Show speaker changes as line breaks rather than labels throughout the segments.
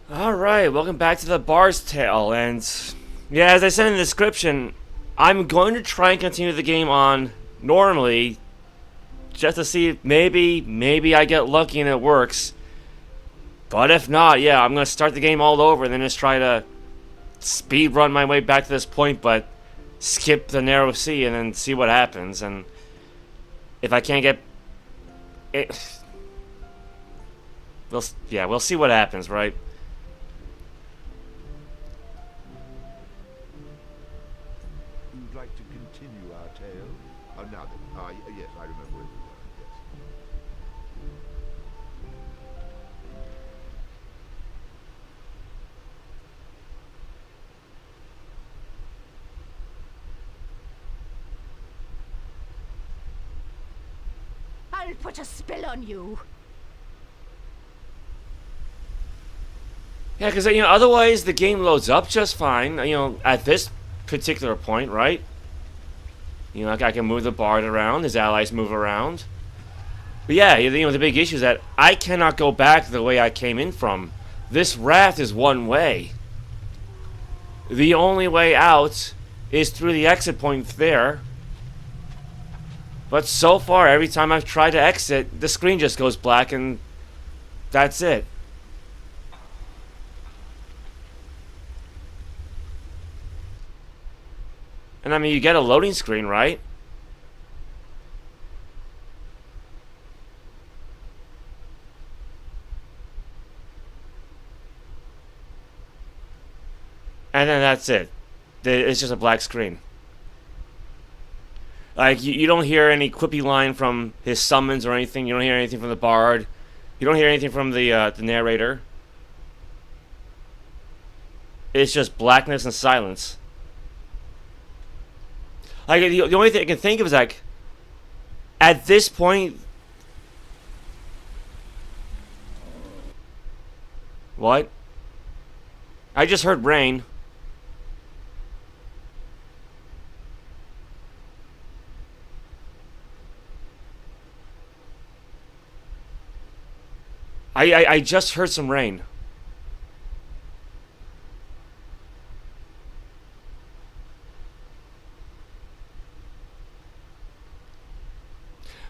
Alright, welcome back to the Bar's Tale, and yeah, as I said in the description, I'm going to try and continue the game on normally, just to see if maybe I get lucky and it works. But if not, yeah, I'm going to start the game all over and then just try to speed run my way back to this point, but skip the narrow sea and then see what happens. And if I can't get it, we'll see what happens, right?
To continue our tale. Now then, yes, I remember where we were, yes.
I'll put a spell on you.
Yeah, because, otherwise the game loads up just fine, at this particular point, right? I can move the bard around, his allies move around. But yeah, the big issue is that I cannot go back the way I came in from. This raft is one way. The only way out is through the exit point there. But so far, every time I've tried to exit, the screen just goes black and that's it. And I mean, you get a loading screen, right? And then that's it. It's just a black screen. Like, you don't hear any quippy line from his summons or anything. You don't hear anything from the bard. You don't hear anything from the narrator. It's just blackness and silence. Like, the only thing I can think of is, like, at this point... What? I just heard rain. I just heard some rain.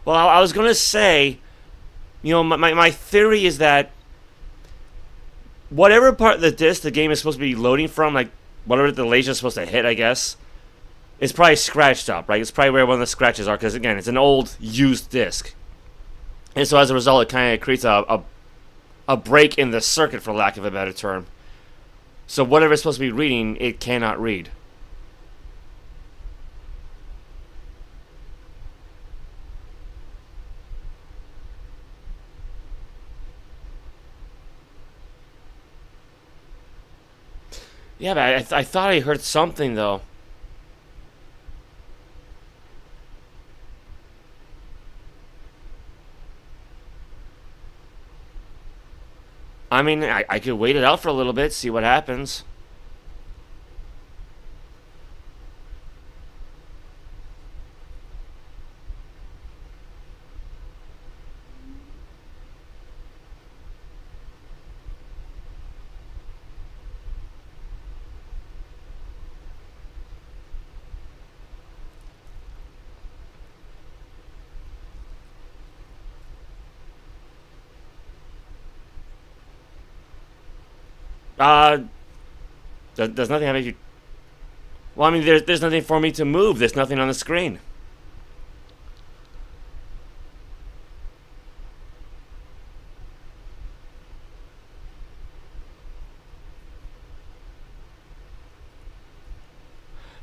Well, I was going to say, my theory is that whatever part of the disc the game is supposed to be loading from, like whatever the laser is supposed to hit, I guess, is probably scratched up, right? It's probably where one of the scratches are, because again, it's an old, used disc. And so as a result, it kind of creates a break in the circuit, for lack of a better term. So whatever it's supposed to be reading, it cannot read. Yeah, but I thought I heard something, though. I mean, I could wait it out for a little bit, see what happens. Does nothing happen if you Well, I mean, there's nothing for me to move. There's nothing on the screen.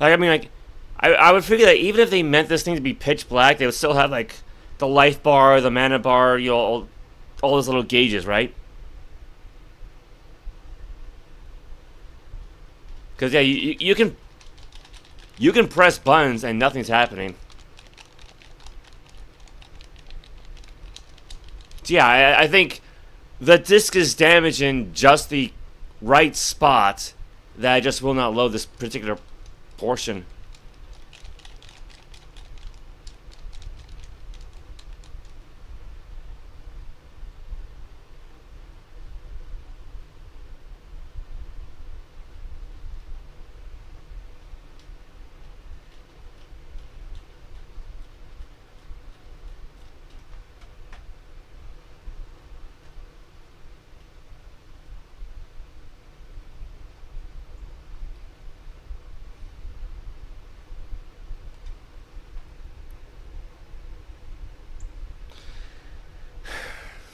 Like, I mean, like, I would figure that even if they meant this thing to be pitch black, they would still have, like, the life bar, the mana bar, you know, all those little gauges, right? Because, yeah, you can press buttons and nothing's happening. So, yeah, I think the disc is damaged in just the right spot that I just will not load this particular portion.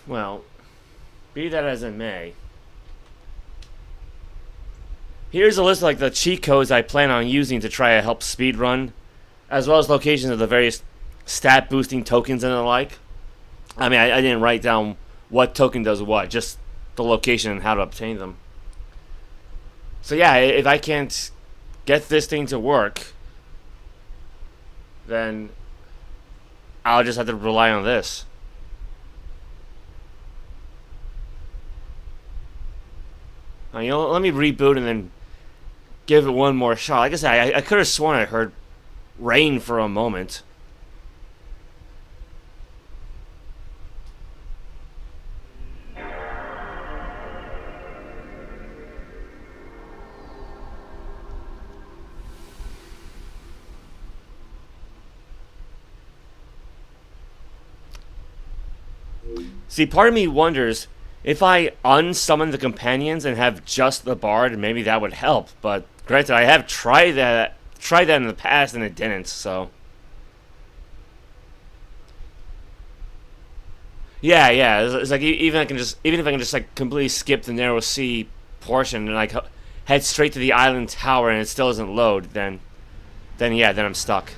Well, be that as it may, here's a list of like the cheat codes I plan on using to try to help speedrun, as well as locations of the various stat boosting tokens and the like. I mean, I didn't write down what token does what, just the location and how to obtain them. So yeah, if I can't get this thing to work, then I'll just have to rely on this. You know, let me reboot and then give it one more shot. Like I said, I could have sworn I heard rain for a moment. See, part of me wonders if I unsummon the companions and have just the bard, maybe that would help. But granted, I have tried that in the past and it didn't. So yeah, it's like even if I can just like completely skip the narrow sea portion and like head straight to the island tower and it still doesn't load, then I'm stuck.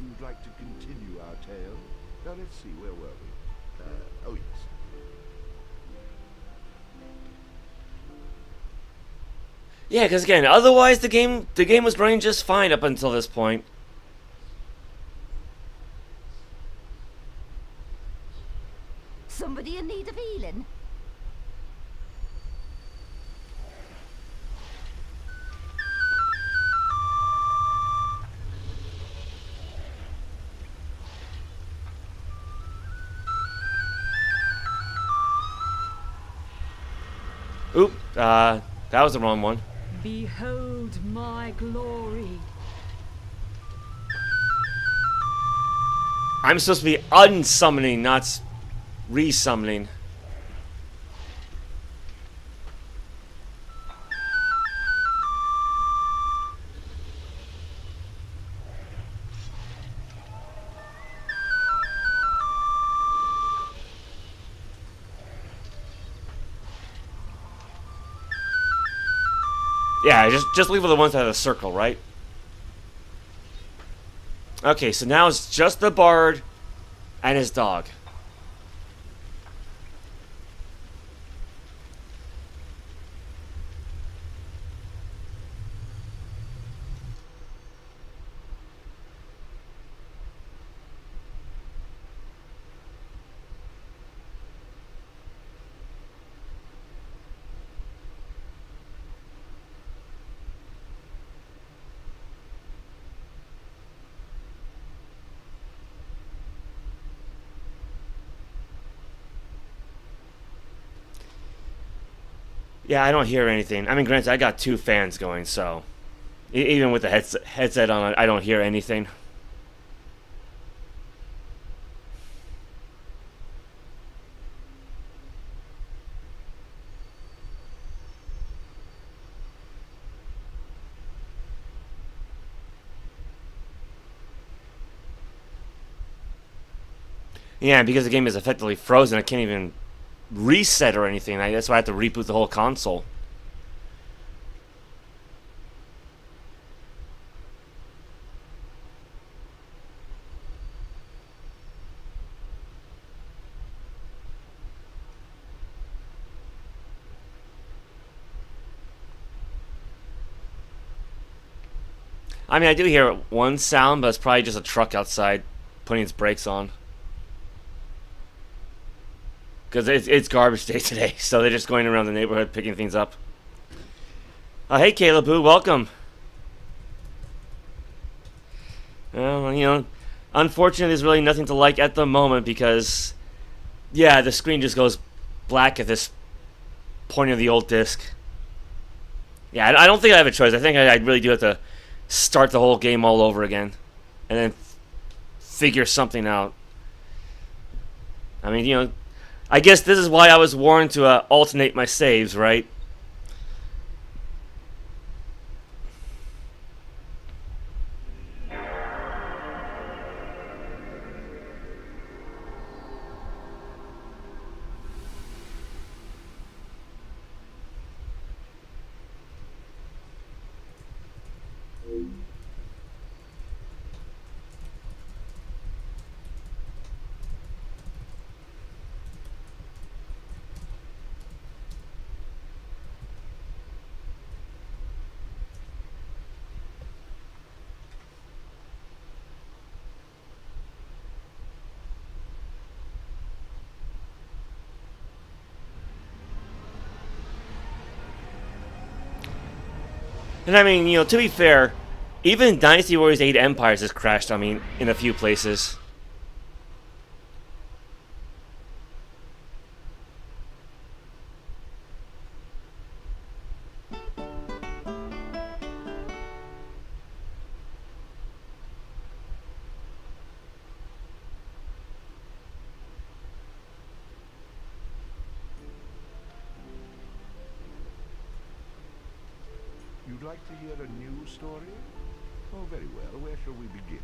You'd like to continue our tale? Now let's see, where were we? Oh yes.
Yeah, because again, otherwise the game was running just fine up until this point.
Somebody in need of healing?
Oop, that was the wrong one.
Behold my glory.
I'm supposed to be unsummoning, not resummoning. Yeah, just leave with the ones out of the circle, right? Okay, so now it's just the bard and his dog. Yeah, I don't hear anything. I mean, granted, I got two fans going, so even with the headset on, I don't hear anything. Yeah, because the game is effectively frozen, I can't even reset or anything. That's why I have to reboot the whole console. I mean, I do hear one sound, but it's probably just a truck outside putting its brakes on. Because it's garbage day today, so they're just going around the neighborhood picking things up. Hey, Caleb Boo, welcome. Well, you know, unfortunately, there's really nothing to like at the moment because, yeah, the screen just goes black at this point of the old disc. Yeah, I don't think I have a choice. I think I really do have to start the whole game all over again and then figure something out. I mean, you know, I guess this is why I was warned to alternate my saves, right? And I mean, you know, to be fair, even Dynasty Warriors 8 Empires has crashed, I mean, in a few places.
You'd like to hear a new story? Oh, very well. Where shall we begin?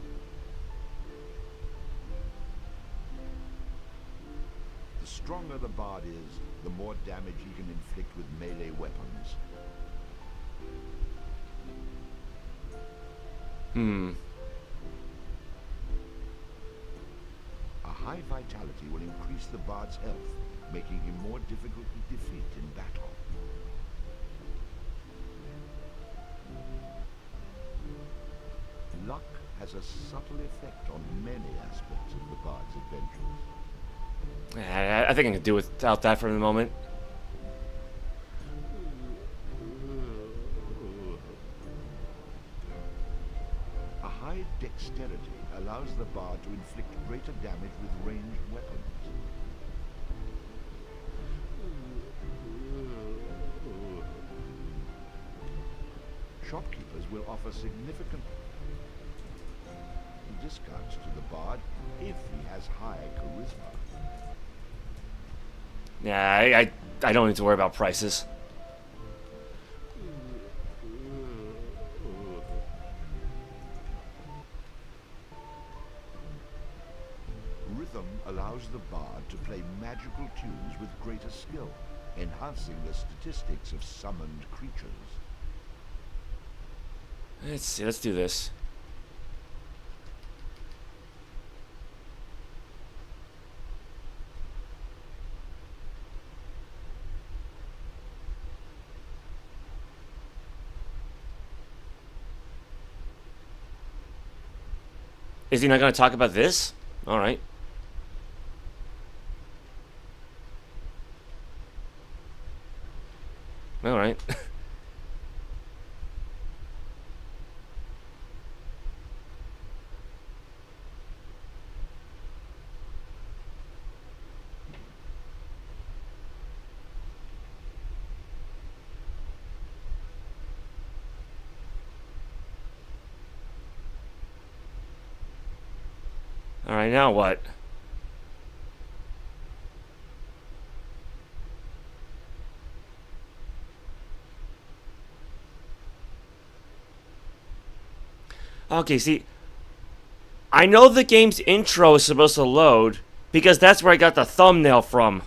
The stronger the bard is, the more damage he can inflict with melee weapons. A high vitality will increase the bard's health, making him more difficult to defeat in battle. Luck has a subtle effect on many aspects of the bard's adventures.
I think I can do without that for the moment.
A high dexterity allows the bard to inflict greater damage with ranged weapons. Shopkeepers will offer significant discounts to the bard if he has high charisma.
Yeah, I don't need to worry about prices.
Rhythm allows the bard to play magical tunes with greater skill, enhancing the statistics of summoned creatures.
Let's see, let's do this. Is he not going to talk about this? All right. All right. Alright, now what? Okay, see, I know the game's intro is supposed to load because that's where I got the thumbnail from.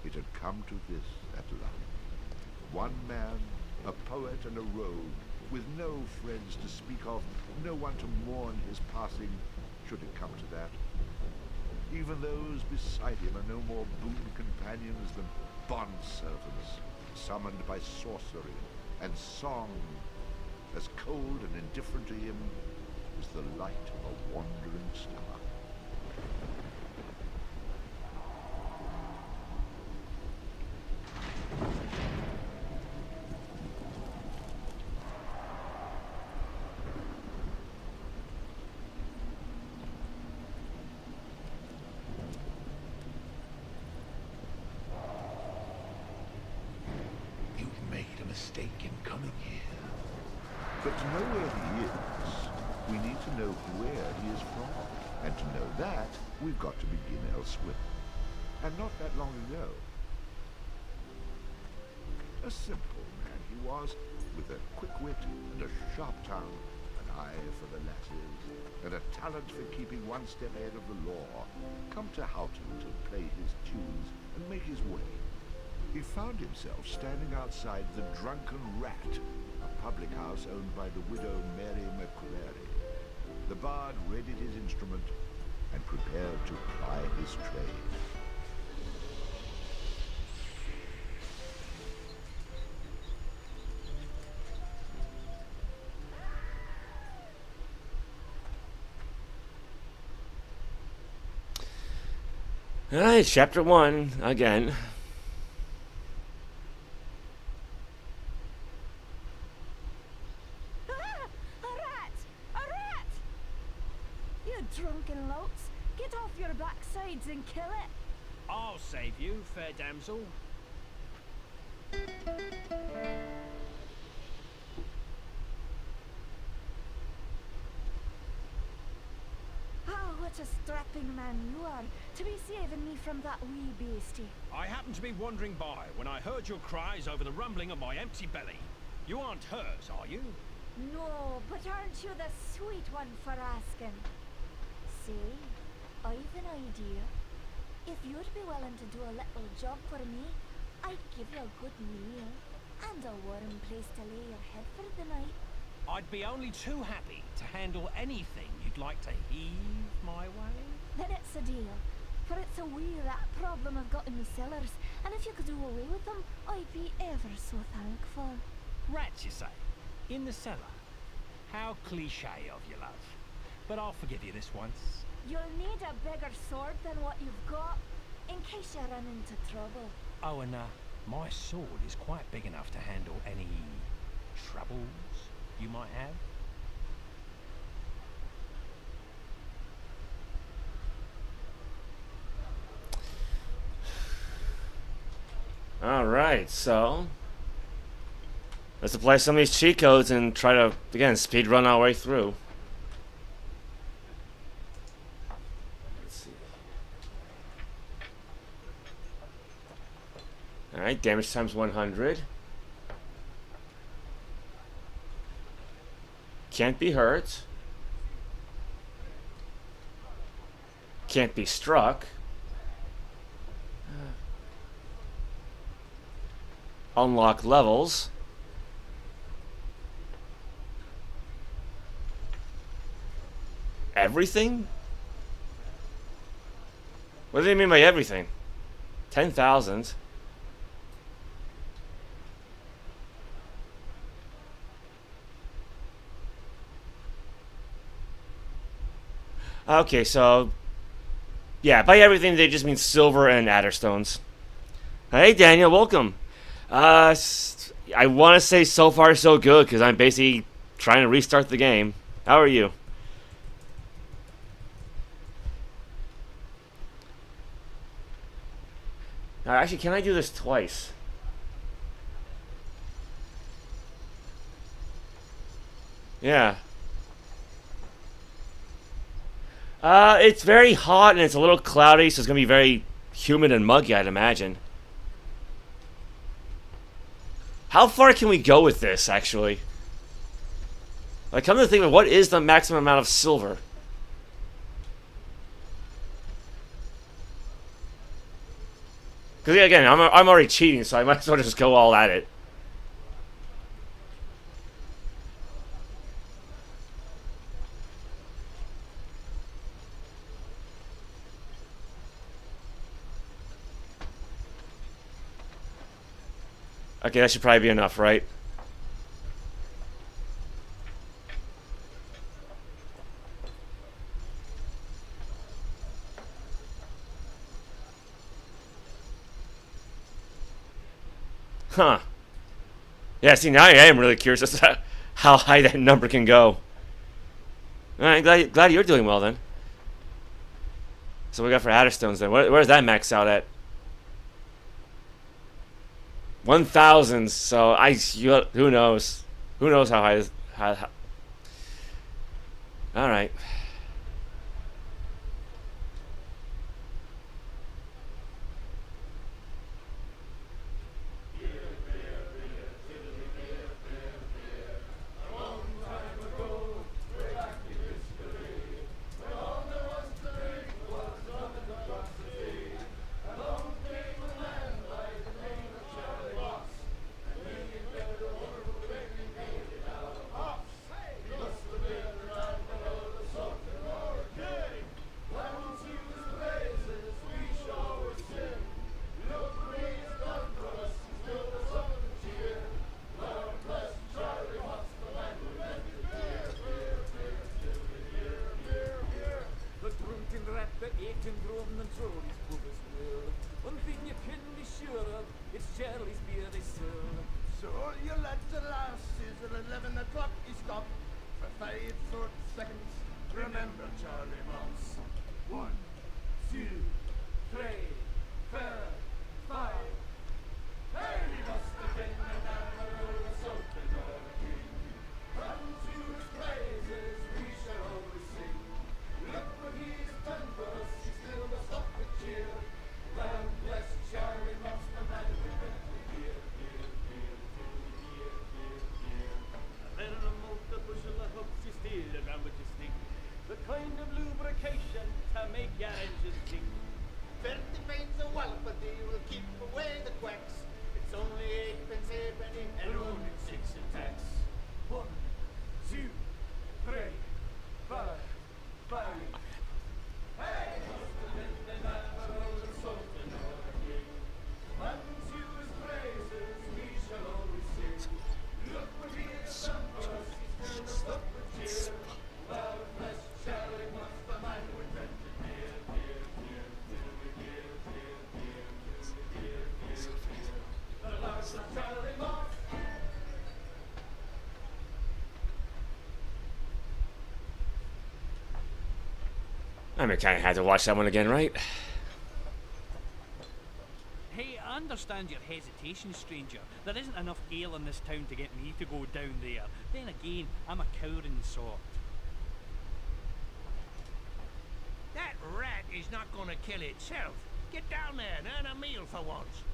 It had come to this at last. One man, a poet and a rogue, with no friends to speak of, no one to mourn his passing, should it come to that. Even those beside him are no more boon companions than bond-servants, summoned by sorcery and song, as cold and indifferent to him as the light of a wandering star. Mistake in coming here. But to know where he is, we need to know where he is from. And to know that, we've got to begin elsewhere. And not that long ago. A simple man he was, with a quick wit and a sharp tongue, an eye for the lasses, and a talent for keeping one step ahead of the law, come to Houton to play his tunes and make his way. He found himself standing outside the Drunken Rat, a public house owned by the widow Mary McCrary. The bard readied his instrument and prepared to ply his trade.
Alright, chapter 1, again.
Drunken louts, get off your backsides and kill it.
I'll save you, fair damsel.
Oh, what a strapping man you are, to be saving me from that wee beastie.
I happened to be wandering by when I heard your cries over the rumbling of my empty belly. You aren't hers, are you?
No, but aren't you the sweet one for asking? Say, I've an idea. If you'd be willing to do a little job for me, I'd give you a good meal and a warm place to lay your head for the night.
I'd be only too happy to handle anything you'd like to heave my way.
Then it's a deal, for it's a wee rat problem I've got in the cellars, and if you could do away with them, I'd be ever so thankful.
Rats, you say? In the cellar? How cliché of you, love. But I'll forgive you this once.
You'll need a bigger sword than what you've got, in case you run into trouble.
Oh, and my sword is quite big enough to handle any troubles you might have.
Alright, so let's apply some of these cheat codes and try to, again, speed run our way through. Let's see. Alright, damage times 100. Can't be hurt. Can't be struck. Unlock levels. Everything? What do they mean by everything? 10,000. Okay, so yeah, by everything they just mean silver and adderstones. Hey Daniel, welcome. I want to say so far so good because I'm basically trying to restart the game. How are you? Actually, can I do this twice? Yeah. It's very hot and it's a little cloudy, so it's gonna be very humid and muggy, I'd imagine. How far can we go with this, actually? Like, come to think of it, what is the maximum amount of silver? Because, again, I'm already cheating, so I might as well just go all at it. Okay, that should probably be enough, right? Huh. Yeah, see, now I am really curious as to how high that number can go. Alright, glad you're doing well, then. So we got for Adderstones, then. Where's that max out at? 1,000, so who knows? Who knows how high this... Alright.
So you lads and lasses at 11 o'clock you stop for 5 short seconds. Remember Charlie Moss. 1, 2, 3, 4, 5. Hey, he must have been an admiral or something or a king. Unto his praises we shall always sing. Look what he's done for us, he still must up with cheer. God bless Charlie Moss, the man we meant to hear.
The kind of lubrication to make your engine tick.
30 pints of Walpathy will keep away the quacks. It's only 8 pence halfpenny and only 6 in tax. 1, 2, 3, 4, 5. Hey, must have been an admiral or something or a king. Unto his praises we shall always sing. Look what he has done for us, he's filled us up with cheer. God bless Charlie Moss, the man who invented beer, beer, beer, beer, beer, beer, beer, beer, beer, beer. The loves of Charlie Moss.
I mean, kind of had to watch that one again, right?
Hey, I understand your hesitation, stranger. There isn't enough ale in this town to get me to go down there. Then again, I'm a cowering sort.
That rat is not going to kill itself. Get down there and earn a meal for once.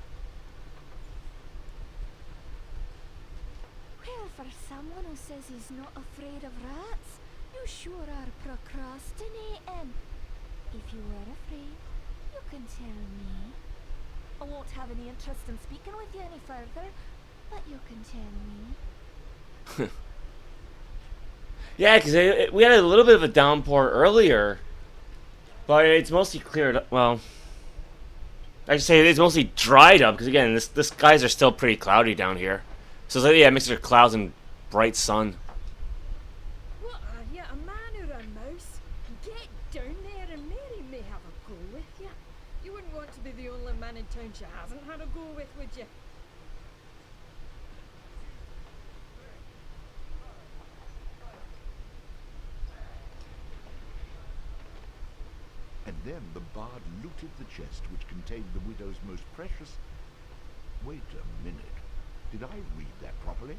Well, for someone who says he's not afraid of rats, you sure are procrastinating. If you were afraid, you can tell me. I won't have any interest in speaking with you any further, but you can tell me.
Yeah, because we had a little bit of a downpour earlier, but it's mostly cleared up. Well, I should say it's mostly dried up, because again, the skies are still pretty cloudy down here. So it's like, yeah, a mixture of clouds and bright sun.
What are you, a man or a mouse? Get down there and Mary may have a go with you. You wouldn't want to be the only man in town she hasn't had a go with, would you?
And then the bard looted the chest which contained the widow's most precious... Wait a minute. Did I read that properly?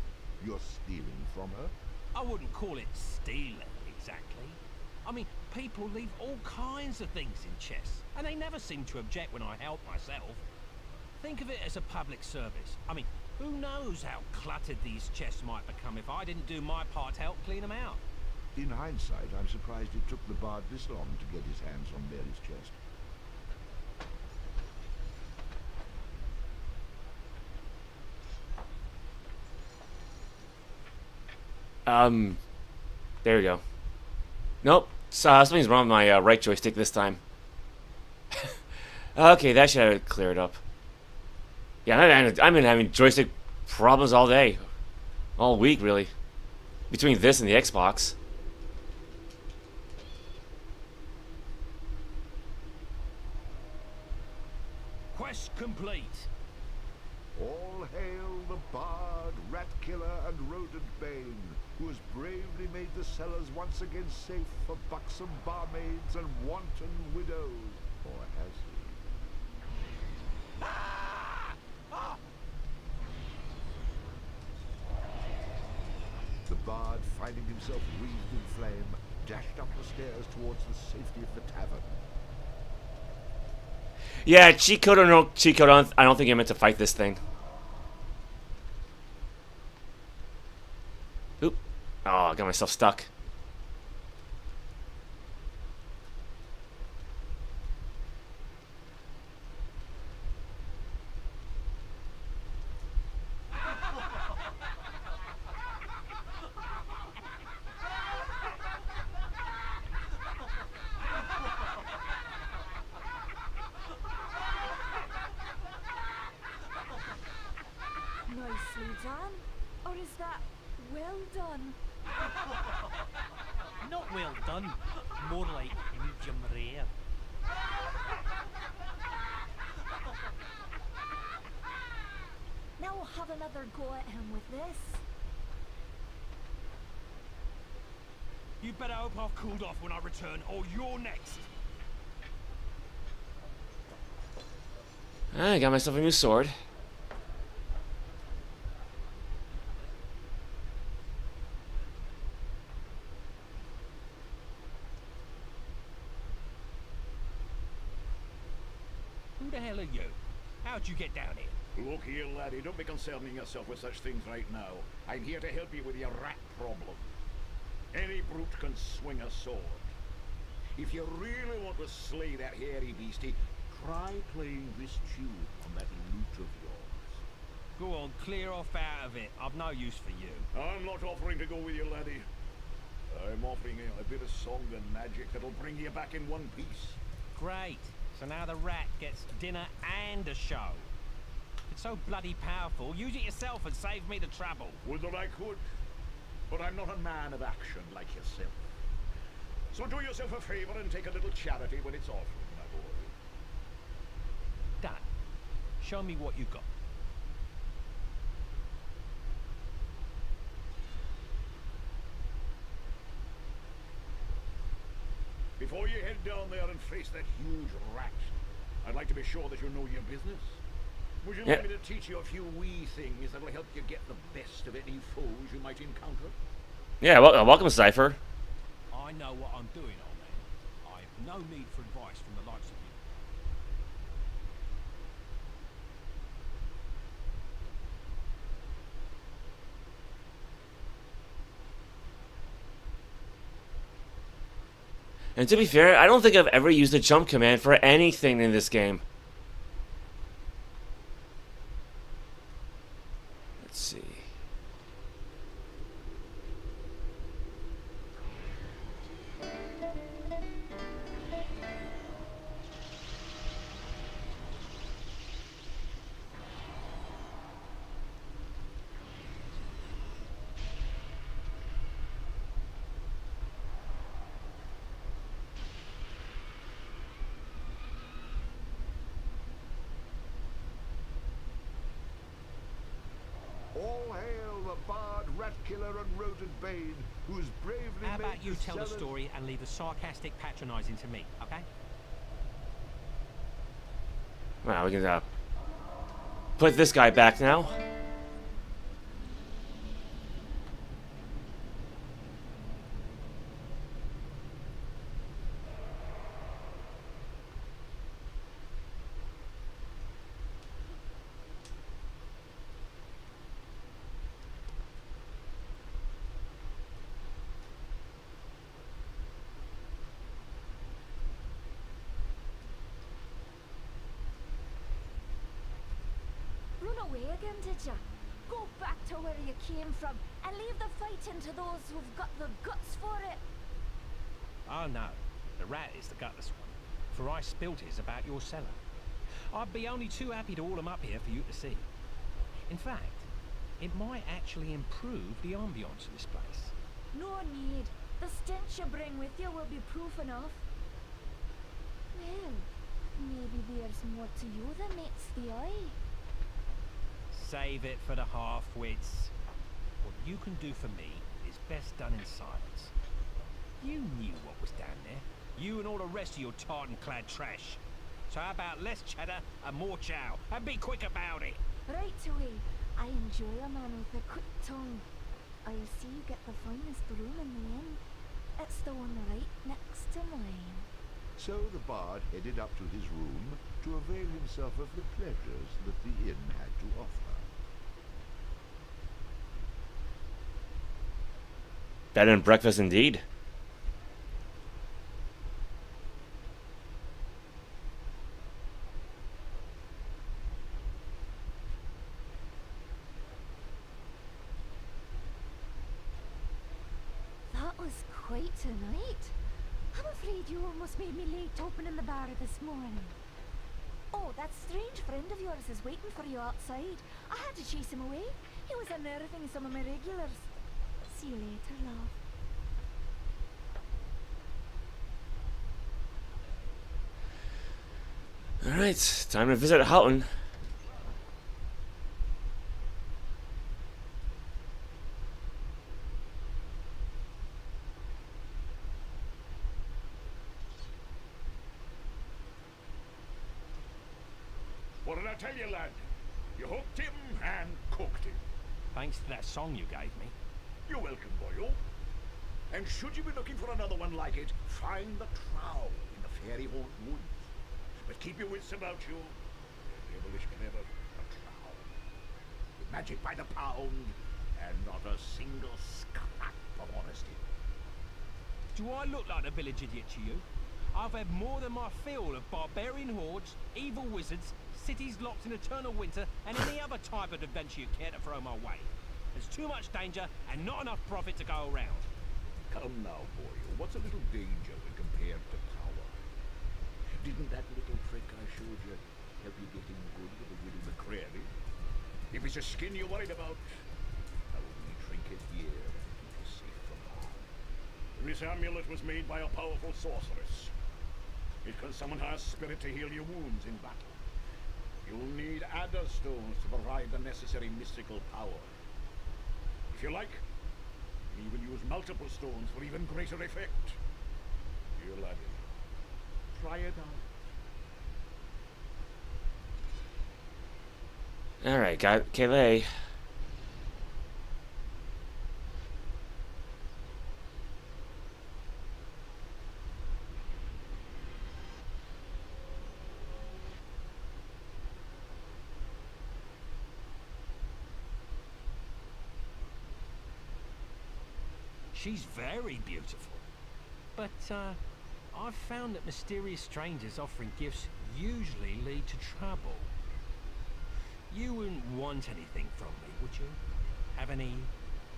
You're stealing from her?
I wouldn't call it stealing, exactly. I mean, people leave all kinds of things in chests, and they never seem to object when I help myself. Think of it as a public service. I mean, who knows how cluttered these chests might become if I didn't do my part to help clean them out.
In hindsight, I'm surprised it took the bard this long to get his hands on Mary's chest.
There we go. Nope. Something's wrong with my right joystick this time. Okay, that should have cleared up. Yeah, I've been having joystick problems all day. All week, really. Between this and the Xbox.
Quest complete.
All hail the bard, rat killer, and rodent bane, who has bravely made the cellars once again safe for buxom barmaids and wanton widows. Or has he? The bard, finding himself wreathed in flame, dashed up the stairs towards the safety of the tavern.
Yeah, cheat code or no cheat code, I don't think I meant to fight this thing. Oop. Oh, I got myself stuck.
Nicely done. Or is that well done?
Not well done. More like medium rare.
Now we'll have another go at him with this.
You better hope I've cooled off when I return, or you're next.
I got myself a new sword.
Who the hell are you? How'd you get down here?
Look here, laddie, don't be concerning yourself with such things right now. I'm here to help you with your rat problem. Any brute can swing a sword. If you really want to slay that hairy beastie, try playing this tune on that lute of yours.
Go on, clear off out of it. I've no use for you.
I'm not offering to go with you, laddie. I'm offering you a bit of song and magic that'll bring you back in one piece.
Great. So now the rat gets dinner and a show. It's so bloody powerful. Use it yourself and save me the trouble.
Would that I could, but I'm not a man of action like yourself. So do yourself a favor and take a little charity when it's offered, my boy.
Done. Show me what you got.
Before you head down there and face that huge rat, I'd like to be sure that you know your business. Would you like me to teach you a few wee things that'll help you get the best of any foes you might encounter?
Yeah, welcome, Cypher.
I know what I'm doing, old man. I have no need for advice from the likes of you.
And to be fair, I don't think I've ever used the jump command for anything in this game. Let's see.
All hail the bard, rat killer, and rodent bane, who has bravely
How
made
about you
the
tell the
cellars-
story and leave the sarcastic patronizing to me, okay?
Well, we can put this guy back now.
away again, did ya? Go back to where you came from and leave the fighting to those who've got the guts for it.
Oh no, the rat is the gutless one, for I spilt his about your cellar. I'd be only too happy to haul him up here for you to see. In fact, it might actually improve the ambience of this place.
No need. The stench you bring with you will be proof enough. Well, maybe there's more to you than meets the eye.
Save it for the half-wits. What you can do for me is best done in silence. You knew what was down there. You and all the rest of your tartan-clad trash. So how about less cheddar and more chow? And be quick about it!
Right away. I enjoy a man with a quick tongue. I see you get the finest room in the inn. It's the one right next to mine.
So the bard headed up to his room to avail himself of the pleasures that the inn had to offer.
Bed and breakfast indeed.
That was quite a night. I'm afraid you almost made me late opening the bar this morning. Oh, that strange friend of yours is waiting for you outside. I had to chase him away. He was unnerving some of my regulars. See you later, love.
Alright, time to visit Houton.
What did I tell you, lad? You hooked him and cooked him.
Thanks to that song you gave me.
You're welcome, boyo. And should you be looking for another one like it, find the trow in the fairy haunt woods. But keep your wits about you. They're devilish clever, a trow. With magic by the pound, and not a single scrap of honesty.
Do I look like a village idiot to you? I've had more than my fill of barbarian hordes, evil wizards, cities locked in eternal winter, and any other type of adventure you care to throw my way. There's too much danger and not enough profit to go around.
Come now, boy. What's a little danger when compared to power? Didn't that little trick I showed you help you get in good with the widow McCreary? If it's a skin you're worried about, I will wee trinket here and keep you safe from harm. This amulet was made by a powerful sorceress. It can summon her spirit to heal your wounds in battle. You'll need adder stones to provide the necessary mystical power. If you like, you can even use multiple stones for even greater effect. Dear laddie, try it out.
Alright, got Kayleigh.
She's very beautiful. But, I've found that mysterious strangers offering gifts usually lead to trouble. You wouldn't want anything from me, would you? Have any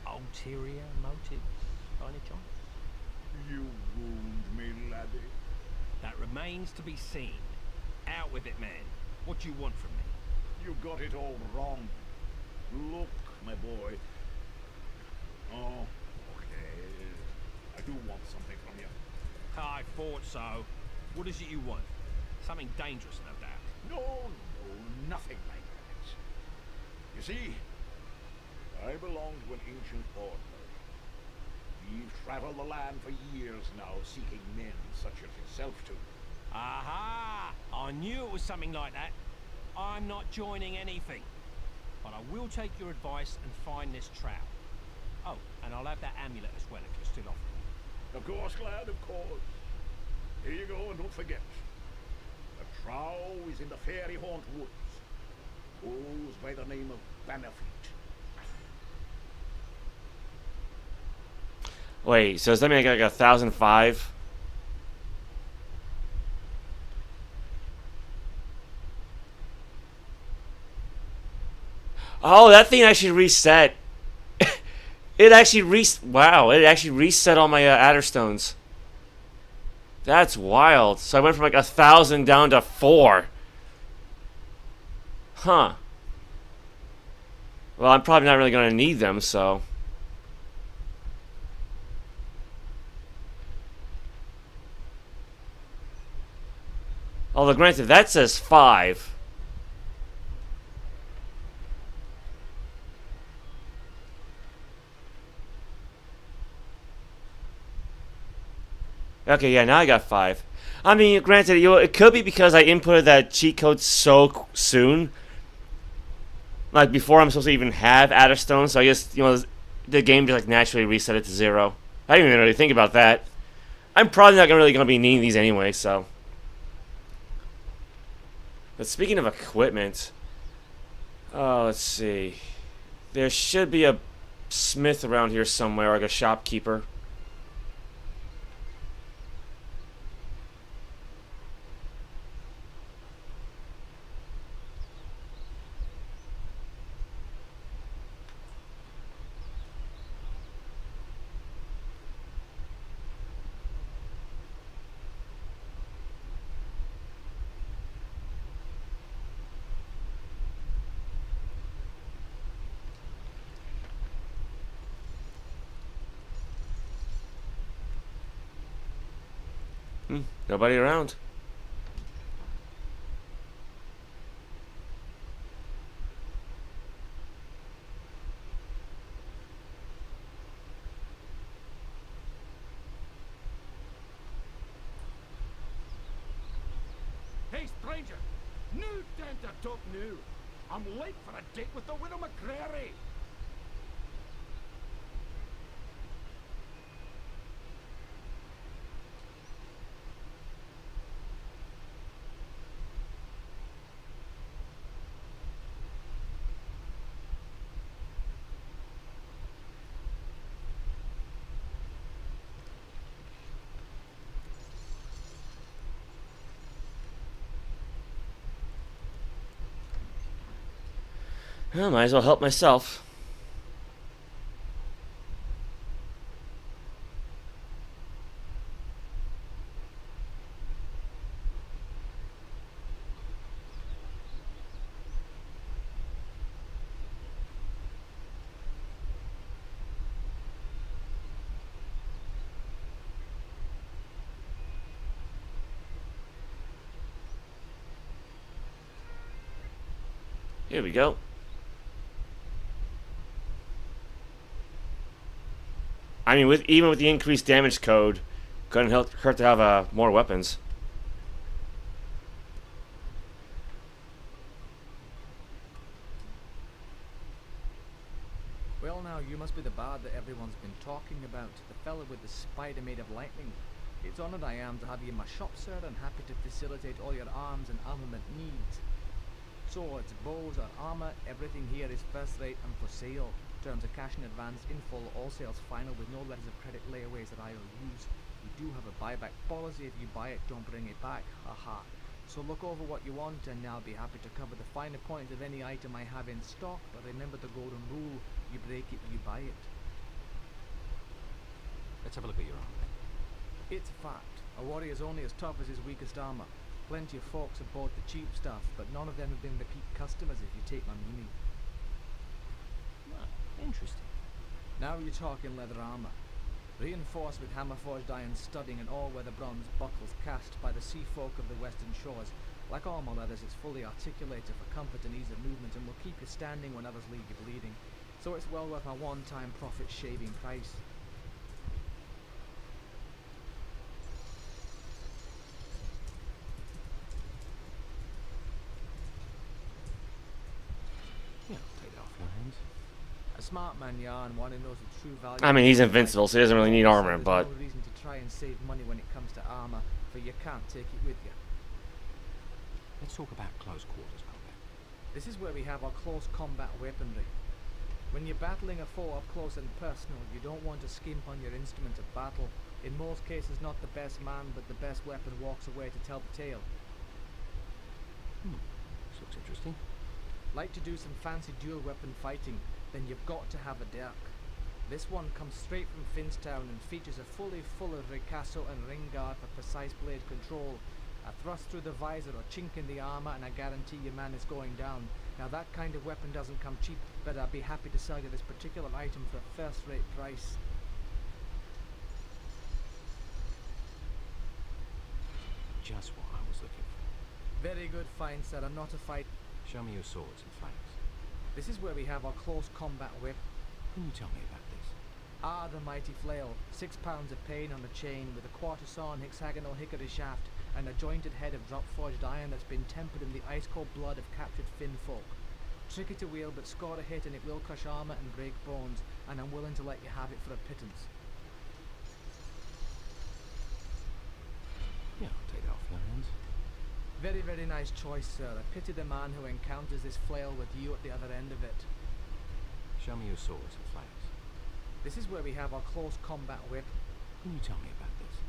ulterior motives, by any chance?
You wound me, laddie.
That remains to be seen. Out with it, man. What do you want from me?
You got it all wrong. Look, my boy. Oh, okay. I do want something from you.
I thought so. What is it you want? Something dangerous, no doubt.
No, nothing like that. You see, I belong to an ancient order. We've traveled the land for years now, seeking men such as yourself to.
Aha! I knew it was something like that. I'm not joining anything. But I will take your advice and find this trout. Oh, and I'll have that amulet as well if you're still offering.
Of course, lad, of course. Here you go, and don't forget. The trow is in the fairy haunt woods. Goes by the name of Benefit.
Wait, so does that mean I got like 1,005? Oh, that thing actually reset. It actually wow, it actually reset all my adder stones. That's wild. So I went from like 1,000 down to 4. Huh. Well, I'm probably not really going to need them, so. Although, granted, that says 5. Okay, yeah, now I got 5. I mean, granted, it could be because I inputted that cheat code so soon. Like, before I'm supposed to even have adder stones, so I guess, the game just, like, naturally reset it to 0. I didn't even really think about that. I'm probably not really going to be needing these anyway, so. But speaking of equipment, let's see. There should be a smith around here somewhere, like a shopkeeper. Nobody around.
Hey, stranger! New time to talk new. I'm late for a date with the widow McCrary.
Well, might as well help myself. Here we go. I mean, even with the increased damage code, couldn't hurt to have more weapons.
Well now, you must be the bard that everyone's been talking about, the fellow with the spider made of lightning. It's honoured I am to have you in my shop, sir, and happy to facilitate all your arms and armament needs. Swords, bows, or armour, everything here is first rate and for sale. Terms of cash in advance, in full, all sales final with no letters of credit layaways that I'll use. We do have a buyback policy. If you buy it, don't bring it back. Haha. So look over what you want and I'll be happy to cover the finer points of any item I have in stock, but remember the golden rule, you break it, you buy it.
Let's have a look at your armor.
It's a fact. A warrior's only as tough as his weakest armour. Plenty of folks have bought the cheap stuff, but none of them have been repeat customers if you take my meaning.
Interesting.
Now you're talking leather armour. Reinforced with hammer-forged iron studding and all-weather bronze buckles cast by the sea folk of the western shores. Like all my leathers, it's fully articulated for comfort and ease of movement and will keep you standing when others leave you bleeding. So it's well worth my one-time profit-shaving price.
Yeah, I'll take that off your hands.
A smart man, and one who knows the true value.
I mean, he's invincible, so he doesn't really need armor,
There's
but.
no reason to try and save money when it comes to armor, for you can't take it with you.
Let's talk about close quarters combat.
This is where we have our close combat weaponry. When you're battling a foe up close and personal, you don't want to skimp on your instrument of battle. In most cases, not the best man, but the best weapon walks away to tell the tale.
This looks interesting.
Like to do some fancy dual weapon fighting, then you've got to have a dirk. This one comes straight from Finstown and features a fully fuller ricasso and ring guard for precise blade control. A thrust through the visor or chink in the armor and I guarantee your man is going down. Now that kind of weapon doesn't come cheap, but I'd be happy to sell you this particular item for a first-rate price.
Just what I was looking for.
Very good find, sir. I'm not a fight.
Show me your swords and flanks.
This is where we have our close combat whip.
Can you tell me about this?
Ah, the mighty flail. 6 pounds of pain on a chain with a quarter-sawn hexagonal hickory shaft and a jointed head of drop-forged iron that's been tempered in the ice-cold blood of captured Finn folk. Tricky to wield, but score a hit and it will crush armor and break bones, and I'm willing to let you have it for a pittance.
Yeah, I'll take it off your hands.
Very, very nice choice, sir. I pity the man who encounters this flail with you at the other end of it.
Show me your swords and flanks.
This is where we have our close combat whip.
Can you tell me about this?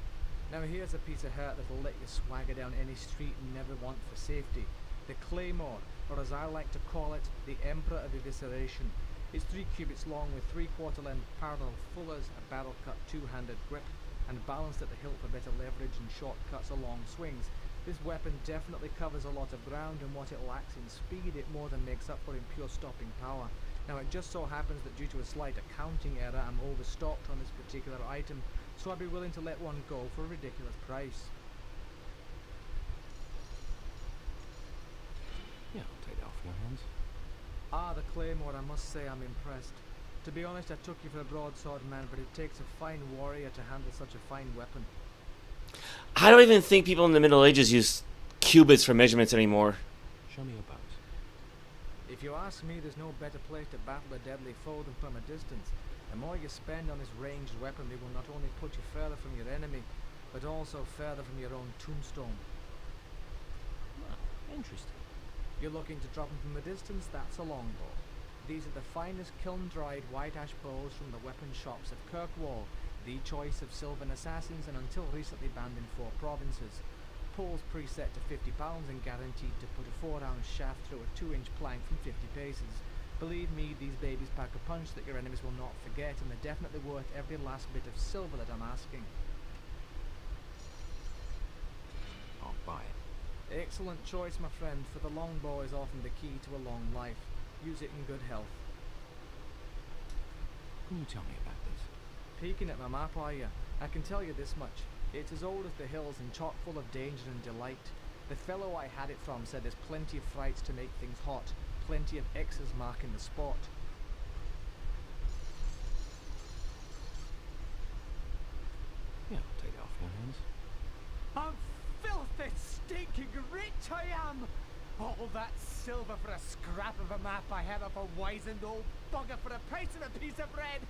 Now here's a piece of hurt that'll let you swagger down any street and never want for safety. The Claymore, or as I like to call it, the Emperor of Evisceration. It's 3 cubits long with 3/4 length parallel fullers, a barrel-cut 2-handed grip, and balanced at the hilt for better leverage and shortcuts or long swings. This weapon definitely covers a lot of ground, and what it lacks in speed it more than makes up for in pure stopping power. Now it just so happens that due to a slight accounting error I'm overstocked on this particular item, so I'd be willing to let one go for a ridiculous price.
Yeah, I'll take it off your hands.
Ah, the Claymore, I must say I'm impressed. To be honest, I took you for a broadsword man, but it takes a fine warrior to handle such a fine weapon.
I don't even think people in the Middle Ages used cubits for measurements anymore.
Show me your bows.
If you ask me, there's no better place to battle a deadly foe than from a distance. The more you spend on this ranged weaponry will not only put you further from your enemy, but also further from your own tombstone.
Ah, interesting.
You're looking to drop them from a distance? That's a longbow. These are the finest kiln-dried white ash bows from the weapon shops of Kirkwall, the choice of Sylvan assassins and until recently banned in 4 provinces. Poles preset to 50 pounds and guaranteed to put a 4-ounce shaft through a 2-inch plank from 50 paces. Believe me, these babies pack a punch that your enemies will not forget, and they're definitely worth every last bit of silver that I'm asking.
I'll buy it.
Excellent choice, my friend, for the longbow is often the key to a long life. Use it in good health.
Can you tell me about this?
Peeking at my map, are you? I can tell you this much. It's as old as the hills and chock full of danger and delight. The fellow I had it from said there's plenty of frights to make things hot, plenty of X's marking the spot.
Yeah, I'll take it off your hands.
I'm filthy, stinking rich, I am! All that silver for a scrap of a map I had off a wizened old bugger for a price of a piece of bread!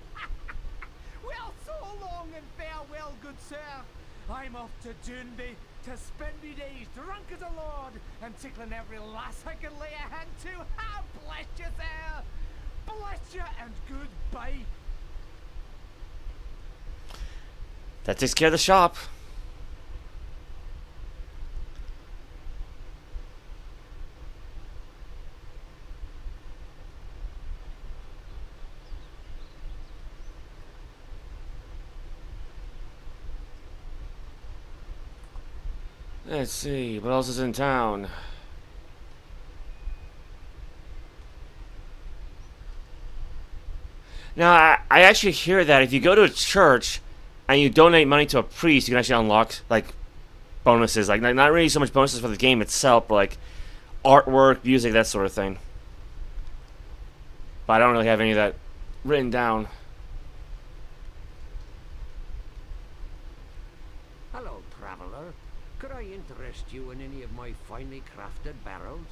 Well, so long and farewell, good sir! I'm off to Doonby to spend me days drunk as a lord and tickling every lass I can lay a hand to. Ah, bless you, sir! Bless you and goodbye!
That takes care of the shop. Let's see, what else is in town? Now, I actually hear that if you go to a church and you donate money to a priest, you can actually unlock, like, bonuses. Like, not really so much bonuses for the game itself, but, like, artwork, music, that sort of thing. But I don't really have any of that written down.
Hello, traveller. Could I interest you in any of my finely crafted barrels?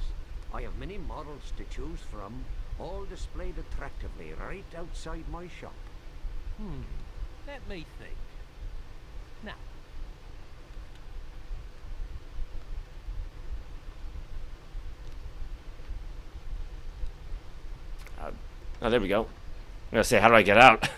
I have many models to choose from, all displayed attractively right outside my shop.
Let me think. Now,
Oh, there we go. I'm gonna say, how do I get out?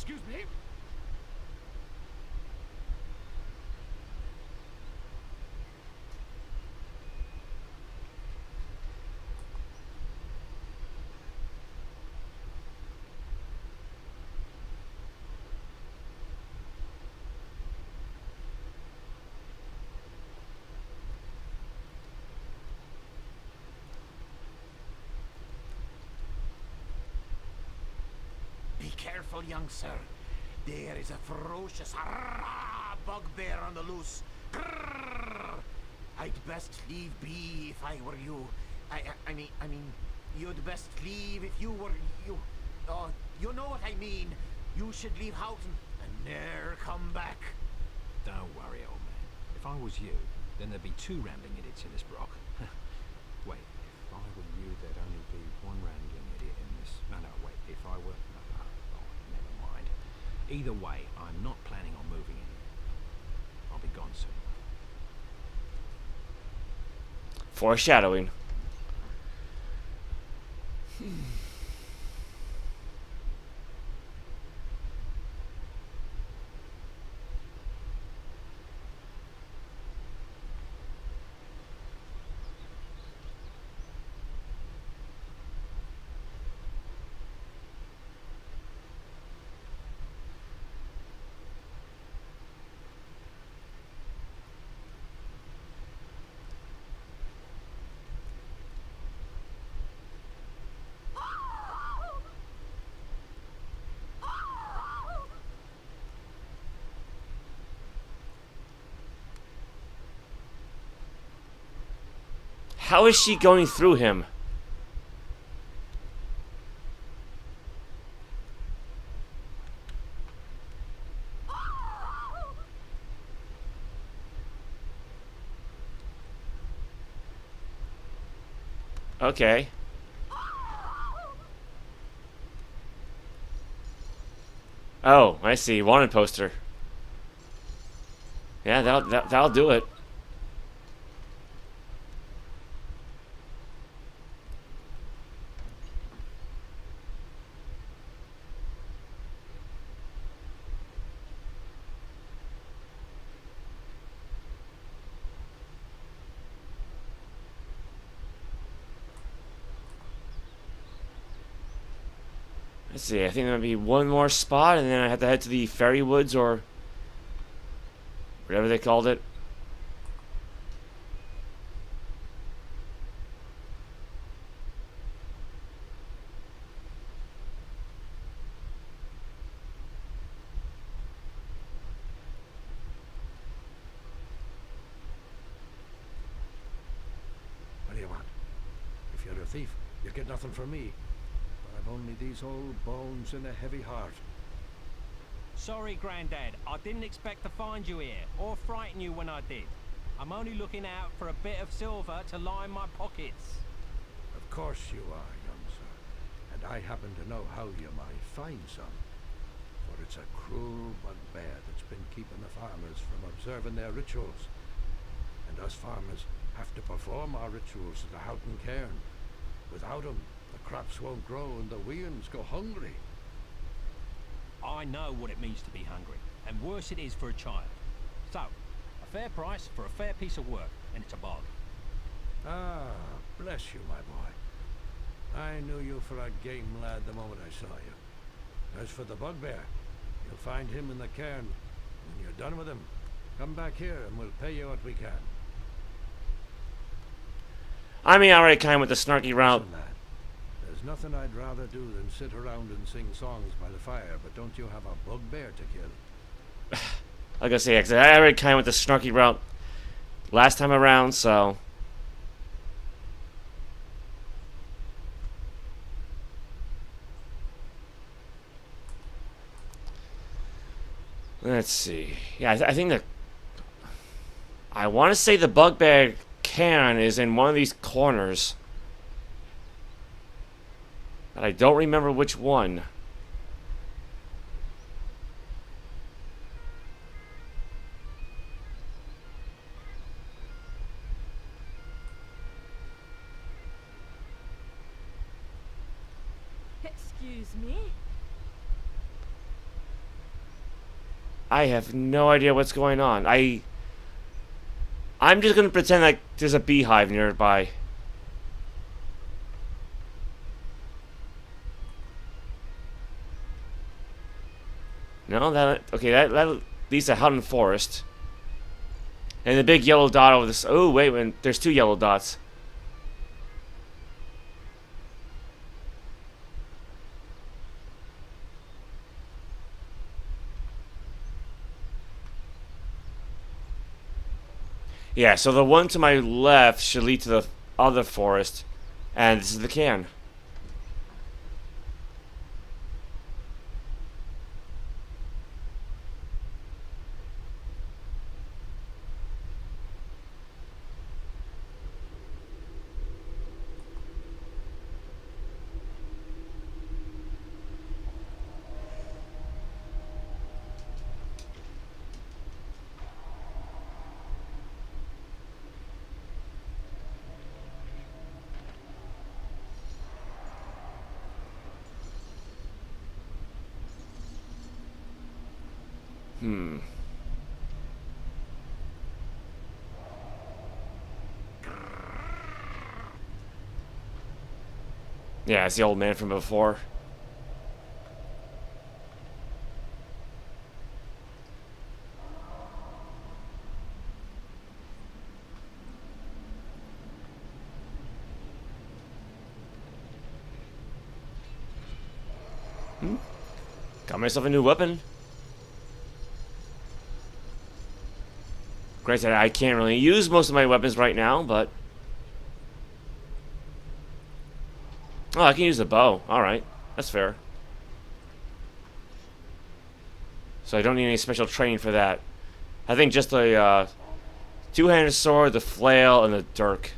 Excuse me.
Be careful, young sir. There is a ferocious bugbear on the loose. Grrr. I'd best leave be if I were you. I mean, you'd best leave if you were you. Oh, you know what I mean. You should leave Houton and ne'er come back.
Don't worry, old man. If I was you, then there'd be 2 rambling idiots in this brock. Wait, if I were you, there'd only be 1 rambling idiot in this. No, wait. If I were... never mind. Either way, I'm not planning on moving in. I'll be gone soon.
Foreshadowing. How is she going through him? Okay. Oh, I see. Wanted poster. Yeah, that'll do it. Let's see, I think there'll be one more spot, and then I have to head to the Fairy Woods, or whatever they called it.
What do you want? If you're a thief, you get nothing from me. I've only these old bones and a heavy heart.
Sorry, Grandad. I didn't expect to find you here, or frighten you when I did. I'm only looking out for a bit of silver to line my pockets.
Of course you are, young sir. And I happen to know how you might find some. For it's a cruel bugbear that's been keeping the farmers from observing their rituals. And us farmers have to perform our rituals at the Houton cairn. Without them, the crops won't grow and the weans go hungry.
I know what it means to be hungry, and worse it is for a child. So, a fair price for a fair piece of work, and it's a bargain.
Ah, bless you, my boy. I knew you for a game lad the moment I saw you. As for the bugbear, you'll find him in the cairn. When you're done with him, come back here and we'll pay you what we can.
I mean, I already kind of went the snarky route.
Listen, lad, there's nothing I'd rather do than sit around and sing songs by the fire, but don't you have a bugbear to kill?
I gotta say, I already kind of went the snarky route last time around, so. Let's see. Yeah, I think that. I want to say the bugbear cairn is in one of these corners. But I don't remember which one.
Excuse me?
I have no idea what's going on. I'm just gonna pretend like there's a beehive nearby. No, that leads to Houton Forest. And the big yellow dot over this. Oh wait, there's 2 yellow dots. Yeah, so the one to my left should lead to the other forest, and this is the cairn. Yeah, it's the old man from before. Got myself a new weapon. Granted, I can't really use most of my weapons right now, but... Oh, I can use the bow. Alright, that's fair. So I don't need any special training for that. I think just the two-handed sword, the flail, and the dirk.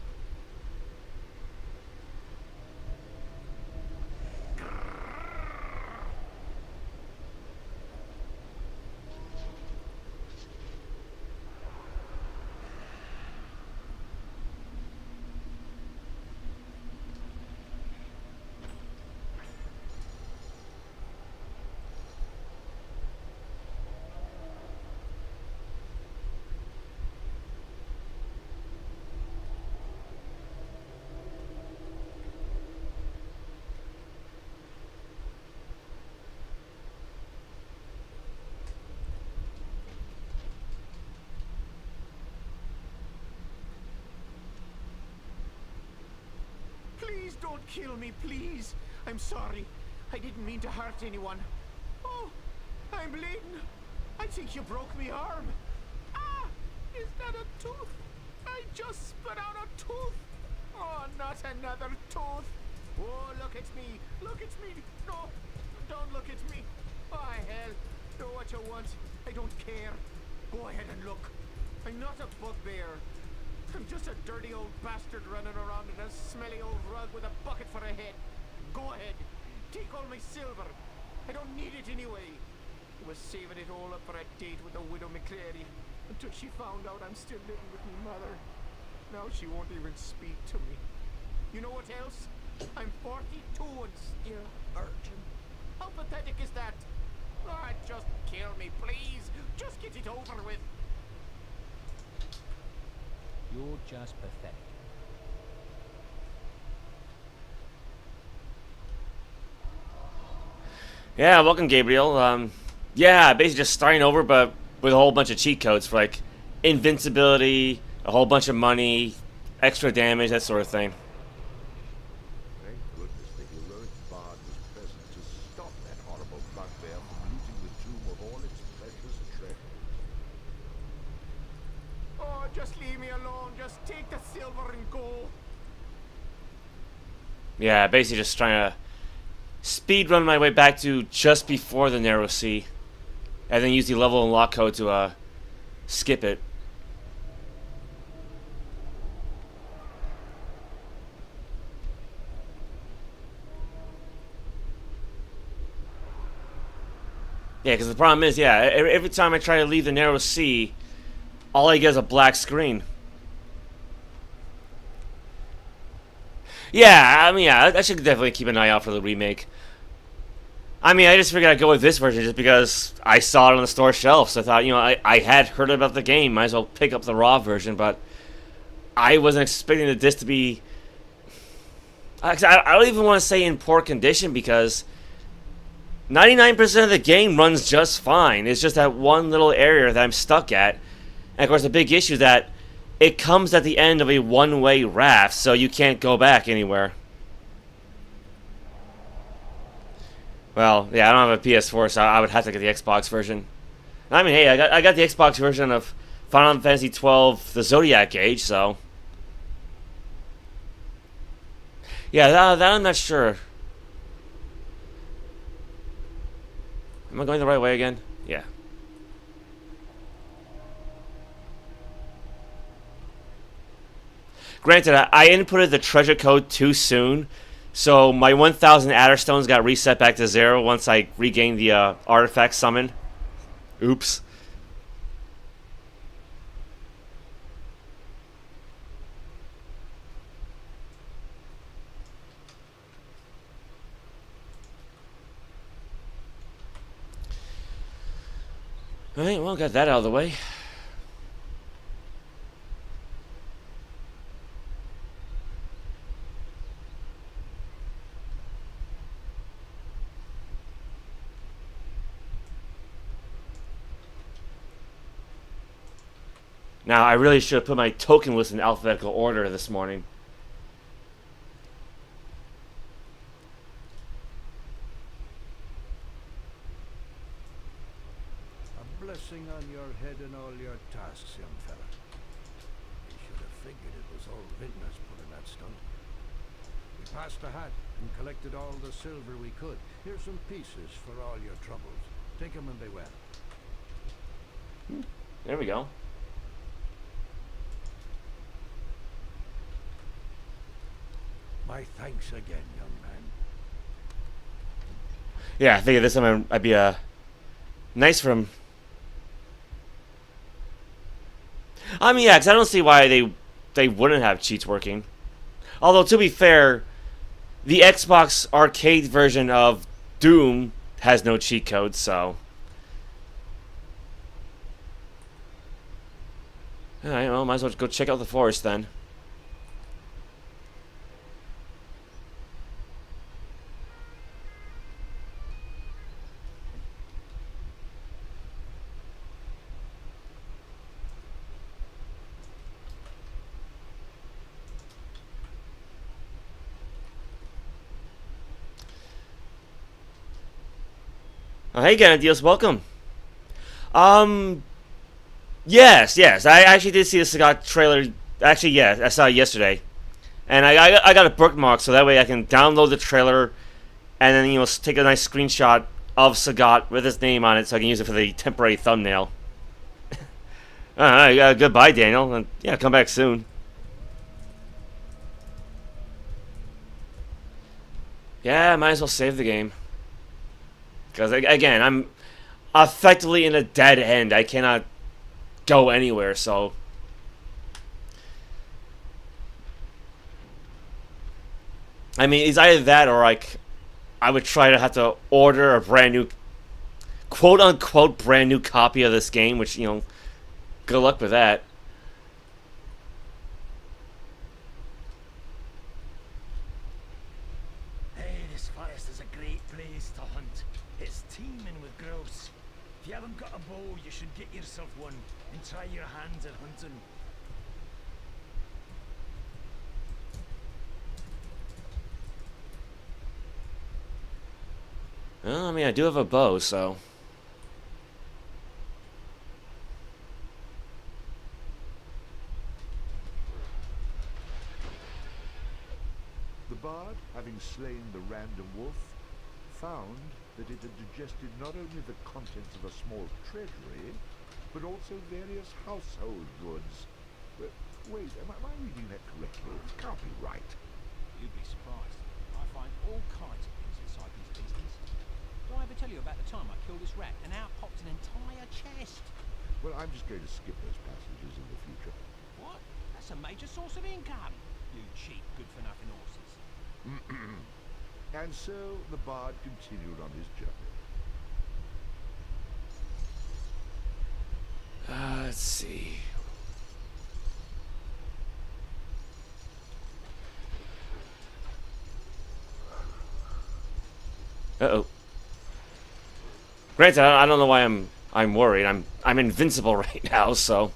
Please don't kill me, please. I'm sorry. I didn't mean to hurt anyone. Oh, I'm bleeding. I think you broke my arm. Ah, is that a tooth? I just spit out a tooth. Oh, not another tooth. Oh, look at me. Look at me. No, don't look at me. Oh, hell. Do what you want. I don't care. Go ahead and look. I'm not a bugbear. I'm just a dirty old bastard running around in a smelly old rug with a bucket for a head. Go ahead. Take all my silver. I don't need it anyway. I was saving it all up for a date with the widow McCreary until she found out I'm still living with my mother. Now she won't even speak to me. You know what else? I'm 42 and still a virgin. How pathetic is that? Ah, just kill me, please. Just get it over with.
You're just pathetic.
Yeah, welcome, Gabriel. Yeah, basically just starting over, but with a whole bunch of cheat codes for, like, invincibility, a whole bunch of money, extra damage, that sort of thing.
Thank goodness the heroic bard was present to stop that horrible bugbear from looting the tomb of all its precious treasures.
Oh, just leave me alone. Just take the silver and go.
Yeah, basically just trying to speed run my way back to just before the Narrow Sea, and then use the level unlock code to skip it. Yeah, because the problem is, yeah, every time I try to leave the Narrow Sea, all I get is a black screen. Yeah, I mean, yeah, I should definitely keep an eye out for the remake. I mean, I just figured I'd go with this version just because I saw it on the store shelf. So I thought, I had heard about the game. Might as well pick up the raw version. But I wasn't expecting the disc to be... I don't even want to say in poor condition because 99% of the game runs just fine. It's just that one little area that I'm stuck at. And of course, the big issue is that it comes at the end of a one-way raft, so you can't go back anywhere. Well, yeah, I don't have a PS4, so I would have to get the Xbox version. I mean, hey, I got the Xbox version of Final Fantasy XII, the Zodiac Age, so... Yeah, that I'm not sure. Am I going the right way again? Yeah. Granted, I inputted the treasure code too soon, so my 1,000 Adder Stones got reset back to 0 once I regained the artifact summon. Oops. Alright, well, got that out of the way. Now, I really should have put my token list in alphabetical order this morning.
A blessing on your head and all your tasks, young fella. You should have figured it was all Vintner's pulling that stunt. We passed the hat and collected all the silver we could. Here's some pieces for all your troubles. Take them and be well.
There we go.
My thanks again, young man.
Yeah, I figured this time I'd be nice for him. I mean, yeah, because I don't see why they wouldn't have cheats working. Although, to be fair, the Xbox arcade version of Doom has no cheat codes, so... Alright, well, might as well go check out the forest then. Oh, hey, Ganadios, welcome. Yes, I actually did see the Sagat trailer. Actually, yeah, I saw it yesterday, and I got a bookmark so that way I can download the trailer, and then take a nice screenshot of Sagat with his name on it so I can use it for the temporary thumbnail. All right, goodbye, Daniel, and yeah, come back soon. Yeah, might as well save the game. Because, again, I'm effectively in a dead end. I cannot go anywhere, so... I mean, it's either that or, like, I would try to have to order a brand new, quote-unquote, brand new copy of this game, which, good luck with that.
Try your hands at hunting.
Well, I mean, I do have a bow, so...
The bard, having slain the random wolf, found that it had digested not only the contents of a small treasury, but also various household goods. But wait, am I reading that correctly? It can't be right.
You'd be surprised. I find all kinds of things inside these beasties. Did I ever tell you about the time I killed this rat and out popped an entire chest?
Well, I'm just going to skip those passages in the future.
What? That's a major source of income. You cheap, good-for-nothing horses.
And so the bard continued on his journey.
Let's see. Uh-oh. Granted, I don't know why I'm worried. I'm invincible right now, so.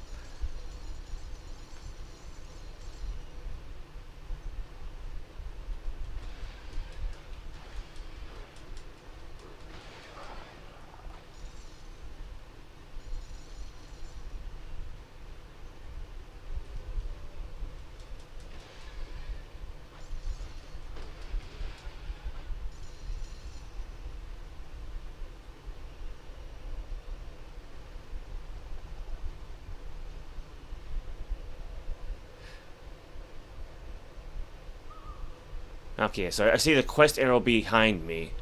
Okay, so I see the quest arrow behind me.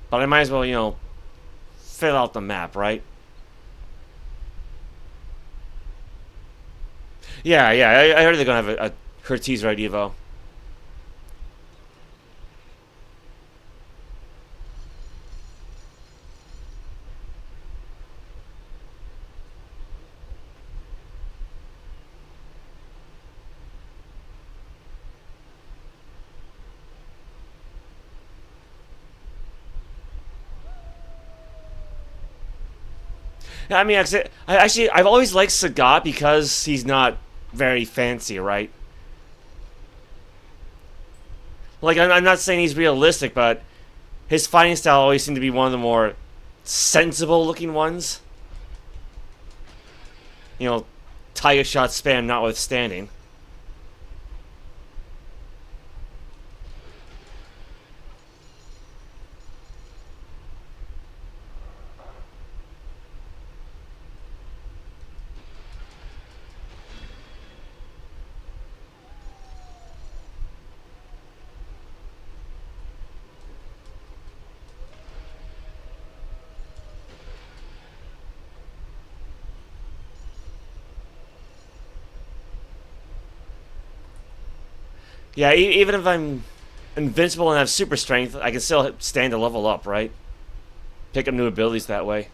But I might as well, you know, fill out the map, right? Yeah, I heard they're gonna have a Hertes right Evo. I mean, I've always liked Sagat because he's not very fancy, right? Like, I'm not saying he's realistic, but his fighting style always seemed to be one of the more sensible-looking ones. You know, tiger shot spam notwithstanding. Yeah, even if I'm invincible and have super strength, I can still stand to level up, right? Pick up new abilities that way.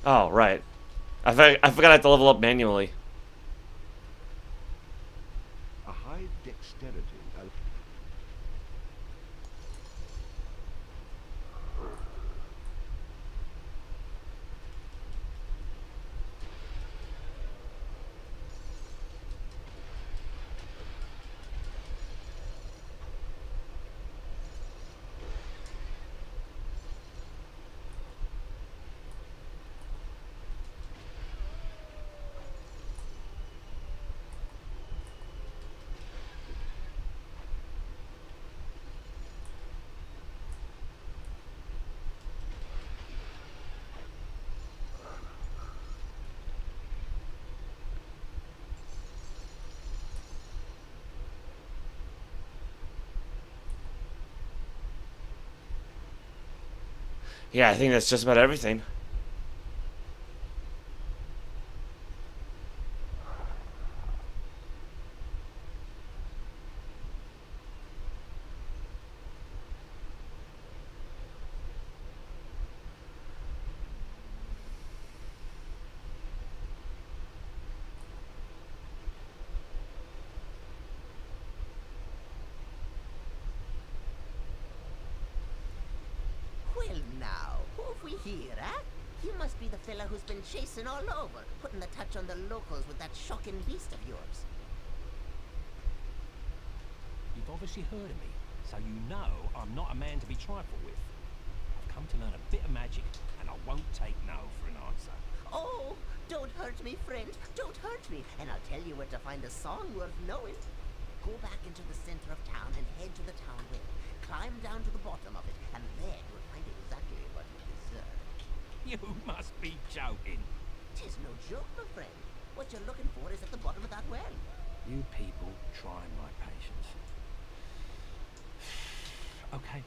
Oh, right. I forgot I had to level up manually.
A high dexterity.
Yeah, I think that's just about everything.
Well now, who have we here, eh? You must be the fella who's been chasing all over, putting the touch on the locals with that shocking beast of yours.
You've obviously heard of me, so you know I'm not a man to be trifled with. I've come to learn a bit of magic, and I won't take no for an answer.
Oh, don't hurt me, friend. Don't hurt me, and I'll tell you where to find a song worth knowing. Go back into the center of town and head to the town well. Climb down to the bottom of it, and there you'll find exactly what you deserve.
You must be joking.
'Tis no joke, my friend. What you're looking for is at the bottom of that well.
You people try my patience. Okay,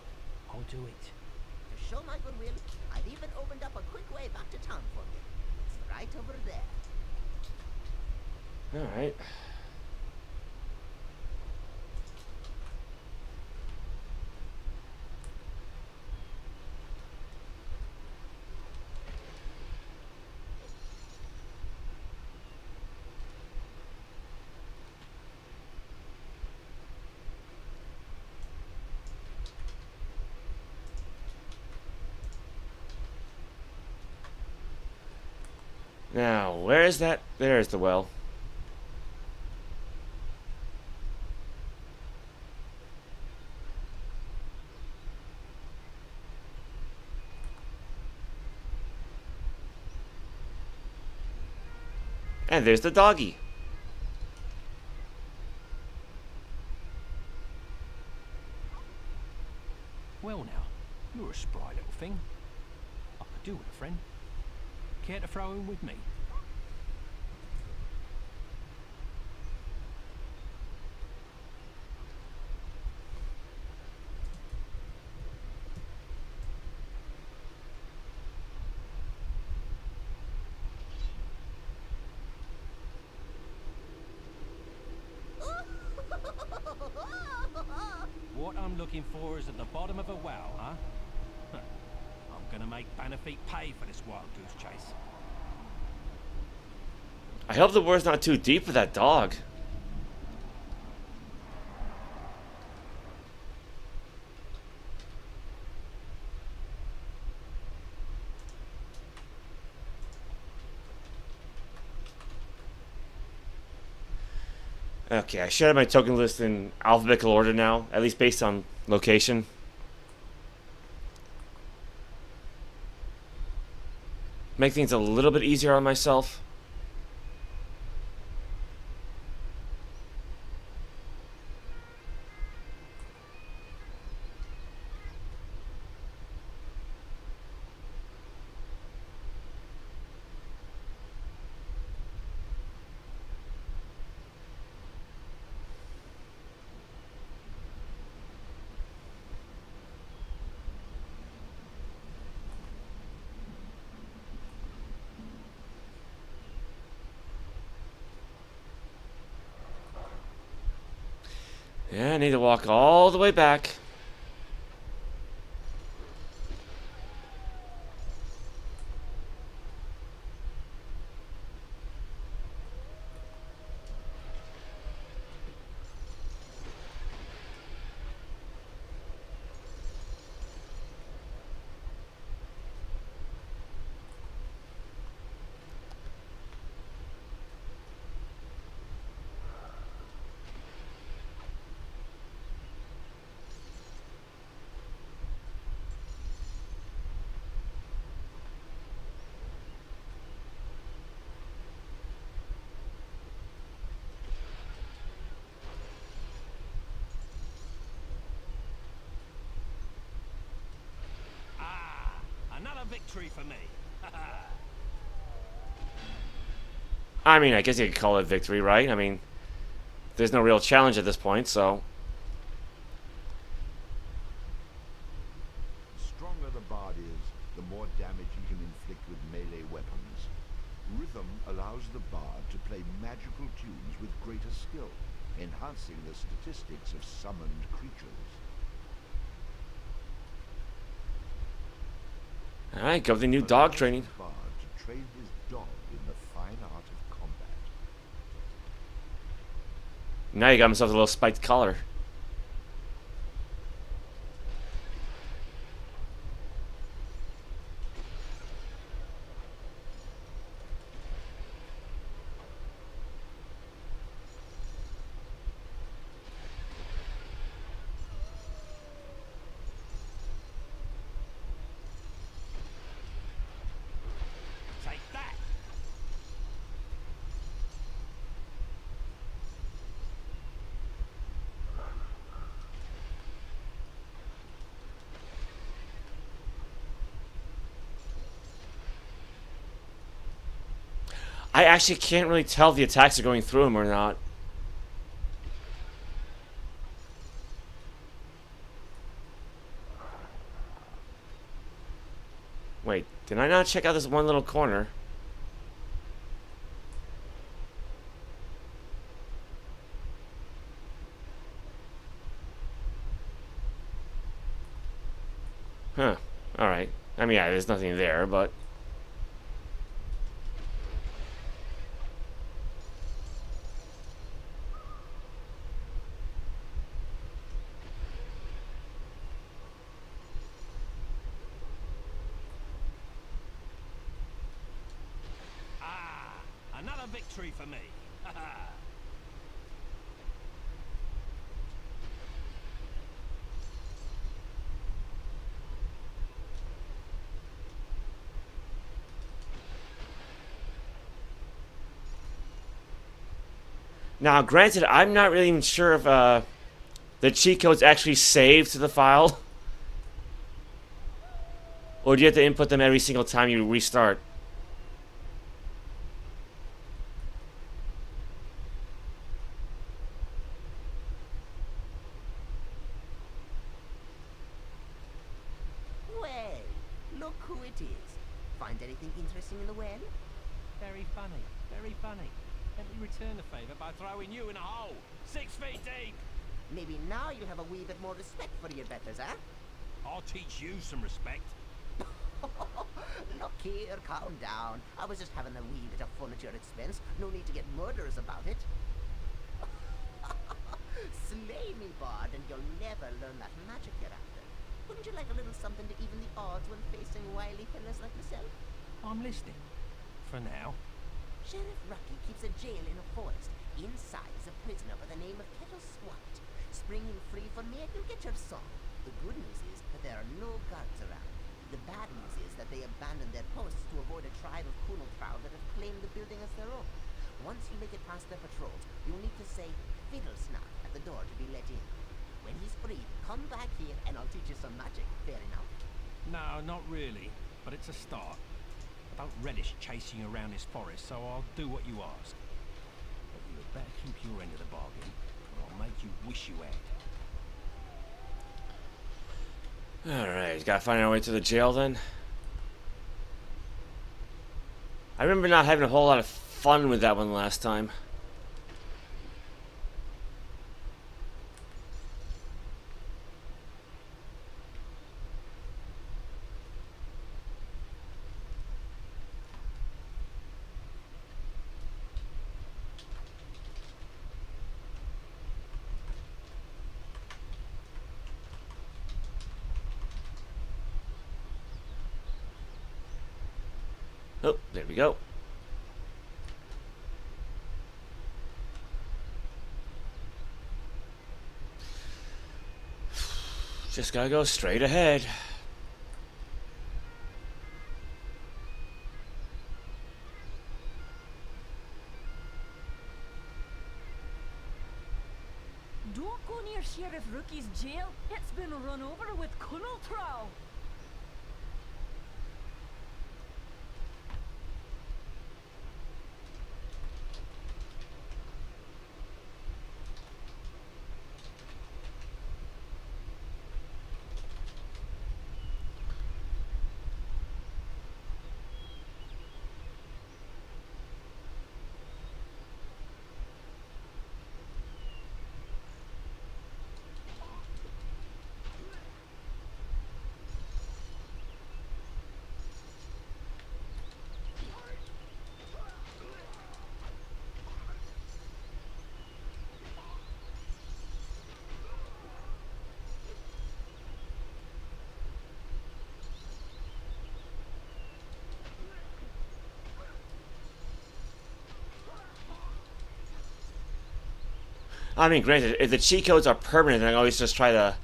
I'll do it.
To show my goodwill, I've even opened up a quick way back to town for you. It's right over there.
Alright. Now, where is that? There's the well. And there's the doggy.
Well now, you're a spry little thing. I could do with a friend. Care to throw in with me? What I'm looking for is at the bottom of a well, huh? I'm gonna make Bannerfeet pay for this wild goose chase.
I hope the water's not too deep for that dog. Okay, I should have my token list in alphabetical order now, at least based on location. Make things a little bit easier on myself. Yeah, I need to walk all the way back.
Another victory for me.
I mean, I guess you could call it victory, right? I mean, there's no real challenge at this point, so...
The stronger the bard is, the more damage he can inflict with melee weapons. Rhythm allows the bard to play magical tunes with greater skill, enhancing the statistics of summoned creatures.
Alright, go with the new dog training.
Bard to train his dog in the fine art of combat.
Now you got himself a little spiked collar. I actually can't really tell if the attacks are going through him or not. Wait, did I not check out this one little corner? Huh. Alright. I mean, yeah, there's nothing there, but...
Another victory for me.
Now, granted, I'm not really even sure if the cheat code's actually saved to the file. Or do you have to input them every single time you restart?
Well, look who it is. Find anything interesting in the well?
Very funny, very funny. Let me return the favour by throwing you in a hole, 6 feet deep.
Maybe now you'll have a wee bit more respect for your betters, eh?
I'll teach you some respect.
Look here, calm down. I was just having a wee bit of fun at your expense. No need to get murderous about it. Slay me, Bard, and you'll never learn that magic you're after. Wouldn't you like a little something to even the odds when facing wily fellas like myself?
I'm listening. For now.
Sheriff Rucky keeps a jail in a forest. Inside is a prisoner by the name of Kettle Swat. Spring him free for me and you'll get your song. The good news is that there are no guards around. The bad news is that they abandoned their posts to avoid a tribe of Kunal Trow that have claimed the building as their own. Once you make it past their patrols, you'll need to say fiddle snap at the door to be let in. When he's free, come back here and I'll teach you some magic. Fair enough?
No, not really, but it's a start. I don't relish chasing you around this forest, so I'll do what you ask. But you had better keep your end of the bargain, or I'll make you wish you had.
Alright, gotta find our way to the jail then. I remember not having a whole lot of fun with that one last time. Oh, there we go. Just gotta go straight ahead.
Don't go near Sheriff Rookie's jail. It's been run over with Kunal Trow.
I mean, granted, if the cheat codes are permanent, then I always just try to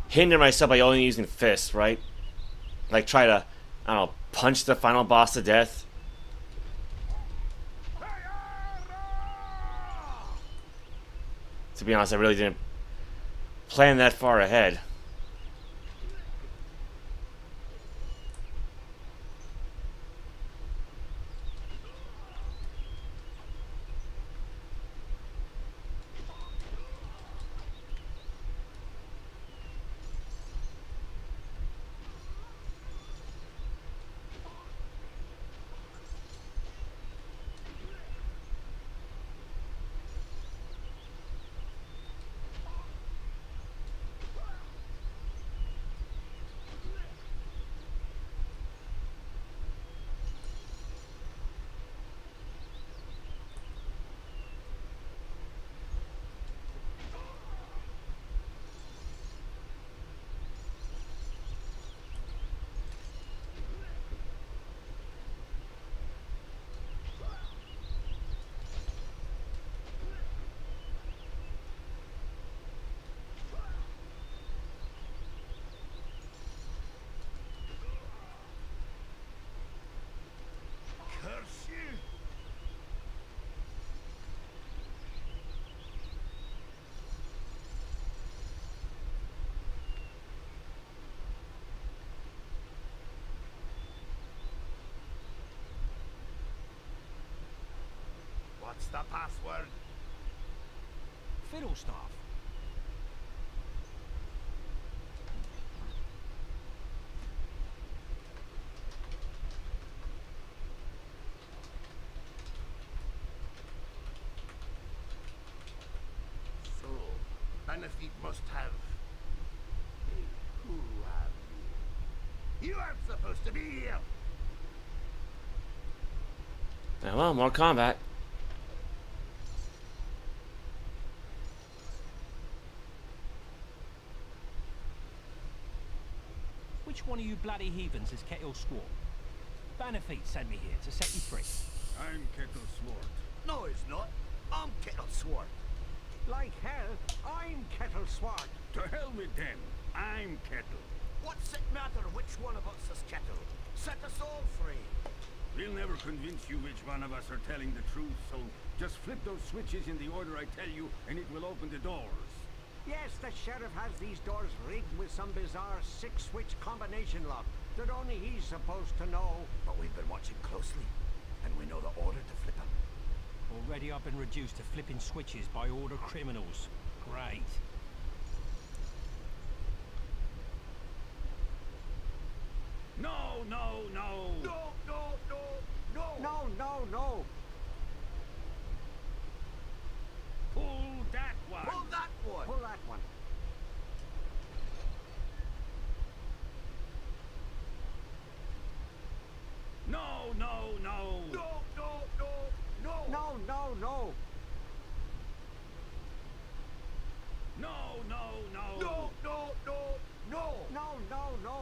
hinder myself by only using fists, right? Like, try to, I don't know, punch the final boss to death. To be honest, I really didn't plan that far ahead.
What's the password?
Fiddlestaff.
So, Benefit must have... Hey, who are you? You aren't supposed to be here!
Oh, well, more combat.
Which one of you bloody heathens is Kettle Swart? Bannerfeet sent me here to set you free.
I'm Kettle Swart.
No, it's not. I'm Kettle Swart.
Like hell, I'm Kettle Swart.
To hell with them. I'm Kettle.
What's it matter which one of us is Kettle? Set us all free.
We'll never convince you which one of us are telling the truth, so just flip those switches in the order I tell you, and it will open the doors.
Yes, the sheriff has these doors rigged with some bizarre 6-switch combination lock that only he's supposed to know.
But we've been watching closely, and we know the order to flip them.
Already I've been reduced to flipping switches by order criminals. Great.
No, no, no!
No, no, no, no!
No, no, no!
Pull that one!
Pull that one!
Pull that one.
No, no, no!
No, no, no, no!
No, no, no!
No, no, no!
No, no, no, no!
No, no, no!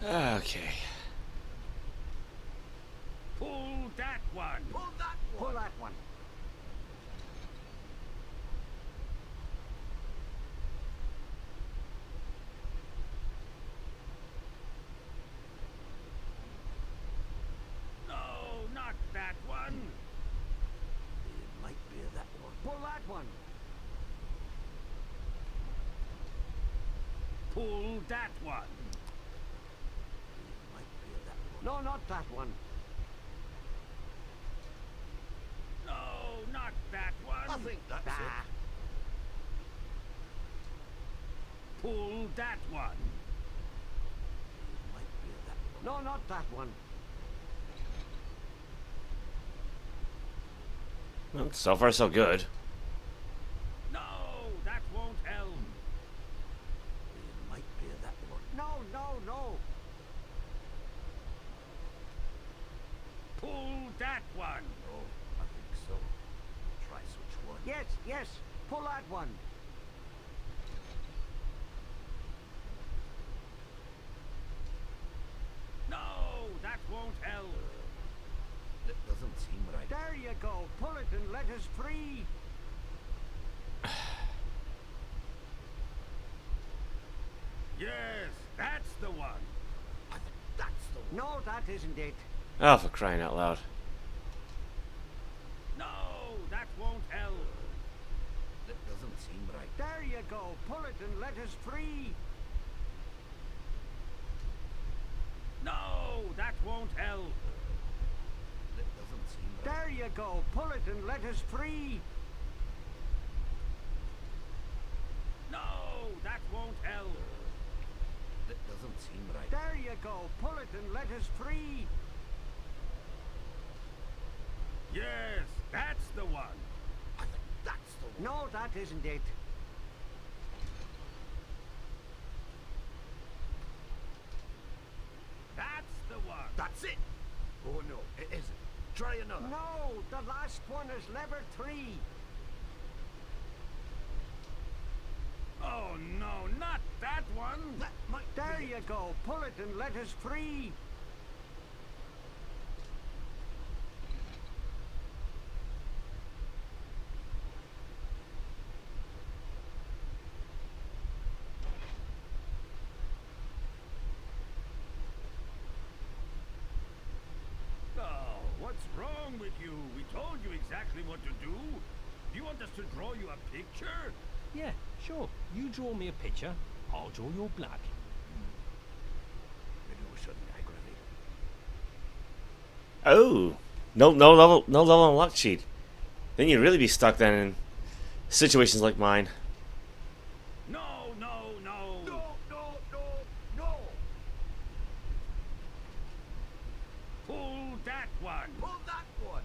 Okay.
Pull that one!
Pull that one!
Pull that one.
No, not that one!
It might be that one.
Pull that one.
Pull that one!
It might be that one.
No, not that one.
No, not that one!
I think that's it.
Pull that one!
It might be that one.
No, not that one.
Well, so far so good.
No, that won't help!
It might be that one.
No, no, no.
Pull that one!
No, I think so. Try switch one.
Yes, yes. Pull that one.
No, that won't help!
It doesn't seem right.
There you go. Pull it and let us free.
Yes, that's the one!
I think that's the one.
No, that isn't it.
Oh, for crying out loud.
No, that won't help!
It doesn't seem right.
There you go. Pull it and let us free.
No, that won't help!
It doesn't seem right.
There you go. Pull it and let us free.
No, that won't help!
It doesn't seem right.
There you go. Pull it and let us free.
Yes, that's the one!
I think that's the one.
No, that isn't it.
That's the one!
That's it! Oh no, it isn't. Try another.
No, the last one is lever 3.
Oh no, not that one!
That might
There
be
you
it.
go. Pull it and let us free.
Oh, what's wrong with you? We told you exactly what to do. Do you want us to draw you a picture?
Yeah, sure. You draw me a picture, I'll draw your blood.
Maybe we shouldn't aggravate.
Oh. No level unlock cheat. Then you'd really be stuck then in situations like mine.
No, no, no.
No, no, no, no!
Pull that one.
Pull that one!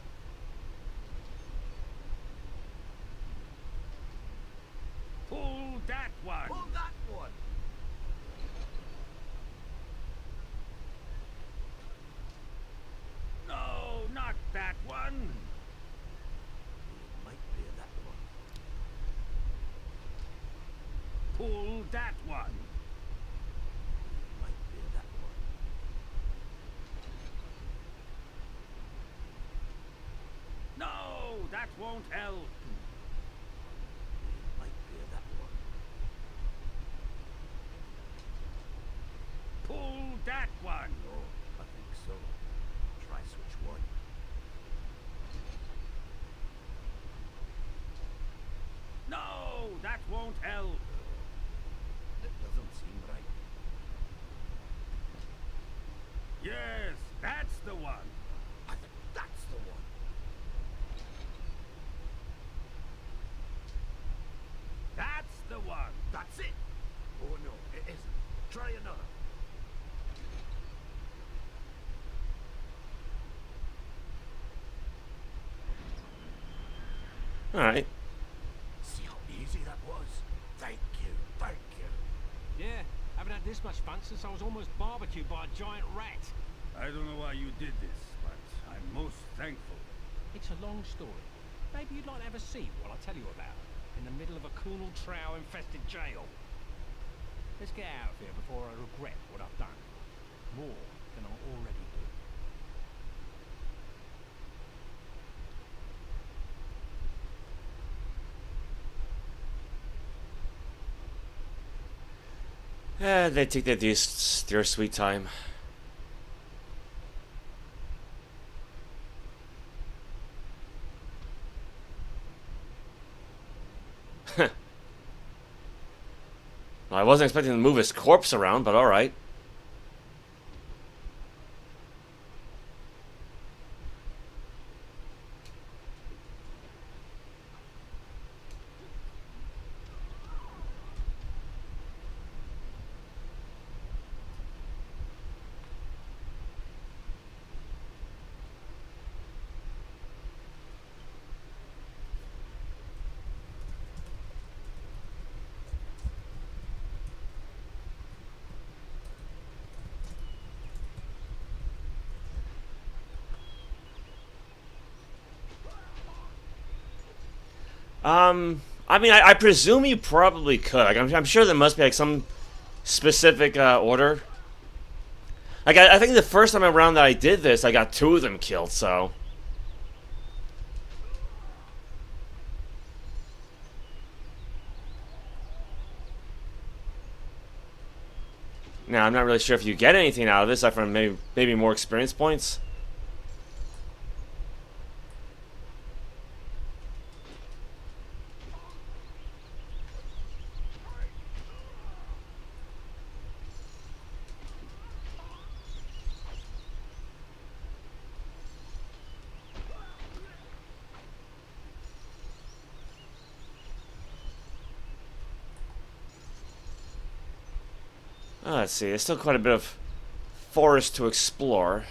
Pull that one.
Pull that one!
No, not that one.
Might be that one.
Pull that one.
Might be that one.
No, that won't help.
Might be that one.
Pull that one.
No, I think so. Try switch one.
No, that won't help.
That doesn't seem right.
Yes, that's the one.
I think that's the one.
That's the one.
That's it. Oh no, it isn't. Try another.
Alright.
See how easy that was? Thank you, thank you.
Yeah, haven't had this much fun since I was almost barbecued by a giant rat.
I don't know why you did this, but I'm most thankful.
It's a long story. Maybe you'd like to have a seat while I tell you about it. In the middle of a Kunal Trow-infested jail. Let's get out of here before I regret what I've done. More than I already do.
They take their sweet time. I wasn't expecting to move his corpse around, but alright. I mean, I presume you probably could. Like, I'm sure there must be like some specific order. Like, I think the first time around that I did this, I got 2 of them killed. So. Now, I'm not really sure if you get anything out of this, aside from maybe more experience points. Let's see, there's still quite a bit of forest to explore.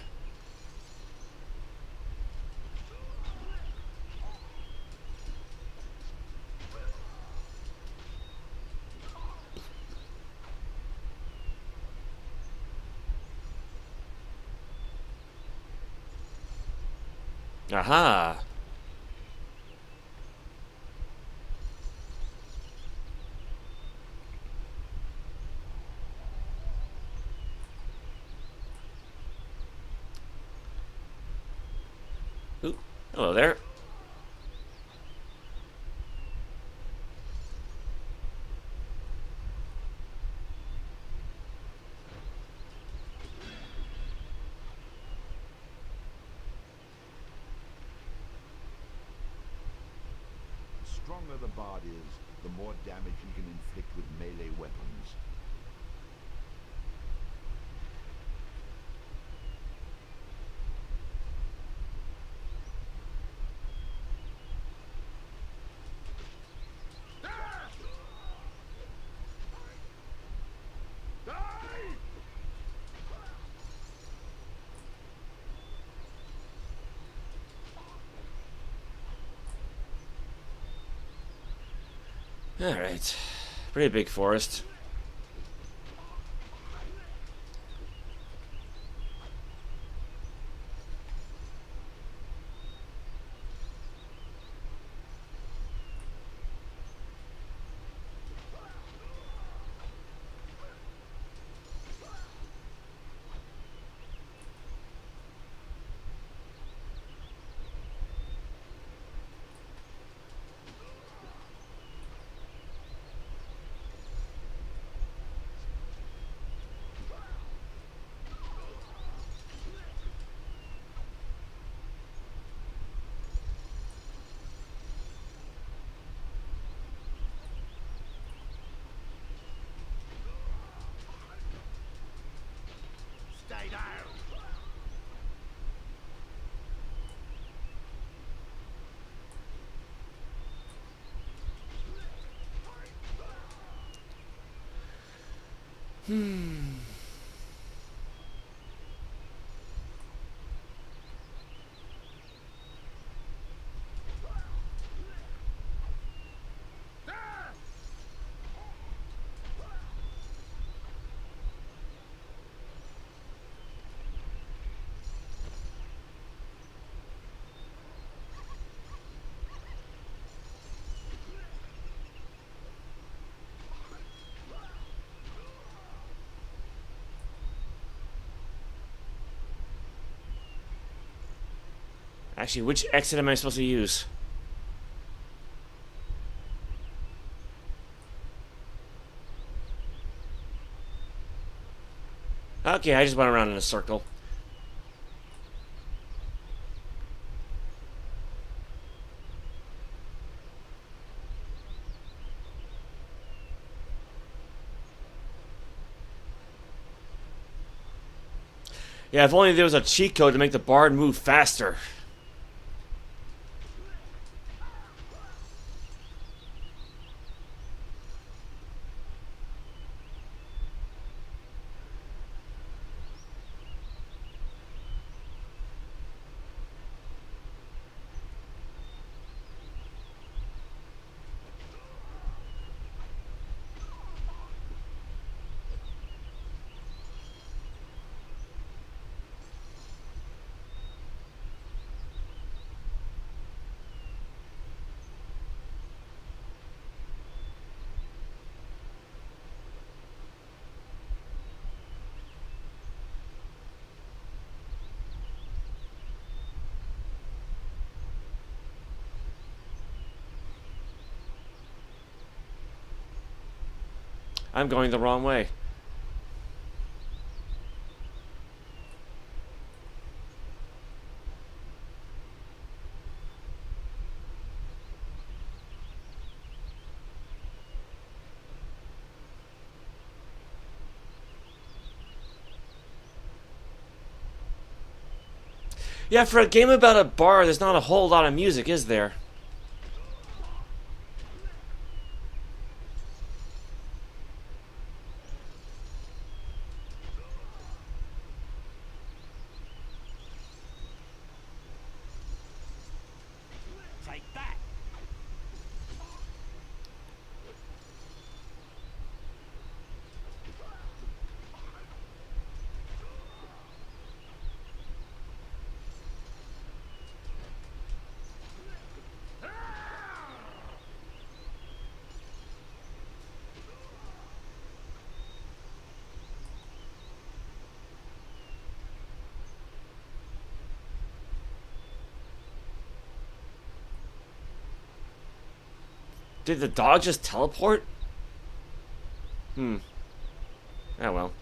Aha! Ooh, hello there.
The stronger the bard is, the more damage he can inflict with melee weapons.
Alright. Pretty big forest.
Stay down.
Actually, which exit am I supposed to use? Okay, I just went around in a circle. Yeah, if only there was a cheat code to make the bard move faster. I'm going the wrong way. Yeah, for a game about a bar, there's not a whole lot of music, is there?
Take that.
Did the dog just teleport? Oh well.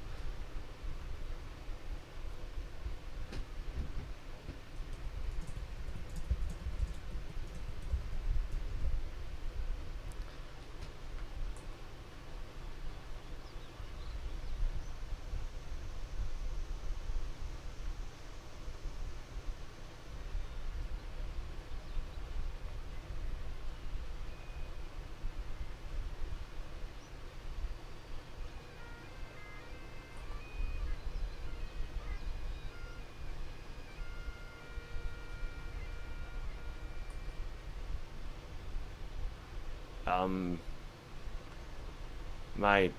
Am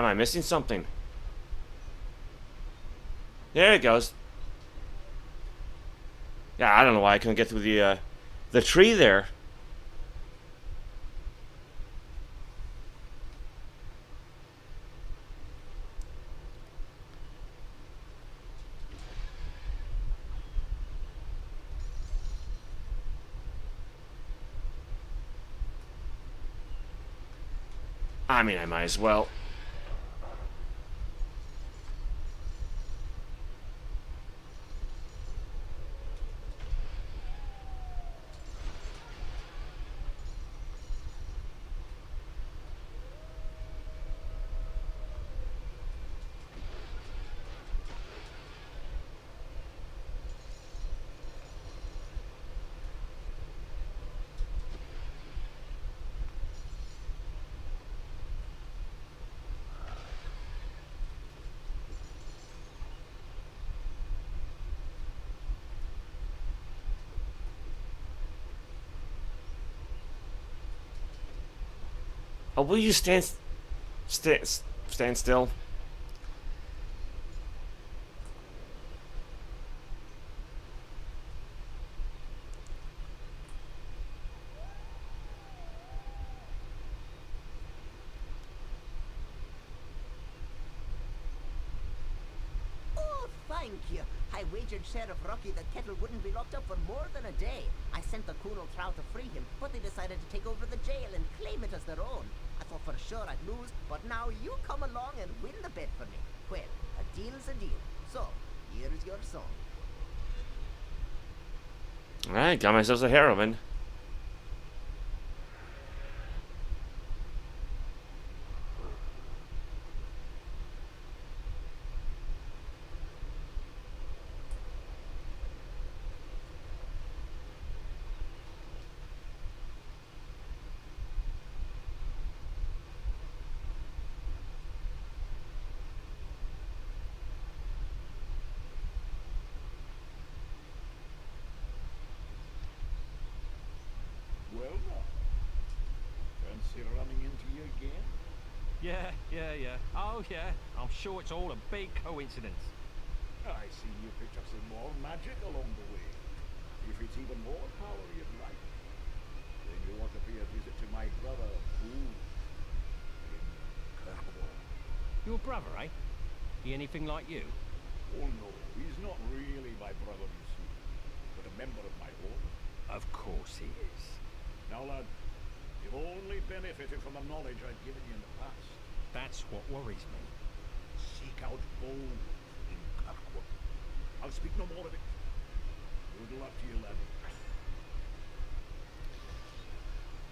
I missing something? There it goes. Yeah, I don't know why I couldn't get through the tree there. I mean, I might as well. Oh, will you stand still?
Oh, thank you. I wagered Sheriff Rocky that Kettle wouldn't be locked up for more than a day. I sent the Colonel Trout to free him, but they decided to take over the jail and claim it as their own. I thought for sure I'd lose, but now you come along and win the bet for me. Well, a deal's a deal. So, here's your song.
Alright, got myself a heroine.
Well now, fancy running into you again?
Yeah. Oh yeah, I'm sure it's all a big coincidence.
I see you picked up some more magic along the way. If it's even more power you'd like, then you want to pay a visit to my brother, Houton, in Kirkwall.
Your brother, eh? He anything like you?
Oh no, he's not really my brother, you see, but a member of my order.
Of course he is.
Now lad, you've only benefited from the knowledge I've given you in the past.
That's what worries me.
Seek out gold in Kirkwall. I'll speak no more of it. Good luck to you,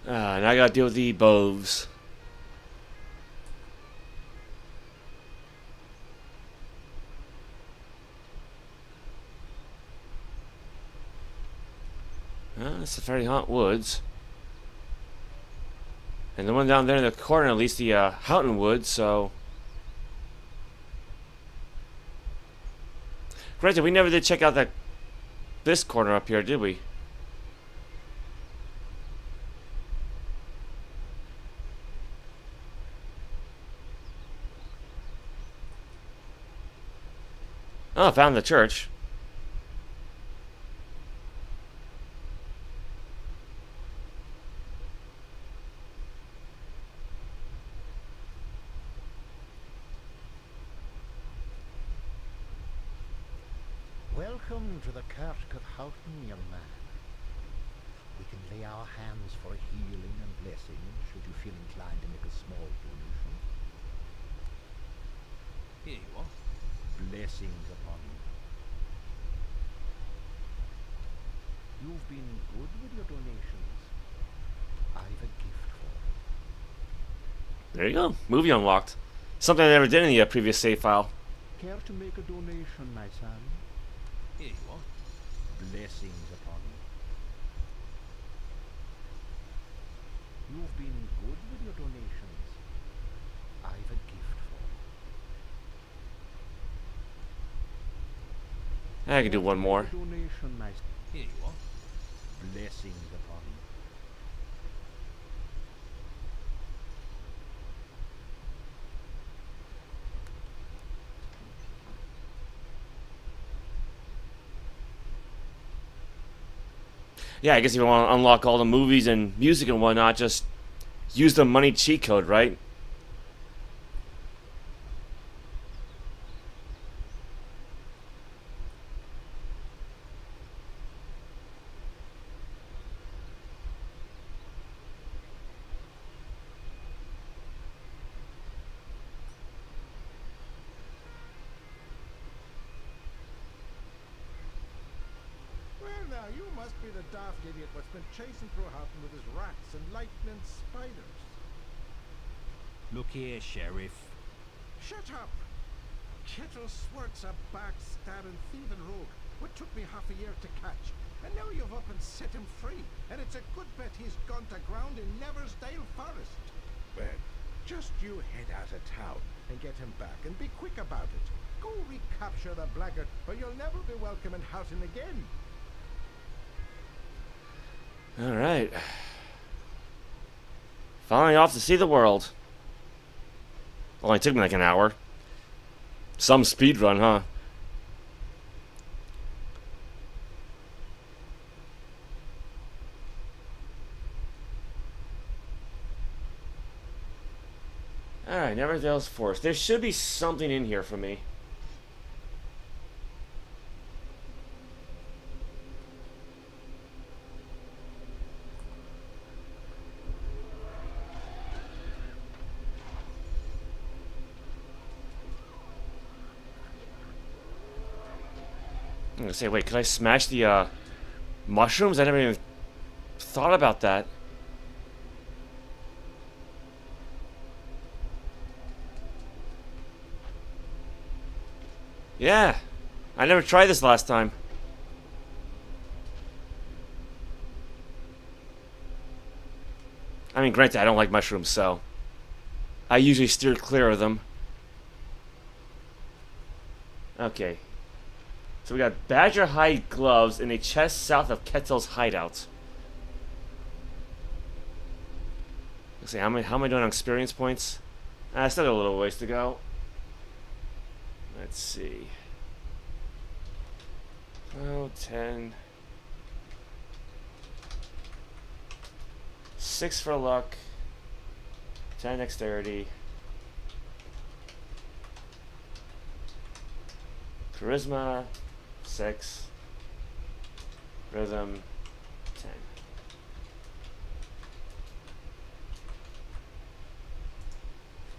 lad.
Now I gotta deal with the boves. It's the Fairy Haunt Woods. And the one down there in the corner, at least the Houton Woods, so... Granted, we never did check out this corner up here, did we? Oh, I found the church.
Welcome to the Kirk of Houton, young man. We can lay our hands for healing and blessing, should you feel inclined to make a small donation.
Here you are.
Blessings upon you. You've been good with your donations. I've a gift for you.
There you go. Movie unlocked. Something I never did in the previous save file.
Care to make a donation, my son?
Here you are.
Blessings upon you. You've been good with your donations. I've a gift for you.
I can do one more.
Donation, my son.
Here you are.
Blessings upon you.
Yeah, I guess if you want to unlock all the movies and music and whatnot, just use the money cheat code, right?
Well, now, you must be the daft idiot what's been chasing through Houton with his rats and lightning spiders.
Look here, Sheriff.
Shut up! Kettle Swart's a backstabbing thieving rogue, what took me half a year to catch. And now you've up and set him free, and it's a good bet he's gone to ground in Neversdale Forest. Well, just you head out of town and get him back, and be quick about it. Go recapture the blackguard, or you'll never be welcome in Houton again.
Alright. Finally off to see the world. Only took me like an hour. Some speed run, huh? Alright, Neversdale's Forest. There should be something in here for me. I'm gonna say, wait, could I smash the mushrooms? I never even thought about that. Yeah, I never tried this last time. I mean, granted, I don't like mushrooms, so I usually steer clear of them. Okay. So we got badger hide gloves in a chest south of Kettle's hideout. Let's see, how am I doing on experience points? I still got a little ways to go. Let's see. 10. 6 for luck. 10 dexterity. Charisma. 6. Rhythm. 10.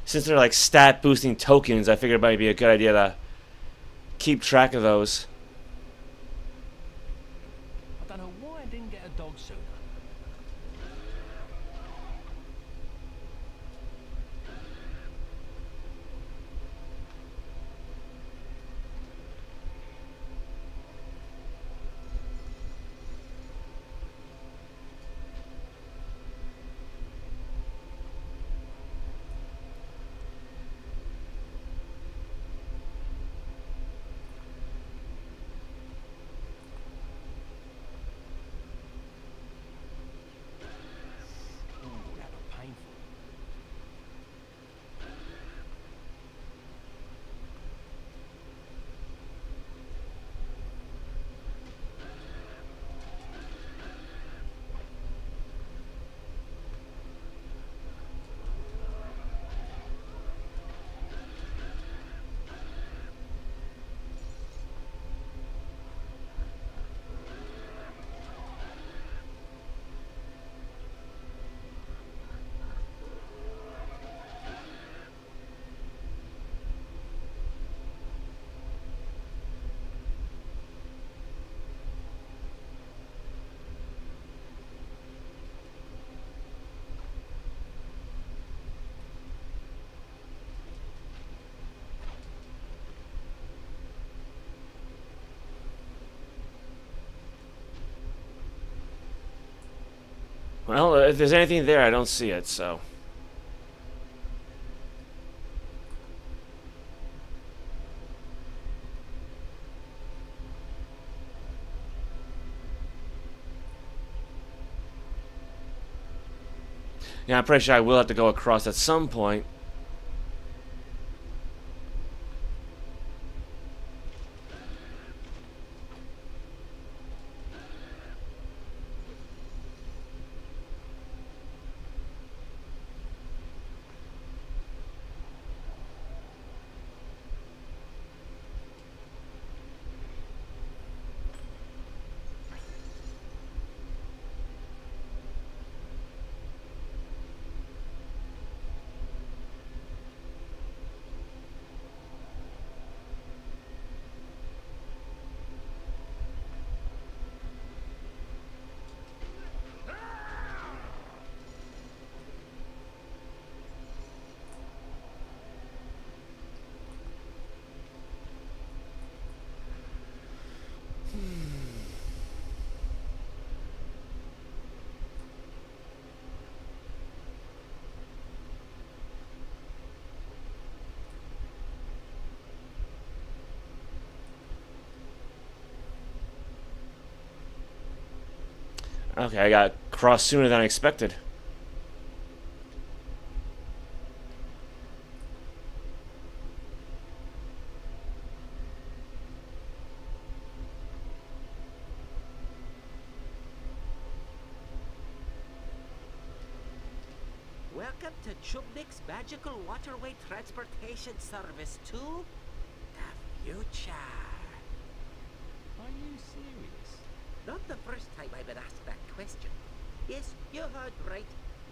Since they're like stat boosting tokens, I figured it might be a good idea to keep track of those.
I don't know why I didn't get a dog sooner.
Well, if there's anything there, I don't see it, so. Yeah, I'm pretty sure I will have to go across at some point. Okay, I got crossed sooner than I expected.
Welcome to Chubnik's Magical Waterway Transportation Service to the future.
Are you serious?
Not the first time I've been asked that question. Yes, you heard right.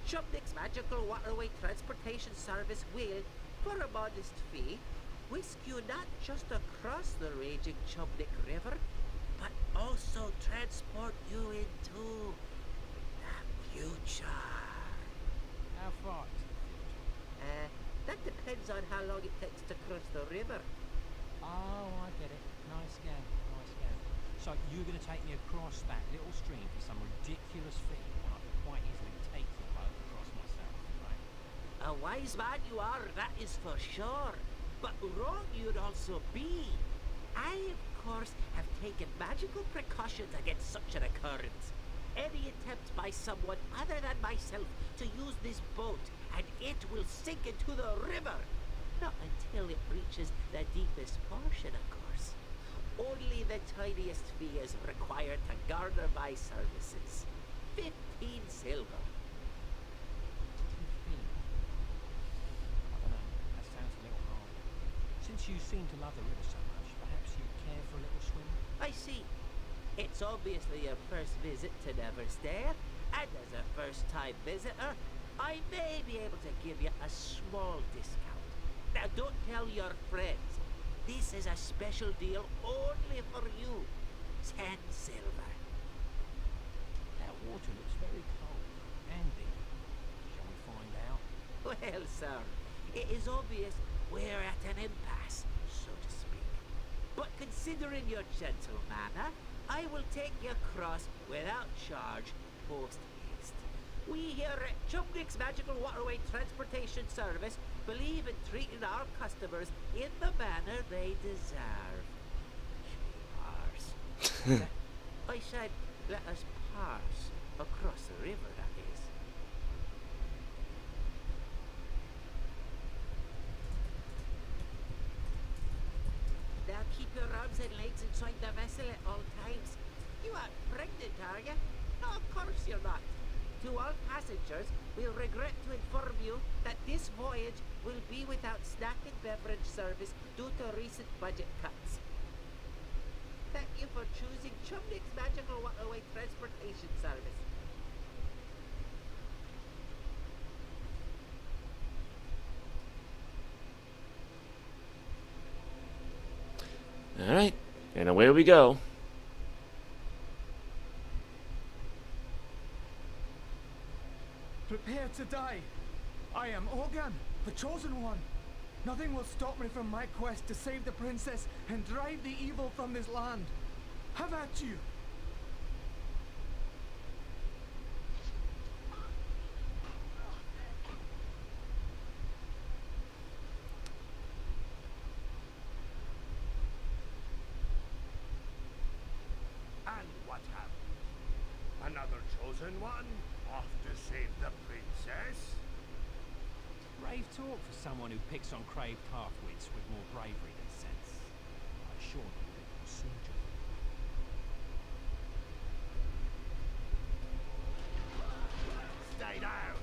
Chubnik's Magical Waterway Transportation Service will, for a modest fee, whisk you not just across the raging Chubnik River, but also transport you into the future.
How far is it?
That depends on how long it takes to cross the river.
Oh, I get it. Nice game, nice game. So you're going to take me across that little stream for some ridiculous fee when I could quite easily take your boat across myself, right?
A wise man you are, that is for sure. But wrong you'd also be. I, of course, have taken magical precautions against such an occurrence. Any attempt by someone other than myself to use this boat, and it will sink into the river. Not until it reaches the deepest portion, of course. Only the tiniest fee is required to garner my services. 15 silver.
15. I don't know. That sounds a little hard. Since you seem to love the river so much, perhaps you'd care for a little swim?
I see. It's obviously your first visit to Neversdale, and as a first-time visitor, I may be able to give you a small discount. Now, don't tell your friends. This is a special deal only for you. 10 silver.
That water looks very cold and deep. Shall we find out?
Well, sir, it is obvious we're at an impasse, so to speak. But considering your gentle manner, I will take you across without charge post-haste. We here at Chubnik's Magical Waterway Transportation Service believe in treating our customers in the manner they deserve. Cheapers. I said, let us pass across the river, that is. Now keep your arms and legs inside the vessel at all times. You aren't pregnant, are you? No, of course you're not. To all passengers, we'll regret to inform you that this voyage will be without snack and beverage service due to recent budget cuts. Thank you for choosing Chubnik's Magical Waterway Transportation Service.
Alright, and away we go.
Prepare to die. I am Ogan, the chosen one. Nothing will stop me from my quest to save the princess and drive the evil from this land. Have at you.
And what happened? Another chosen one? Off to save the princess?
Brave talk for someone who picks on craved half-wits with more bravery than sense. I assure you that you'll soon join.
Stay down!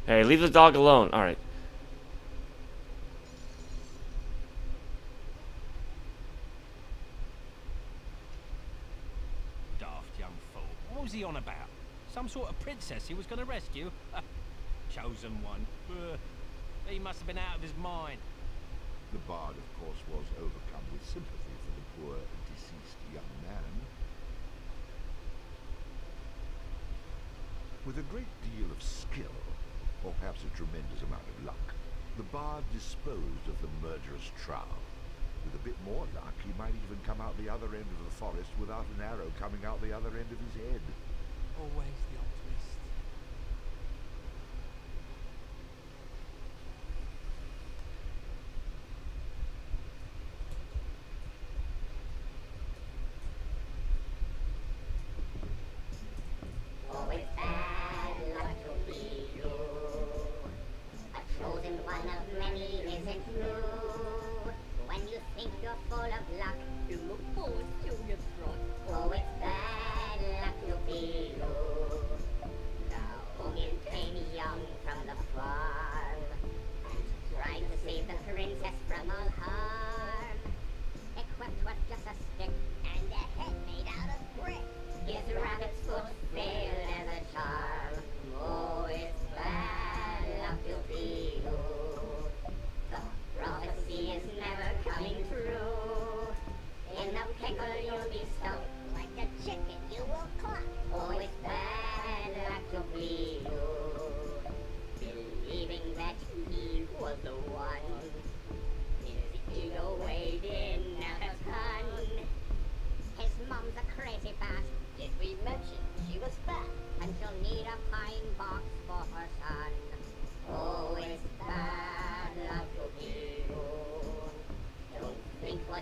Hey, leave the dog alone. Alright.
Daft young fool. What was he on about? Some sort of princess he was going to rescue? Chosen one. Ugh. He must have been out of his mind.
The bard, of course, was overcome with sympathy for the poor deceased young man. With a great deal of skill, or perhaps a tremendous amount of luck, the bard disposed of the murderous trowel. With a bit more luck, he might even come out the other end of the forest without an arrow coming out the other end of his head.
Always the optimist.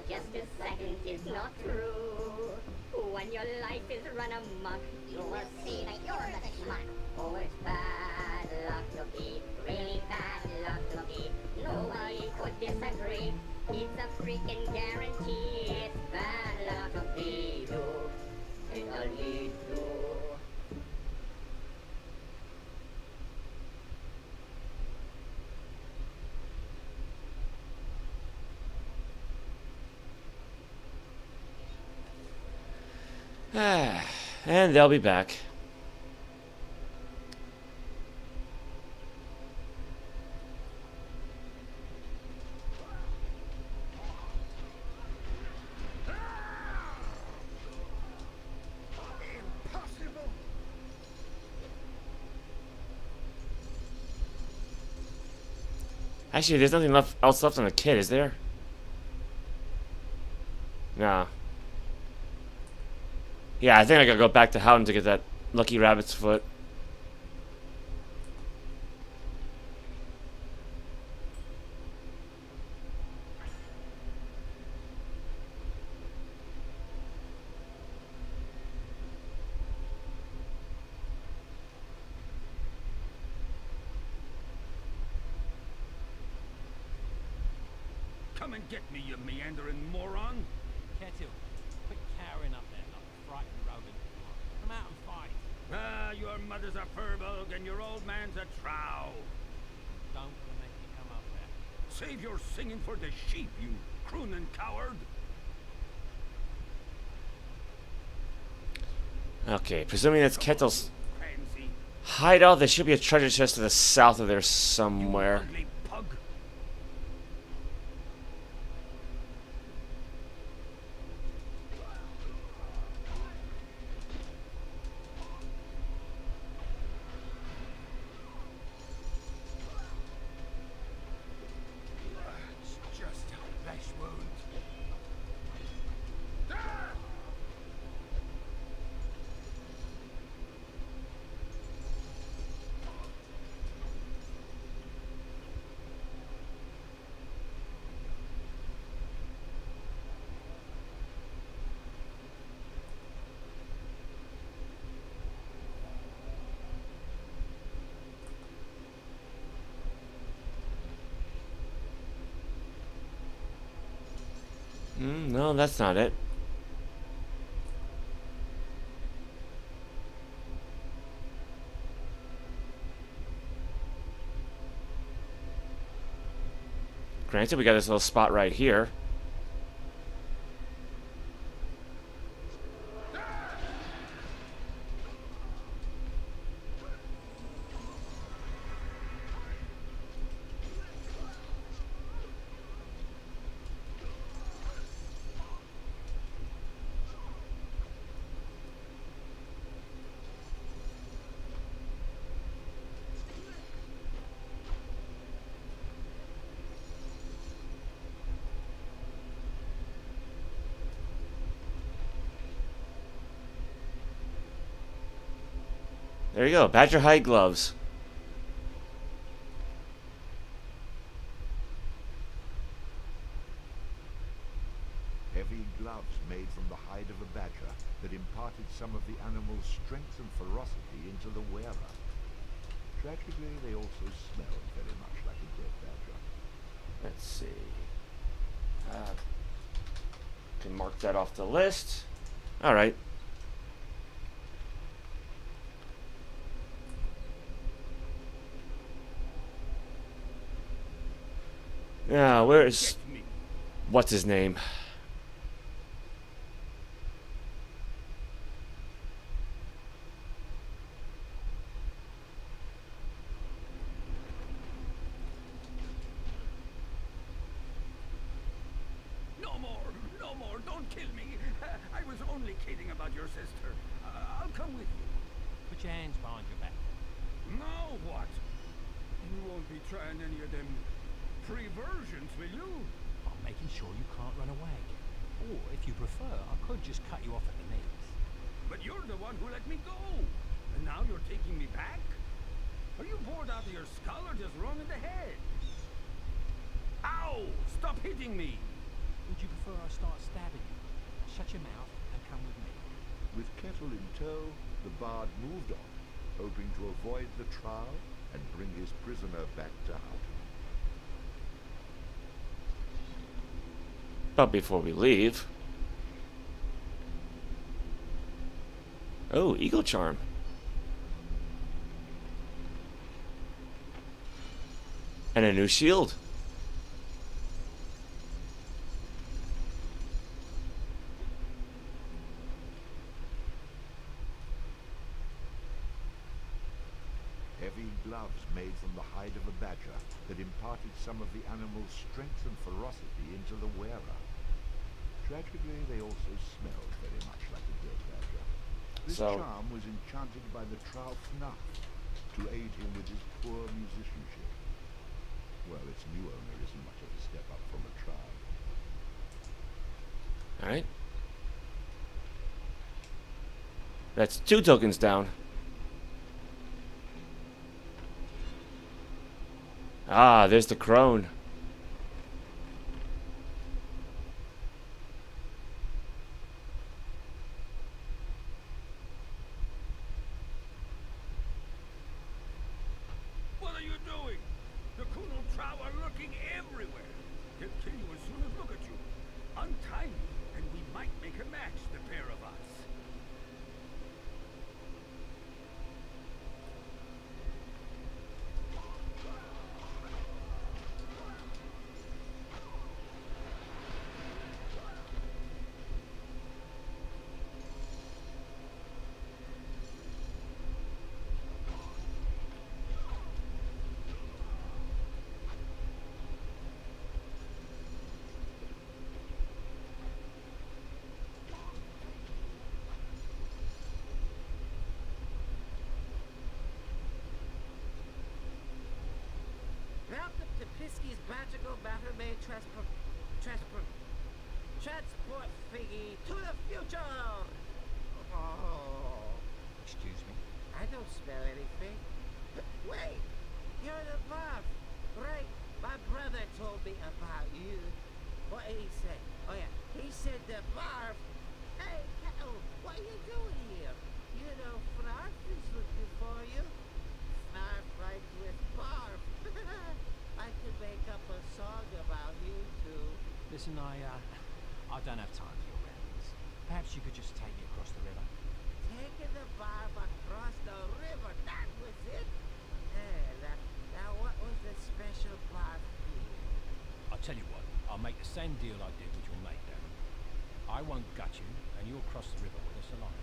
just a second is not true. When your life is run amok, you will see that you're the schmuck. Oh, it's bad luck to be, really bad luck to be. Nobody could disagree. It's a freaking guarantee. It's bad luck to be you. It'll lead you.
And they'll be back.
Impossible!
Actually, there's nothing else left on the kid, is there? Nah. Yeah, I think I gotta go back to Houton to get that lucky rabbit's foot.
Come and get me, you meandering moron!
Kettle, quit cowering up there like a frightened rodent. Come out and fight.
Ah, your mother's a furbog and your old man's a trow.
Don't make me come up there.
Save your singing for the sheep, you crooning coward!
Okay, presuming that's Kettle's
Pansy,
hideout, there should be a treasure chest to the south of there
you
somewhere.
ugly pug!
It's just a flesh wound.
No, that's not it. Granted, we got this little spot right here. There you go, badger hide gloves.
Heavy gloves made from the hide of a badger that imparted some of the animal's strength and ferocity into the wearer. Tragically, they also smelled very much like a dead badger.
Let's see. Can mark that off the list. All right. Yeah, where's... What's his name?
No more, don't kill me! I was only kidding about your sister. I'll come with you.
Put your hands behind your back.
Now what? You won't be trying any of them perversions, will you?
I'm making sure you can't run away. Or, if you prefer, I could just cut you off at the knees.
But you're the one who let me go. And now you're taking me back? Are you bored out of your skull or just wrong in the head? Ow! Stop hitting me!
would you prefer I start stabbing you? Shut your mouth and come with me.
With Kettle in tow, the bard moved on, hoping to avoid the trial and bring his prisoner back to Houton.
But before we leave... Oh, Eagle Charm. And a new shield.
Heavy gloves made from the hide of a badger that imparted some of the animal's strength and ferocity into the wearer. Tragically, they also smelled very much like a dead badger. This charm was enchanted by the trout Fnuff to aid him with his poor musicianship. Well, its new owner isn't much of a step up from a tribe.
Alright. That's 2 tokens down. Ah, there's the crone.
What are you doing? The Kunal Trow are lurking everywhere. They'll kill you as soon as look at you. Untie me, and we might make a match, the pair of us.
Welcome to Pisky's magical battle-made transport figgy to the future! Oh.
Excuse me?
I don't smell anything. Wait! You're the buff! Right, my brother told me about you. What did he say? Oh yeah, he said the barf. Hey, Kettle, what are you doing here? You know, Fnarf is looking for you. Fnarf fights with barf. I could make up a song about you two.
Listen, I don't have time for your ramblings. Perhaps you could just take me across the river.
Taking the barf across the river, that was it? Now what was the special barf here?
I'll tell you what, I'll make the same deal I did with your mate, Darren. I won't gut you, and you'll cross the river with us alone.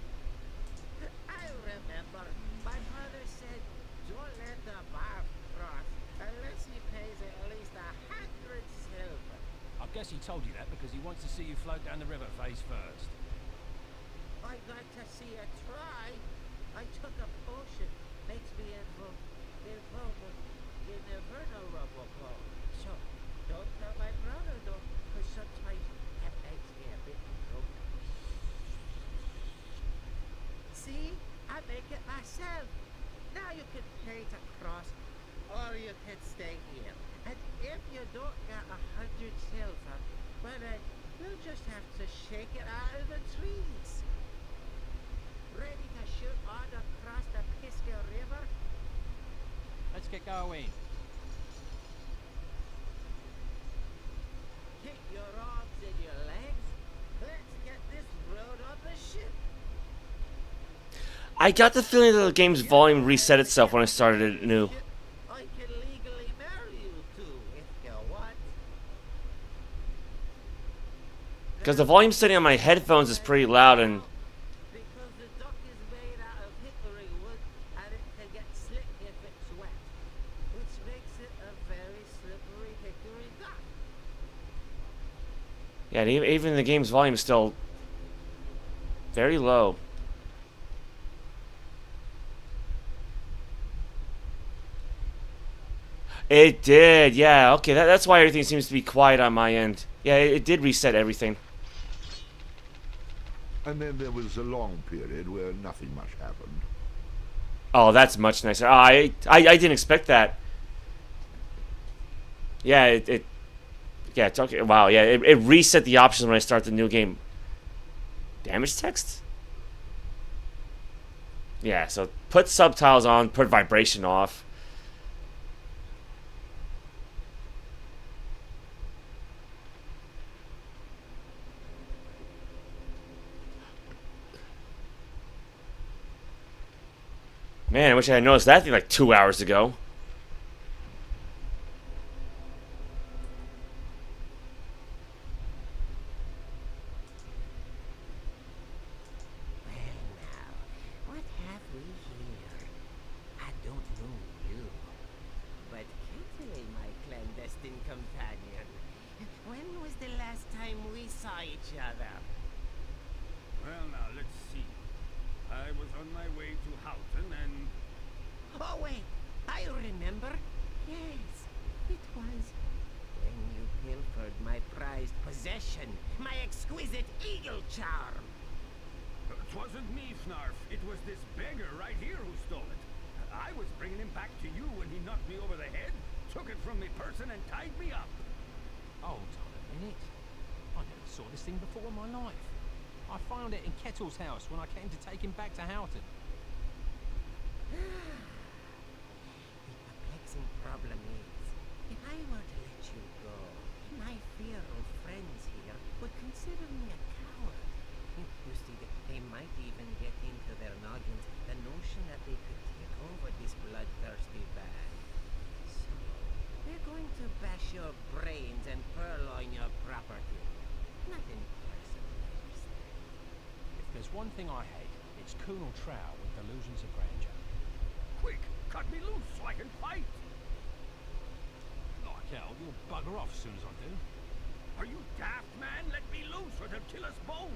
I remember. My mother said, don't let the barf cross unless he pays at least 100 silver.
I guess he told you that because he wants to see you float down the river face first.
I'd like to see a try. I took a potion. Makes me invulnerable. So, don't tell my brother though, because sometimes that makes me a bit broken. See? I make it myself. Now you can pay to cross, or you can stay here. And if you don't get 100 silver, well then, you'll just have to shake it out of the trees. Ready to shoot on across the Pisca River?
Let's get going.
Kick your arms and your legs. Let's get this road on the ship.
I got the feeling that the game's volume reset itself when I started it anew.
I can legally marry you two if you want.
Because the volume setting on my headphones is pretty loud and...
Because the dock is made out of hickory wood and it can get slick if it's wet, which makes it a very slippery hickory dock.
Yeah, and even the game's volume is still very low. It did, yeah, okay, that's why everything seems to be quiet on my end. Yeah, it did reset everything.
And then there was a long period where nothing much happened.
Oh, that's much nicer. I didn't expect that. Yeah, it Yeah, it's okay. Wow, yeah, it reset the options when I start the new game. Damage text? Yeah, so put subtitles on, put vibration off. Man, I wish I had noticed that thing like 2 hours ago.
What have we here? I don't know you, but Kitty, my clandestine companion. When was the last time we saw each other?
Well, now, let's see. I was on my way to Houton and...
Oh, wait, I remember. Yes, it was when you pilfered my prized possession, my exquisite eagle charm.
It wasn't me, Snarf. It was this beggar right here who stole it. I was bringing him back to you when he knocked me over the head, took it from me person and tied me up.
Hold on a minute. I never saw this thing before in my life. I found it in Kettle's house when I came to take him back to Houton.
The perplexing problem is, if I were to let you go, my feared friends here would consider me a coward. You see, they might even get into their noggins the notion that they could take over this bloodthirsty band. So, they're going to bash your brains and purloin your property. Nothing personal, Neversdale.
If there's one thing I hate, it's Colonel Trow with delusions of grandeur.
Quick, cut me loose so I can fight.
Like hell, you'll bugger off as soon as I do.
Are you daft, man? Let me loose or they'll kill us both.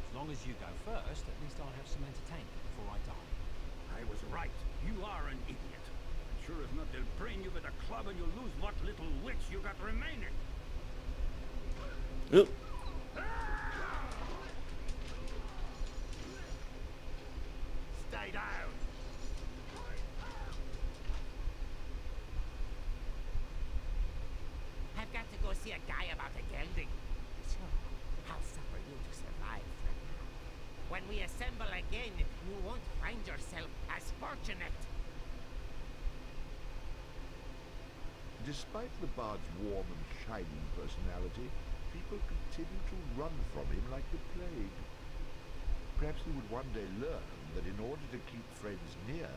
As long as you go first, at least I'll have some entertainment before I die.
I was right. You are an idiot. And sure as not, they'll brain you with a club and you'll lose what little wits you got remaining.
Oop.
Stay down.
I've got to go see a guy about a gelding. So, I'll suffer you to survive for now. When we assemble again, you won't find yourself as fortunate.
Despite the bard's warm and shining personality, people continue to run from him like the plague. Perhaps he would one day learn that in order to keep friends near,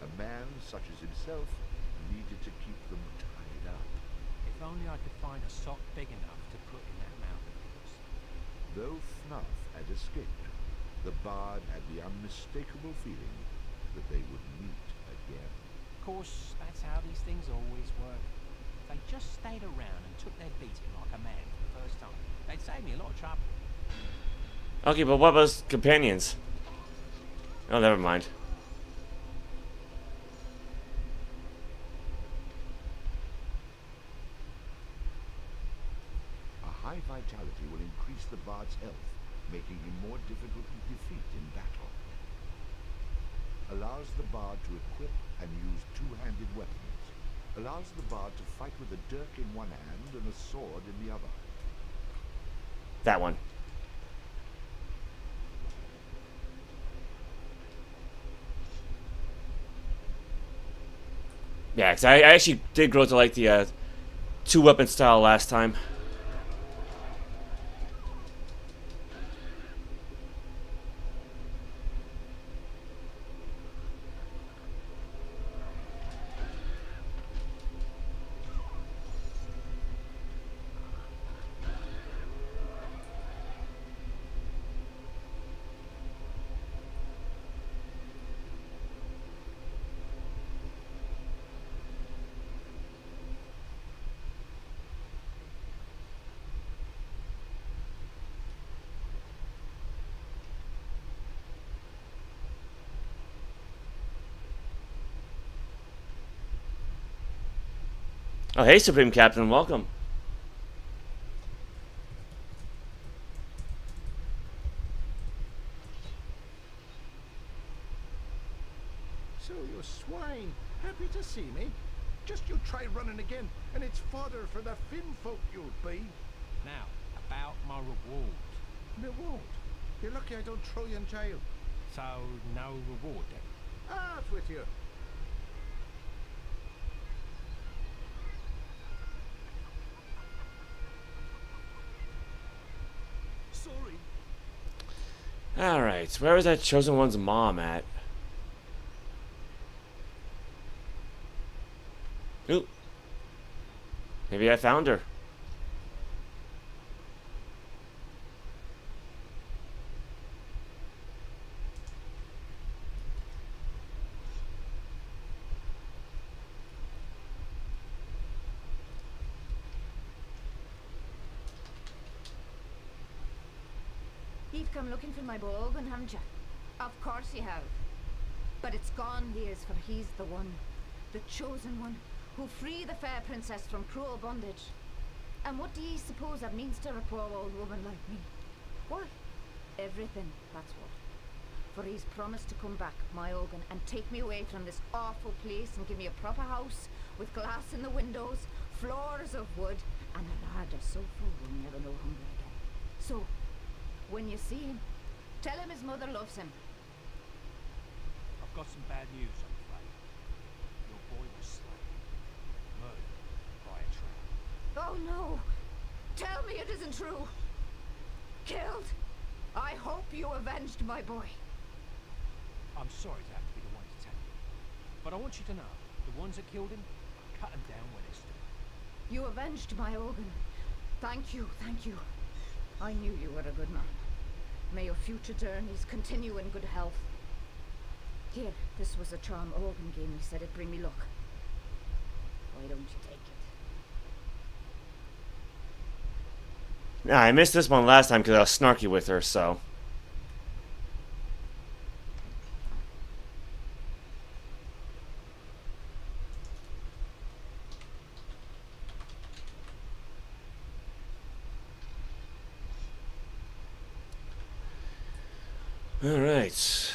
a man such as himself needed to keep them tied up.
If only I could find a sock big enough to put in that mouth of yours.
Though Fnuff had escaped, the bard had the unmistakable feeling that they would meet again.
Of course, that's how these things always work. If they just stayed around and took their beating like a man for the first time, they'd save me a lot of trouble.
Okay, but what about his companions? Oh, never mind.
A high vitality will increase the bard's health, making him more difficult to defeat in battle. Allows the bard to equip and use two-handed weapons. Allows the bard to fight with a dirk in one hand and a sword in the other.
That one. Yeah, 'cause I actually did grow to like the two-weapon style last time. Oh, hey, Supreme Captain, welcome.
So you're swine. Happy to see me? Just you try running again, and it's fodder for the Finn folk you'll be.
Now, about my reward.
Reward? You're lucky I don't throw you in jail.
So, no reward then?
Off with you.
Sorry.
Alright, where is that chosen one's mom at? Ooh. Maybe I found her.
You've come looking for my bow organ, haven't you? Of course you have. But it's gone years, for he's the one, the chosen one, who'll free the fair princess from cruel bondage. And what do ye suppose that means to a poor old woman like me? Why, everything, that's what. For he's promised to come back, my organ, and take me away from this awful place and give me a proper house with glass in the windows, floors of wood, and a larder so full we'll never know hunger again. So, when you see him, tell him his mother loves him.
I've got some bad news, I'm afraid. Your boy was slain. Murdered by a trap.
Oh no! Tell me it isn't true! Killed? I hope you avenged my boy.
I'm sorry to have to be the one to tell you. But I want you to know, the ones that killed him, cut him down where they stood.
You avenged my organ. Thank you, thank you. I knew you were a good man. May your future journeys continue in good health. Here, this was a charm Organ gave me, said it'd bring me luck. Why don't you take it?
Nah, I missed this one last time because I was snarky with her, so. Alright.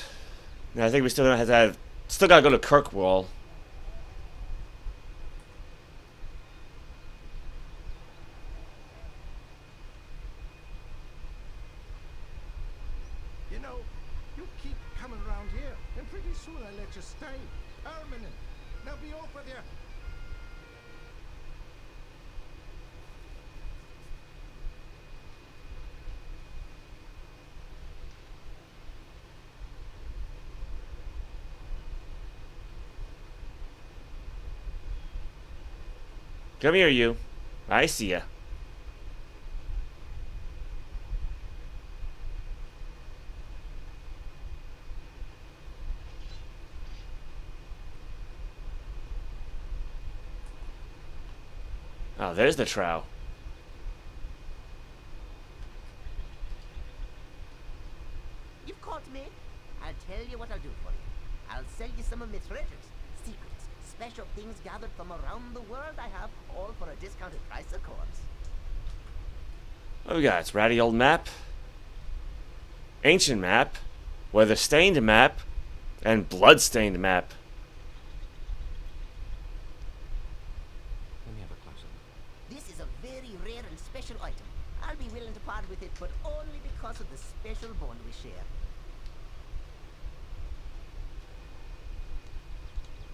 Now I think we still gotta go to Kirkwall.
You know, you keep coming round here, and pretty soon I'll let you stay. Permanent. Now be off with you.
Come here, you. I see ya. Oh, there's the trow.
You've caught me. I'll tell you what I'll do for you. I'll sell you some of my treasures, secrets, special things gathered from around the world I have, all for a discounted price, of course.
What we got? It's ratty old map, ancient map, weather-stained map, and blood-stained map.
Let me have a closer look.
This is a very rare and special item. I'll be willing to part with it, but only because of the special bond we share.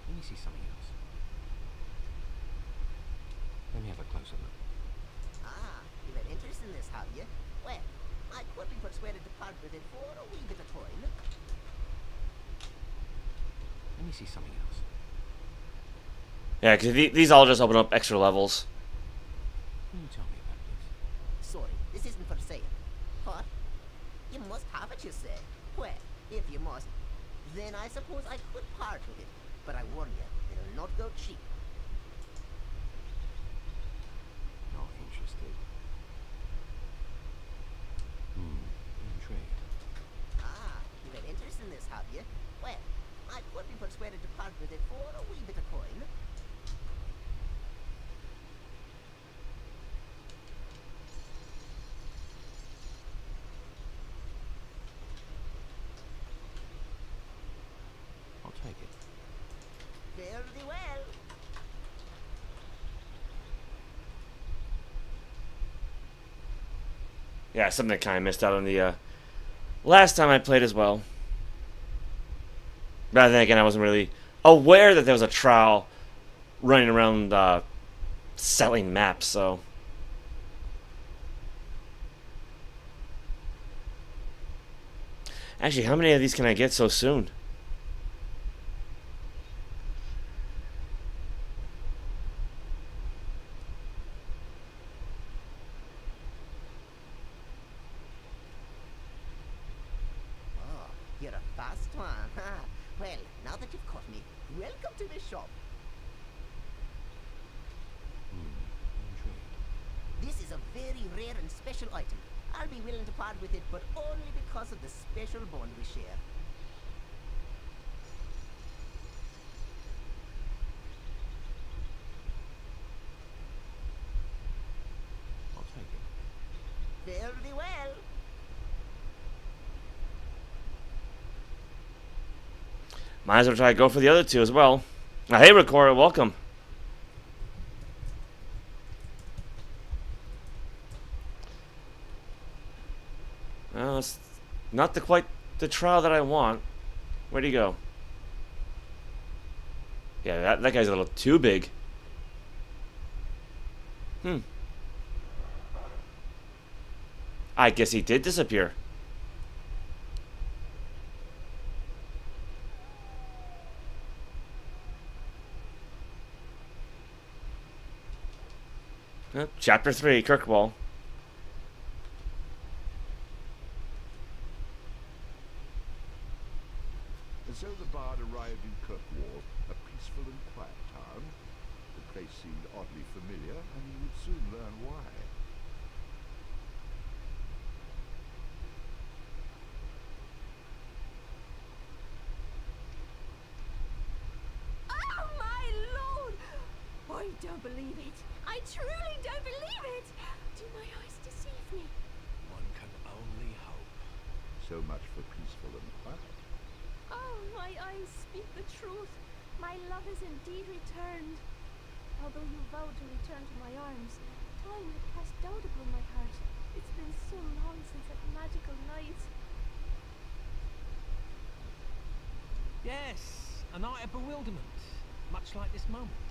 Let me see something else. Let me have a closer look.
Ah, you've an interest in this, have you? Well, I could be persuaded to part with it for a wee bit of coin.
Let me see something else.
Yeah, because these all just open up extra levels.
Can you tell me about this?
Sorry, this isn't for sale. What? You must have it, you say? Well, if you must, then I suppose I could part with it. But I warn you, it'll not go cheap.
Not interested. Intrigued.
Ah, you've an interest in this, have you? Well, I could be persuaded to part with it for a wee bit of coin.
I'll take it.
Fairly well.
Yeah, something I kind of missed out on the last time I played as well. But then again, I wasn't really aware that there was a trial running around selling maps, so... Actually, how many of these can I get so soon?
Oh, you're a fast one. Well, now that you've caught me, welcome to the shop. This is a very rare and special item. I'll be willing to part with it, but only because of the special bond we share.
I'll take it.
Very well.
Might as well try to go for the other two as well. Hey, Recorder, welcome. Well, it's not quite the trial that I want. Where'd he go? Yeah, that guy's a little too big. I guess he did disappear. Chapter 3, Kirkwall.
And so the bard arrived in Kirkwall, a peaceful and quiet town. The place seemed oddly familiar, and he would soon learn why.
Oh my lord! I don't believe it. I truly don't believe it. Do my eyes deceive me?
One can only hope.
So much for peaceful and quiet.
Oh, my eyes speak the truth. My love is indeed returned. Although you vowed to return to my arms, time had cast doubt upon my heart. It's been so long since that magical night.
Yes, a night of bewilderment, much like this moment.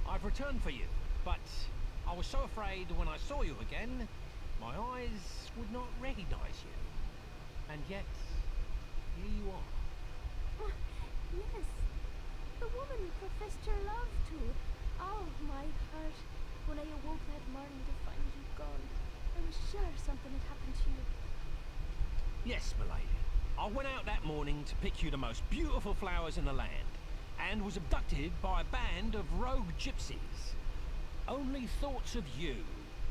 I've returned for you, but I was so afraid when I saw you again, my eyes would not recognize you. And yet, here you are.
Yes, the woman you professed your love to. Oh, my heart. When I awoke that morning to find you gone, I was sure something had happened to you.
Yes, milady. I went out that morning to pick you the most beautiful flowers in the land, and was abducted by a band of rogue gypsies. Only thoughts of you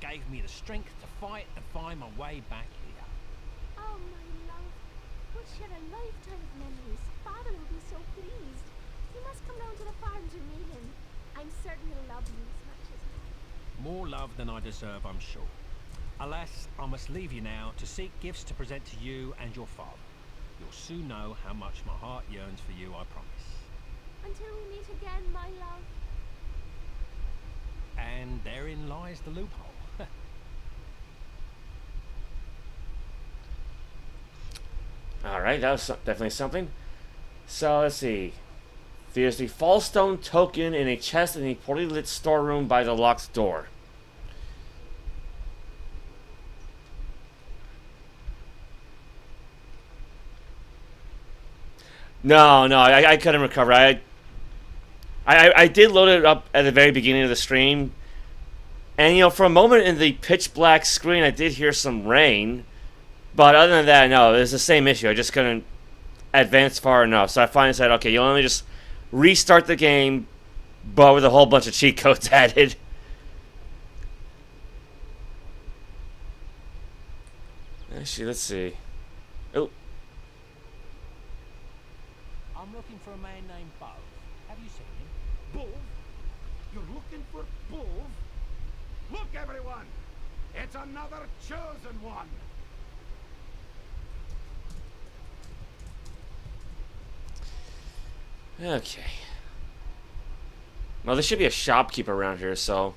gave me the strength to fight and find my way back here.
Oh, my love. We'll share a lifetime of memories. Father will be so pleased. You must come down to the farm to meet him. I'm certain he'll love you as much as I.
More love than I deserve, I'm sure. Alas, I must leave you now to seek gifts to present to you and your father. You'll soon know how much my heart yearns for you, I promise.
Until we meet again, my love.
And therein lies the loophole.
Alright, that was definitely something. So, let's see. There's the fallstone token in a chest in the poorly lit storeroom by the locked door. No, I couldn't recover. I did load it up at the very beginning of the stream. And, you know, for a moment in the pitch black screen, I did hear some rain. But other than that, no, it was the same issue. I just couldn't advance far enough. So I finally said, okay, you'll only just restart the game, but with a whole bunch of cheat codes added. Actually, let's see. Oh.
I'm looking for a man named Bo. Have you seen him?
Bull? You're looking for Bull? Look, everyone! It's another chosen one!
Okay. Well, there should be a shopkeeper around here, so...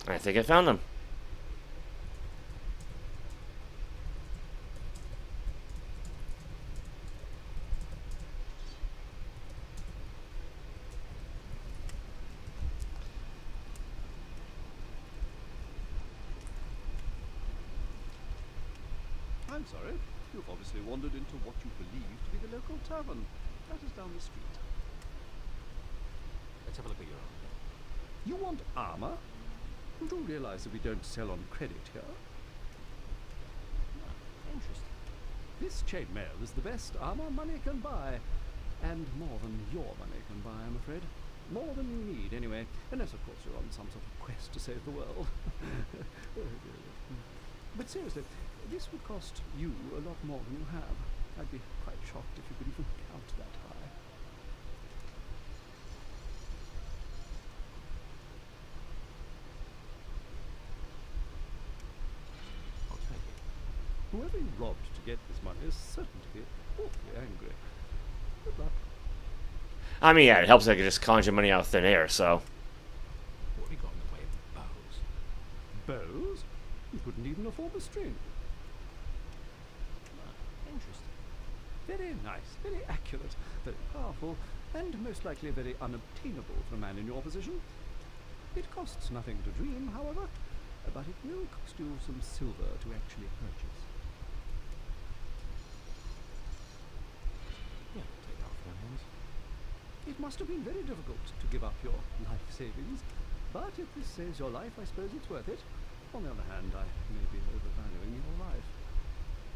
I think I found them.
I'm sorry. You've obviously wandered into what you believe to be the local tavern. That is down the street.
Let's have a look at your arm.
You want armor? You do realize that we don't sell on credit here?
Interesting.
This chainmail is the best armor money can buy. And more than your money can buy, I'm afraid. More than you need, anyway. Unless, of course, you're on some sort of quest to save the world. But seriously, this would cost you a lot more than you have. I'd be quite shocked if you could even count that high.
I'll take it.
Whoever you robbed to get this money is certain to be awfully angry. Good luck.
I mean, yeah, it helps I could just conjure money out of thin air, so.
What have you got in the way of bows?
Bows? You couldn't even afford a string.
Interesting.
Very nice, very accurate, very powerful, and most likely very unobtainable for a man in your position. It costs nothing to dream, however, but it will cost you some silver to actually purchase.
Yeah, I'll take that off your hands.
It must have been very difficult to give up your life savings, but if this saves your life, I suppose it's worth it. On the other hand, I may be overvaluing your life.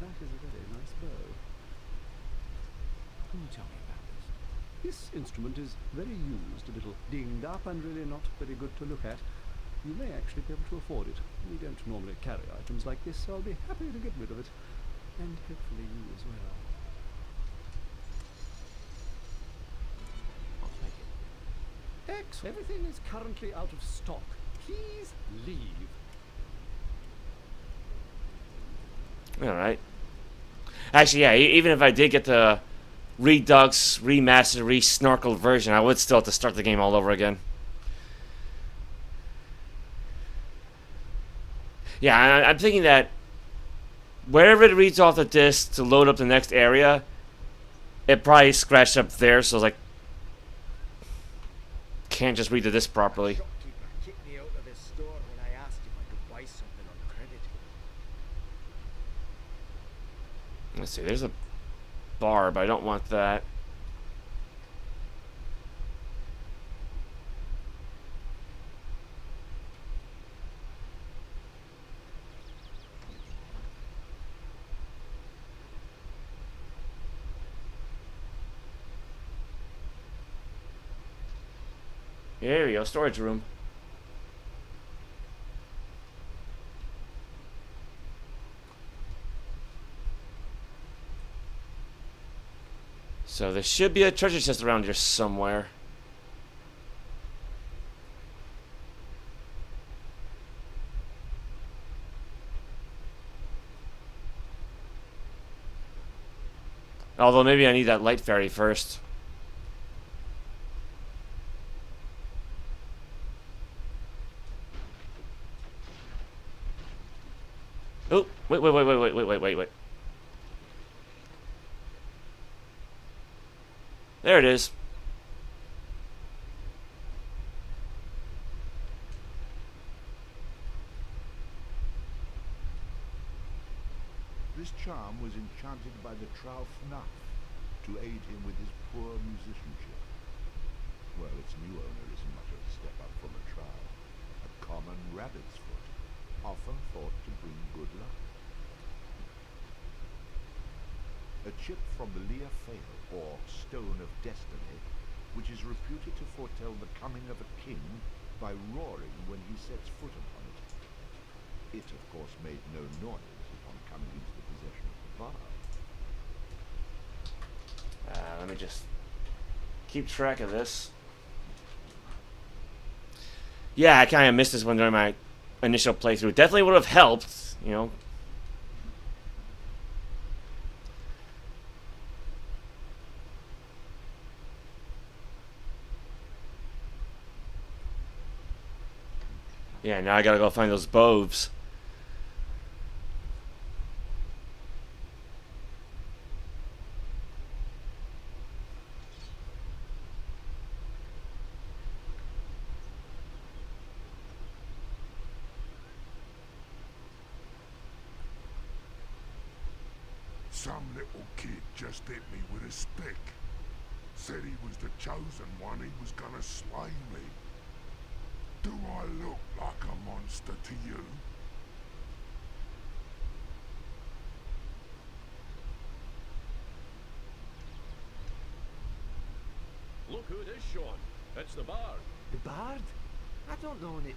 That is a very nice bow.
Can you tell me about this?
This instrument is very used, a little dinged up and really not very good to look at. You may actually be able to afford it. We don't normally carry items like this, so I'll be happy to get rid of it. And hopefully you as well.
I'll take it.
Excellent. Everything is currently out of stock. Please leave.
Alright. Actually, yeah, even if I did get the Redux, remastered, re-snorkeled version, I would still have to start the game all over again. Yeah, I'm thinking that wherever it reads off the disc to load up the next area, it probably scratched up there, so like can't just read the disc properly.
Shopkeeper kicked me out of his store when I asked if I could buy something on credit.
Let's see, there's a bar, but I don't want that. Here we go, storage room. So there should be a treasure chest around here somewhere. Although maybe I need that light fairy first. Oh, wait. There it is.
This charm was enchanted by the Trow Fnuff to aid him with his poor musicianship. Well, its new owner isn't much of a step up from a Trow. A common rabbit's foot, often thought to bring good luck. A chip from the Lear Fail, or Stone of Destiny, which is reputed to foretell the coming of a king by roaring when he sets foot upon it. It, of course, made no noise upon coming into the possession of the bard.
Let me just keep track of this. Yeah, I kind of missed this one during my initial playthrough. Definitely would have helped, you know. Yeah, now I gotta go find those boves.
Some little kid just hit me with a stick. Said he was the chosen one, he was gonna slay me. Do I look like a monster to you?
Look who it is, Sean. It's the bard.
The bard? I don't know it.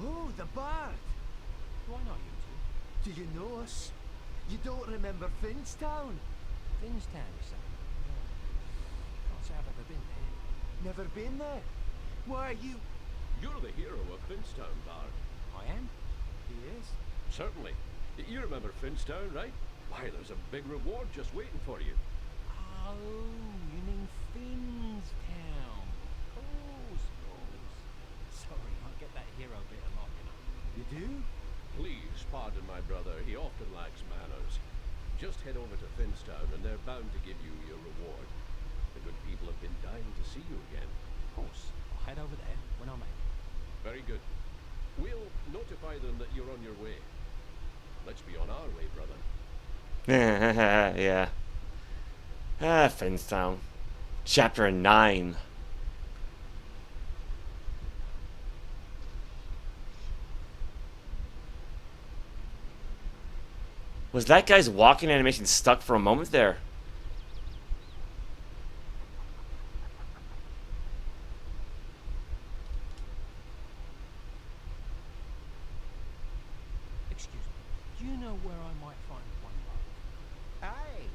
Oh, the bard!
Do I know you two?
Do you know us? You don't remember Finstown?
Finstown, you say? Can't say I've ever been there.
Never been there? Why, you...
You're the hero of Finstown, bard.
I am?
He is.
Certainly. You remember Finstown, right? Why, there's a big reward just waiting for you.
Oh, you mean Finstown. Of course. Sorry, I get that hero bit a lot, you know.
You do?
Please pardon my brother, he often lacks manners. Just head over to Finstown and they're bound to give you your reward. The good people have been dying to see you again.
Of course. I'll head over there when I'm able.
Very good. We'll notify them that you're on your way. Let's be on our way, brother.
Yeah. Finstown. Chapter 9. Was that guy's walking animation stuck for a moment there?
Excuse me. Do you know where I might find one bard?
Aye,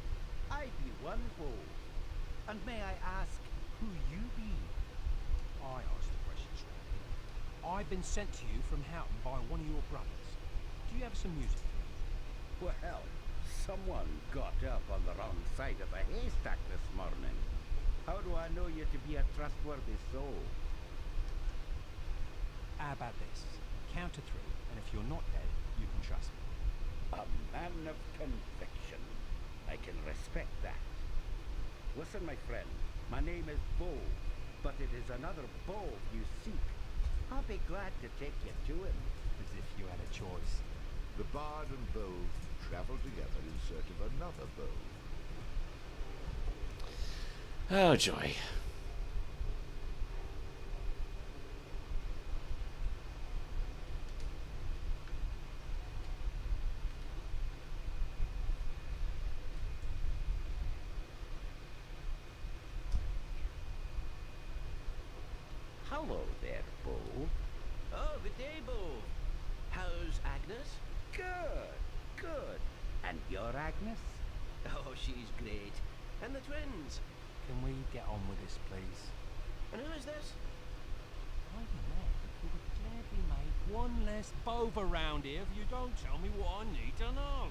I be one fool. And may I ask who you be?
I asked the questions round here. I've been sent to you from Houton by one of your brothers. Do you have some music for me?
Well, someone got up on the wrong side of a haystack this morning. How do I know you to be a trustworthy soul?
How about this? Count to 3, and if you're not dead, you can trust me.
A man of conviction. I can respect that. Listen, my friend, my name is Bo, but it is another Bo you seek. I'll be glad to take you to him.
As if you had a choice.
The bard and Bove travel together in search of another Bove.
Oh, joy.
Hello there, Bo.
Oh, good day, Bo. How's Agnes?
Good. And your Agnes?
Oh, she's great. And the twins.
Can we get on with this, please?
And who is this?
I'm a man who would gladly make one less bove around here if you don't tell me what I need to know.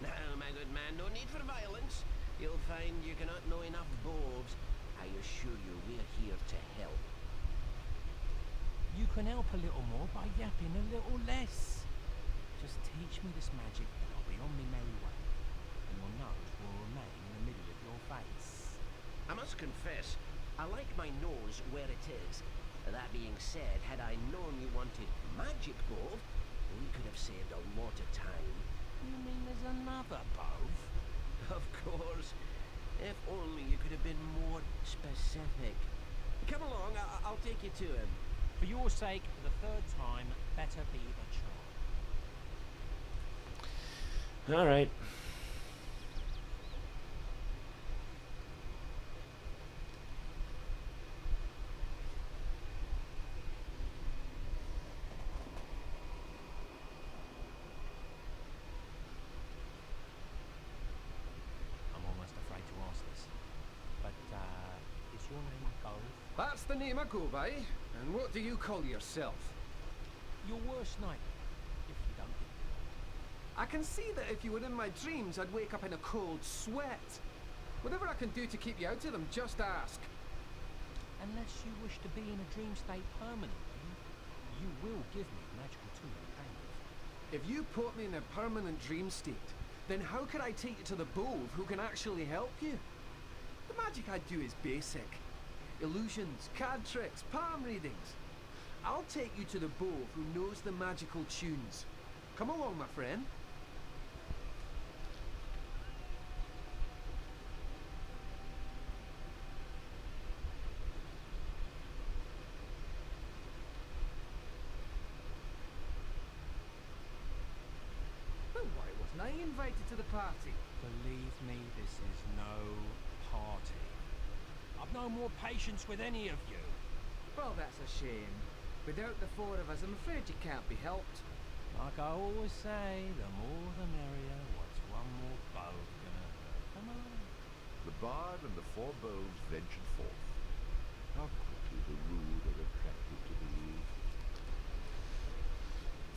No, my good man, no need for violence. You'll find you cannot know enough boves. I assure you, we're here to help.
You can help a little more by yapping a little less. Just teach me this magic and I'll be on my merry way. And your nose will remain in the middle of your face.
I must confess, I like my nose where it is. That being said, had I known you wanted magic bove, we could have saved a lot of time.
You mean there's another bove?
Of course. If only you could have been more specific. Come along, I'll take you to him.
For your sake, for the 3rd time, better be the charm.
Alright.
I'm almost afraid to ask this. But, is your name Bo?
That's the name I go by. And what do you call yourself?
Your worst nightmare, if you don't get it.
I can see that if you were in my dreams, I'd wake up in a cold sweat. Whatever I can do to keep you out of them, just ask.
Unless you wish to be in a dream state permanently, you will give me a magical tool to play with.
If you put me in a permanent dream state, then how can I take you to the Bove who can actually help you? The magic I do is basic. Illusions, card tricks, palm readings. I'll take you to the Bove who knows the magical tunes. Come along, my friend. But why wasn't I invited to the party?
Believe me, this is no party. I've no more patience with any of you.
Well, that's a shame. Without the four of us, I'm afraid you can't be helped.
Like I always say, the more the merrier. What's one more bow gonna hurt? Come on.
The bard and the four bows ventured forth. How quickly the rude are attracted to the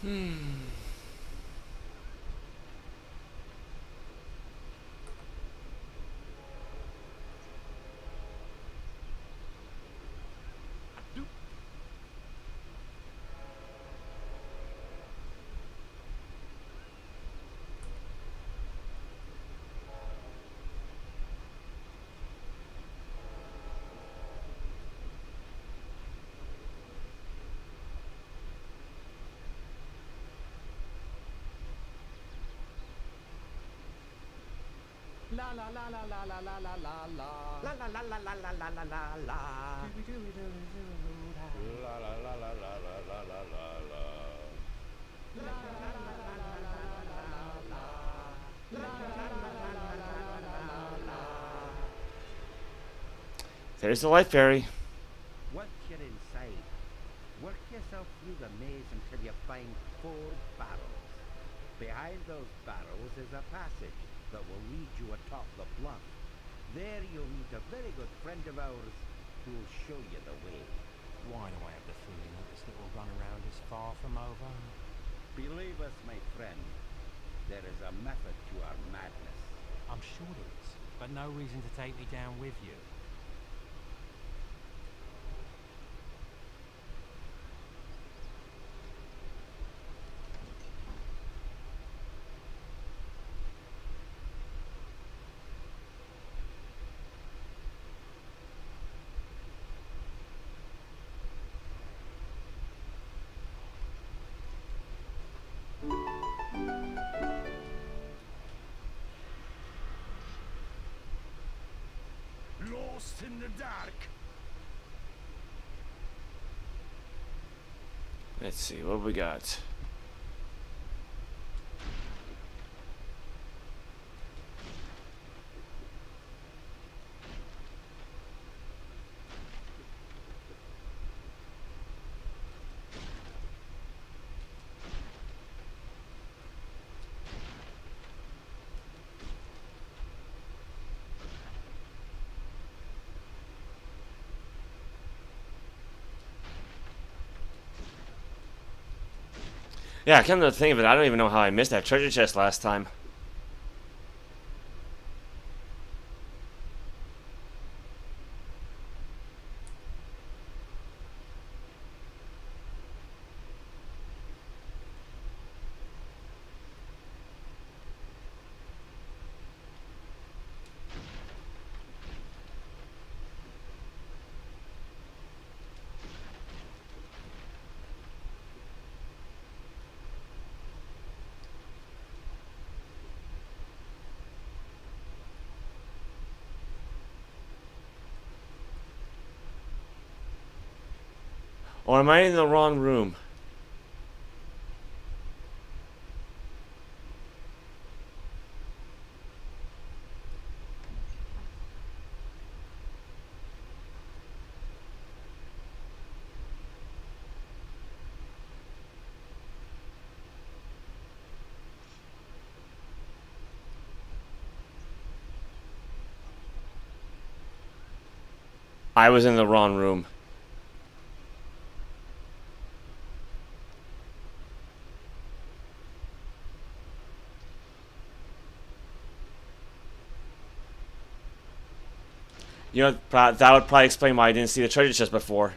rude.
La la la la la la la la la la.
La la la la la la la la la la.
La la la la la la la la la la.
There's the life fairy.
Once you're inside, work yourself through the maze until you find 4 barrels. Behind those barrels is a passage that will lead you atop the bluff. There you'll meet a very good friend of ours who will show you the way.
Why do I have the feeling that this little runaround is far from over?
Believe us, my friend, there is a method to our madness.
I'm sure there is, but no reason to take me down with you.
Lost in the dark.
Let's see what we got. Yeah, come to think of it, I don't even know how I missed that treasure chest last time. Or am I in the wrong room? I was in the wrong room. You know, that would probably explain why I didn't see the treasure chest before.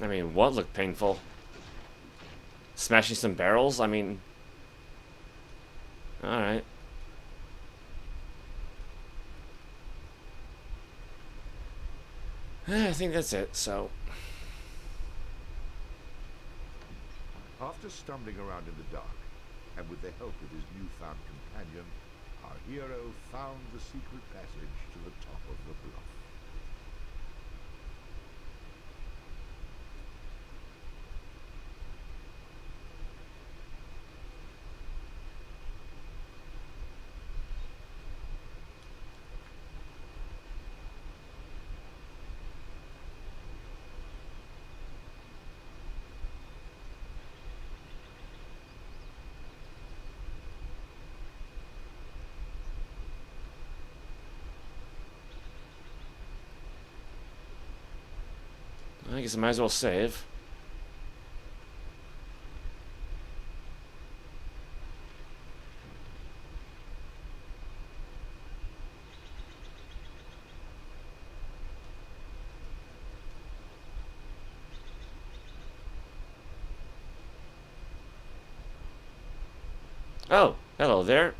I mean, what looked painful? Smashing some barrels? I mean... Alright. I think that's it, so...
After stumbling around in the dark, and with the help of his newfound companion, our hero found the secret passage to the top of the bluff.
I guess I might as well save. Oh, hello there.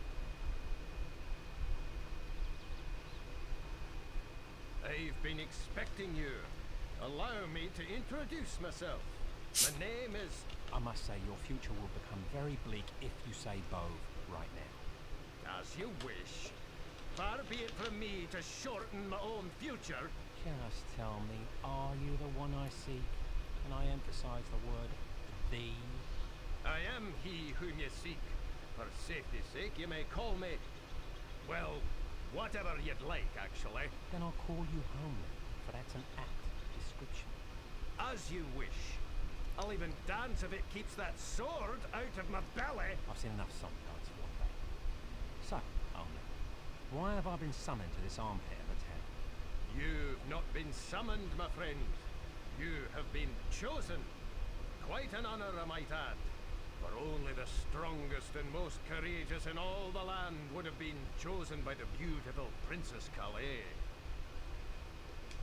I've been expecting you. Allow me to introduce myself. My name is...
I must say, your future will become very bleak if you say Bove right now.
As you wish. Far be it from me to shorten my own future.
Just tell me, are you the one I seek? And I emphasize the word the.
I am he whom you seek. For safety's sake, you may call me... well, whatever you'd like, actually.
Then I'll call you Homeland, for that's an apt description.
As you wish. I'll even dance if it keeps that sword out of my belly.
I've seen enough song dance for one day. So, Homeland, why have I been summoned to this armchair of a town?
You've not been summoned, my friend. You have been chosen. Quite an honor, I might add. For only the strongest and most courageous in all the land would have been chosen by the beautiful Princess Calais.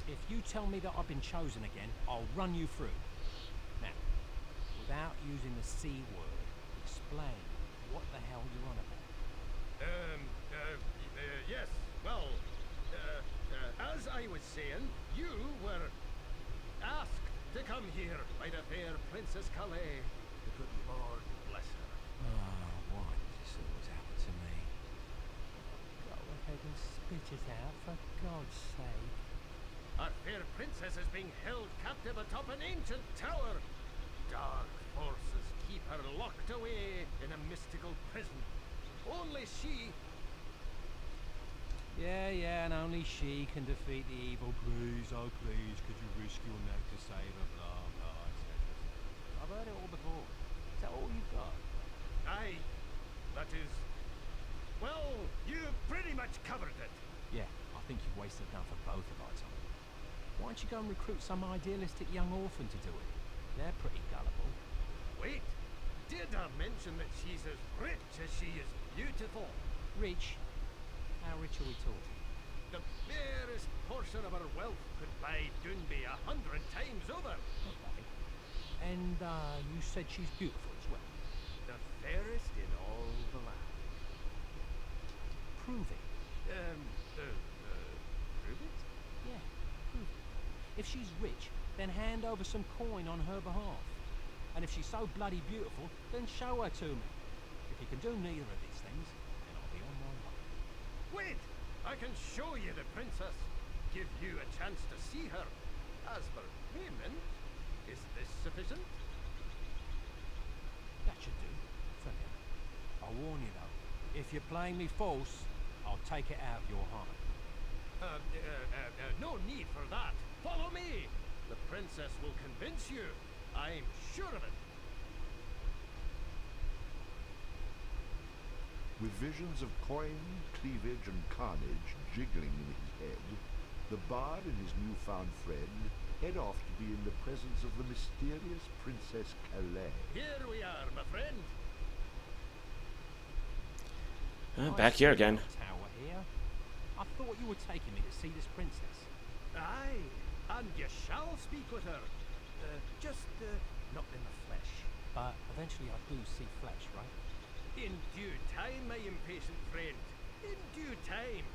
If you tell me that I've been chosen again, I'll run you through. Now, without using the C word, explain what the hell you're on about.
Yes, well, as I was saying, you were asked to come here by the fair Princess Calais. The good Lord bless her.
Oh, why does this always happen to me? Go ahead and spit it out, for God's sake.
Our fair princess is being held captive atop an ancient tower. Dark forces keep her locked away in a mystical prison. Only she...
Yeah, and only she can defeat the evil. Please, oh please, could you risk your neck to save her? Blah, blah, etc. I've heard it all before. Is that all you've got?
Aye, that is... well, you pretty much covered it.
Yeah, I think you've wasted enough for both of our time. Why don't you go and recruit some idealistic young orphan to do it? They're pretty gullible.
Wait, did I mention that she's as rich as she is beautiful?
Rich? How rich are we talking?
The barest portion of her wealth could buy Doonby 100 times over.
Okay. And you said she's beautiful as well?
The fairest in all the land.
Prove it.
Prove it?
Yeah, prove it. If she's rich, then hand over some coin on her behalf. And if she's so bloody beautiful, then show her to me. If you can do neither of these things, then I'll be on my way.
Wait! I can show you the princess. Give you a chance to see her. As for payment, is this sufficient?
That should do, for now. I'll warn you though, if you're playing me false, I'll take it out of your heart.
No need for that. Follow me. The princess will convince you. I'm sure of it.
With visions of coin, cleavage, and carnage jiggling in his head, the bard and his newfound friend head off to be in the presence of the mysterious Princess Calais.
Here we are, my friend.
Back here again.
Tower here. I thought you were taking me to see this princess.
Aye, and you shall speak with her.
not in the flesh. But eventually I do see flesh, right?
In due time, my impatient friend. In due time.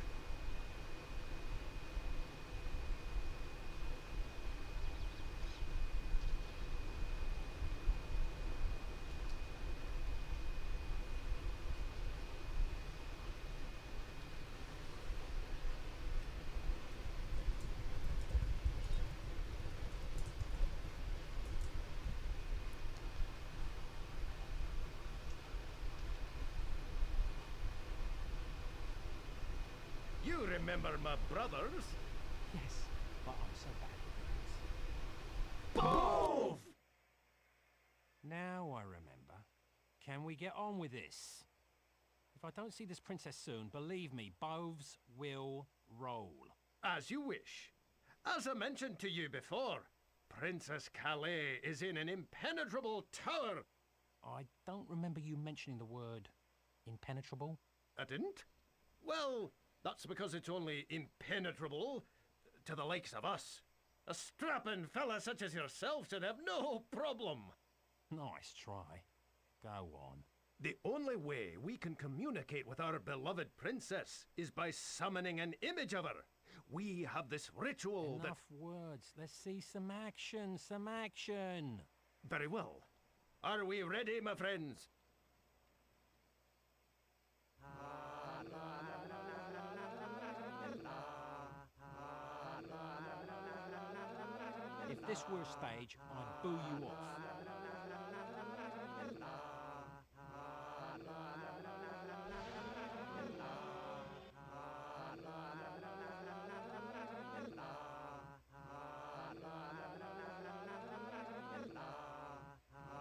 You remember my brothers?
Yes, but I'm so bad with names.
Bove!
Now I remember. Can we get on with this? If I don't see this princess soon, believe me, Boves will roll.
As you wish. As I mentioned to you before, Princess Calais is in an impenetrable tower.
I don't remember you mentioning the word impenetrable.
I didn't? Well, that's because it's only impenetrable to the likes of us. A strapping fella such as yourself should have no problem.
Nice try. Go on.
The only way we can communicate with our beloved princess is by summoning an image of her. We have this ritual
Enough words. Let's see some action, some action.
Very well. Are we ready, my friends?
If this were a stage, I'd boo you off.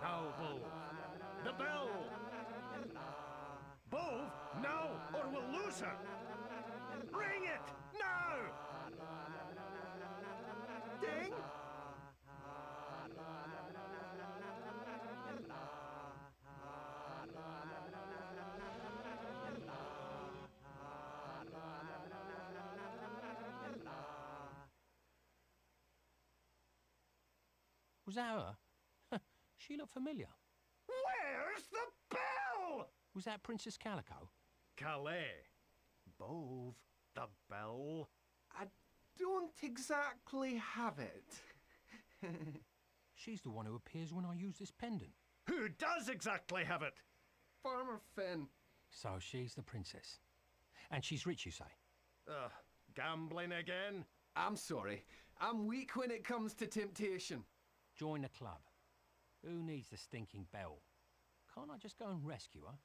Now, Bove. The bell! Bove, now, or we'll lose her! Ring it! Now! Ding!
Was that her? She looked familiar.
Where's the bell?
Was that Princess Calico?
Calais. Bove, the bell.
I don't exactly have it.
She's the one who appears when I use this pendant.
Who does exactly have it?
Farmer Finn.
So she's the princess. And she's rich, you say?
Gambling again?
I'm sorry. I'm weak when it comes to temptation.
Join the club. Who needs the stinking bell? Can't I just go and rescue her?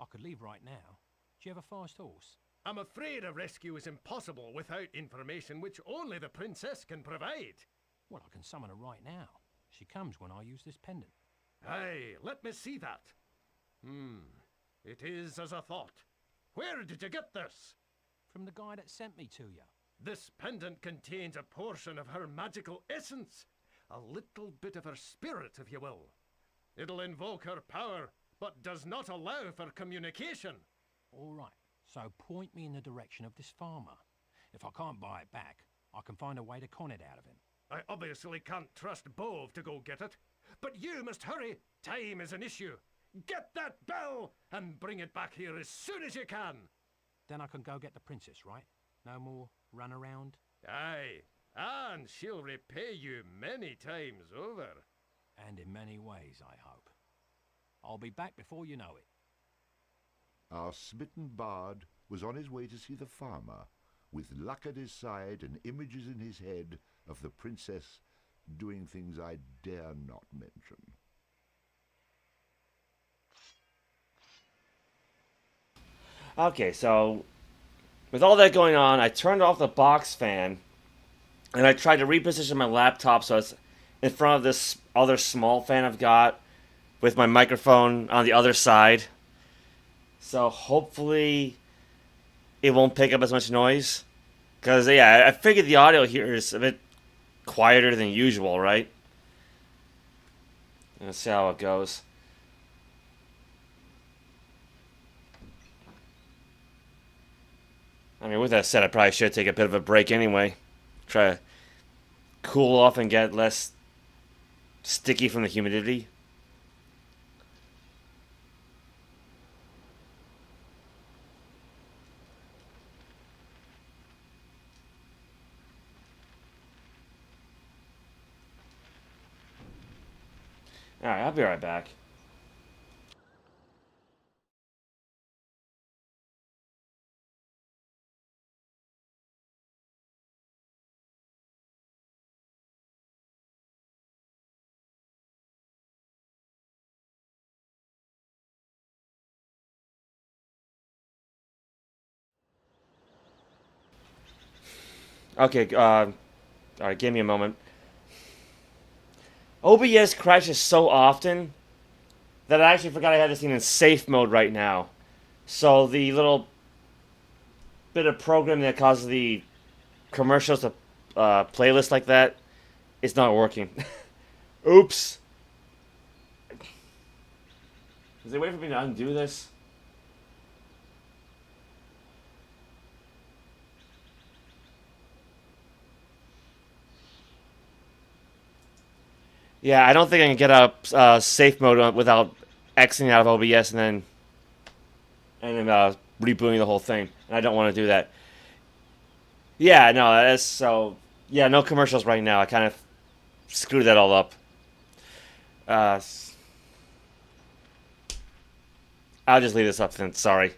I could leave right now. Do you have a fast horse?
I'm afraid a rescue is impossible without information which only the princess can provide.
Well, I can summon her right now. She comes when I use this pendant.
Aye, let me see that. It is as I thought. Where did you get this?
From the guy that sent me to you.
This pendant contains a portion of her magical essence. A little bit of her spirit, if you will. It'll invoke her power, but does not allow for communication.
All right, so point me in the direction of this farmer. If I can't buy it back, I can find a way to con it out of him.
I obviously can't trust Bove to go get it, but you must hurry. Time is an issue. Get that bell and bring it back here as soon as you can.
Then I can go get the princess, right? No more run around?
Aye, and she'll repay you many times over.
And in many ways, I hope. I'll be back before you know it.
Our smitten bard was on his way to see the farmer, with luck at his side and images in his head of the princess doing things I dare not mention.
Okay, so with all that going on, I turned off the box fan and I tried to reposition my laptop so it's in front of this other small fan I've got with my microphone on the other side. So hopefully it won't pick up as much noise. Because, yeah, I figured the audio here is a bit quieter than usual, right? Let's see how it goes. I mean, with that said, I probably should take a bit of a break anyway. Try to cool off and get less sticky from the humidity. Alright, I'll be right back. Okay, alright, give me a moment. OBS crashes so often that I actually forgot I had this thing in safe mode right now. So the little bit of program that causes the commercials to playlist like that is not working. Oops. Is there a way for me to undo this? Yeah, I don't think I can get out of safe mode without exiting out of OBS and then rebooting the whole thing. And I don't want to do that. Yeah, no, that's so. Yeah, no commercials right now. I kind of screwed that all up. I'll just leave this up then. Sorry.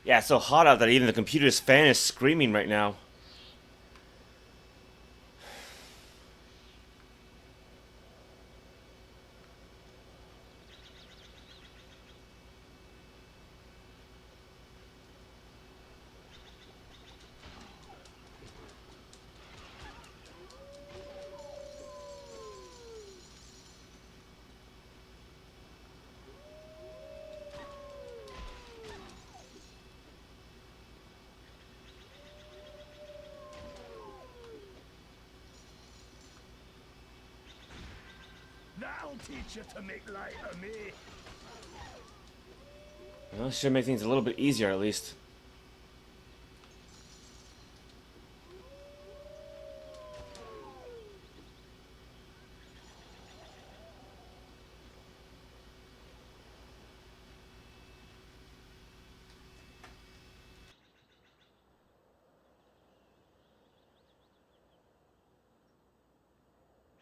Yeah, it's so hot out that even the computer's fan is screaming right now.
That'll teach you to make light of me.
Well, should make things a little bit easier at least.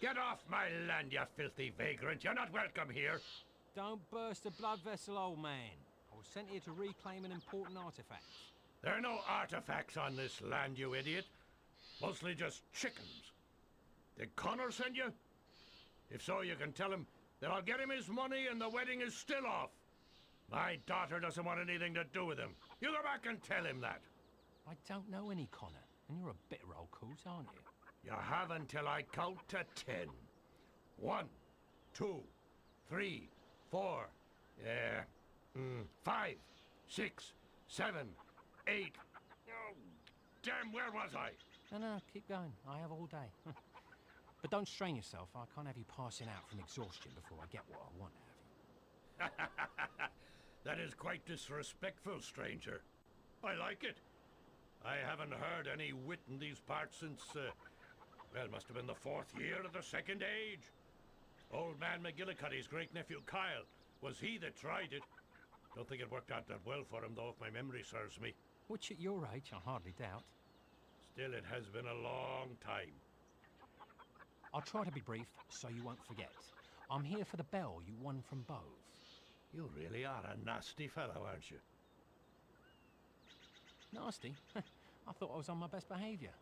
Get off my land, you filthy vagrant. You're not welcome here.
Don't burst a blood vessel, old man. I was sent here to reclaim an important artifact.
There are no artifacts on this land, you idiot. Mostly just chickens. Did Connor send you? If so, you can tell him that I'll get him his money and the wedding is still off. My daughter doesn't want anything to do with him. You go back and tell him that.
I don't know any Connor, and you're a bitter old coot, aren't you?
You have until I count to 10. 1, 2, 3, 4, 5, 6, 7, 8. Oh, damn, where was I?
No, keep going. I have all day. But don't strain yourself. I can't have you passing out from exhaustion before I get what I want out of you.
That is quite disrespectful, stranger. I like it. I haven't heard any wit in these parts since, well, must have been the 4th year of the Second Age. Old man McGillicuddy's great-nephew Kyle. Was he that tried it? Don't think it worked out that well for him, though, if my memory serves me.
Which at your age, I hardly doubt.
Still, it has been a long time.
I'll try to be brief, so you won't forget. I'm here for the bell you won from Bove.
You really are a nasty fellow, aren't you?
Nasty? I thought I was on my best behaviour.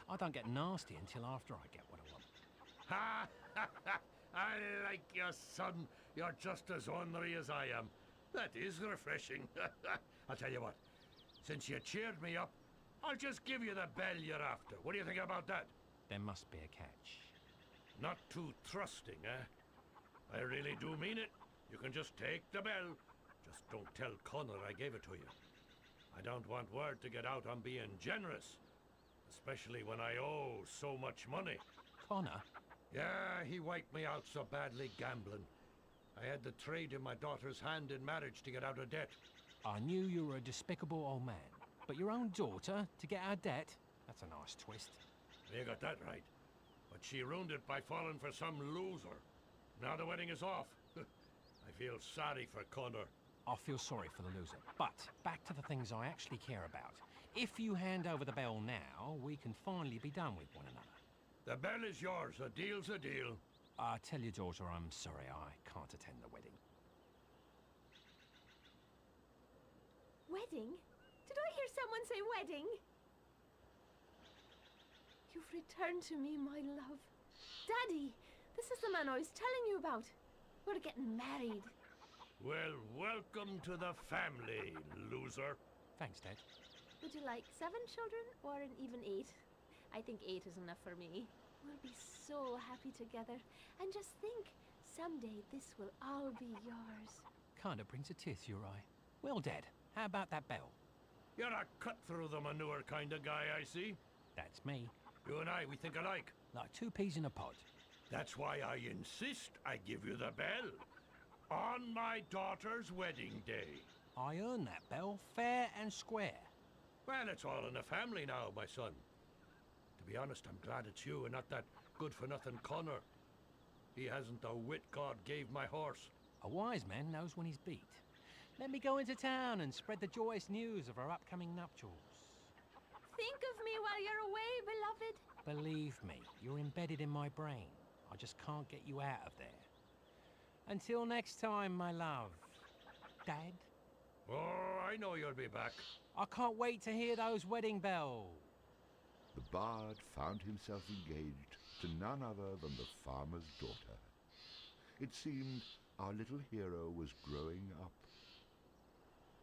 I don't get nasty until after I get what I want.
Ha! I like your son. You're just as ornery as I am. That is refreshing. I'll tell you what. Since you cheered me up, I'll just give you the bell you're after. What do you think about that?
There must be a catch.
Not too trusting, eh? I really do mean it. You can just take the bell. Just don't tell Connor I gave it to you. I don't want word to get out I'm being generous. Especially when I owe so much money.
Connor?
Yeah, he wiped me out so badly gambling. I had to trade in my daughter's hand in marriage to get out of debt.
I knew you were a despicable old man. But your own daughter, to get out of debt? That's a nice twist.
You got that right. But she ruined it by falling for some loser. Now the wedding is off. I feel sorry for Connor.
I feel sorry for the loser. But back to the things I actually care about. If you hand over the bell now, we can finally be done with one another.
The bell is yours. A deal's a deal.
Tell your daughter I'm sorry I can't attend the wedding.
Wedding? Did I hear someone say wedding? You've returned to me, my love. Daddy, this is the man I was telling you about. We're getting married.
Well, welcome to the family, loser.
Thanks, Dad.
Would you like 7 children or an even 8? I think 8 is enough for me. We'll be so happy together. And just think, someday this will all be yours.
Kinda brings a tear to your eye. Well, Dad, how about that bell?
You're a cut-through-the-manure kind of guy, I see.
That's me.
You and I, we think alike.
Like 2 peas in a pod.
That's why I insist I give you the bell. On my daughter's wedding day.
I earned that bell fair and square.
Well, it's all in the family now, my son. To be honest, I'm glad it's you and not that good-for-nothing Connor. He hasn't the wit God gave my horse.
A wise man knows when he's beat. Let me go into town and spread the joyous news of our upcoming nuptials.
Think of me while you're away, beloved.
Believe me, you're embedded in my brain. I just can't get you out of there. Until next time, my love. Dad? Oh, I know you'll be back. I can't wait to hear those wedding bells.
The bard found himself engaged to none other than the farmer's daughter. It seemed our little hero was growing up.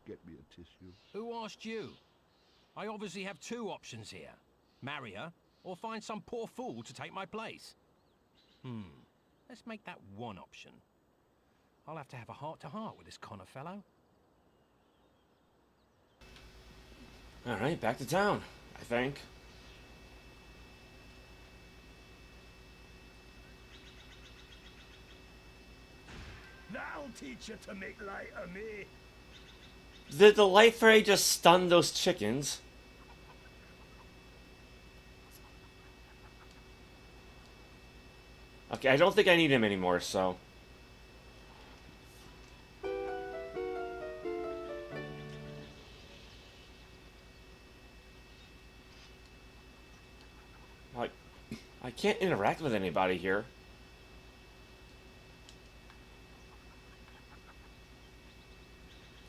Get me a tissue.
Who asked you? I obviously have two options here. Marry her, or find some poor fool to take my place. Let's make that one option. I'll have to have a heart-to-heart with this Connor fellow.
Alright, back to town, I think.
That'll teach you to make light of me.
Did the light fairy just stun those chickens? Okay, I don't think I need him anymore, so... Like, I can't interact with anybody here.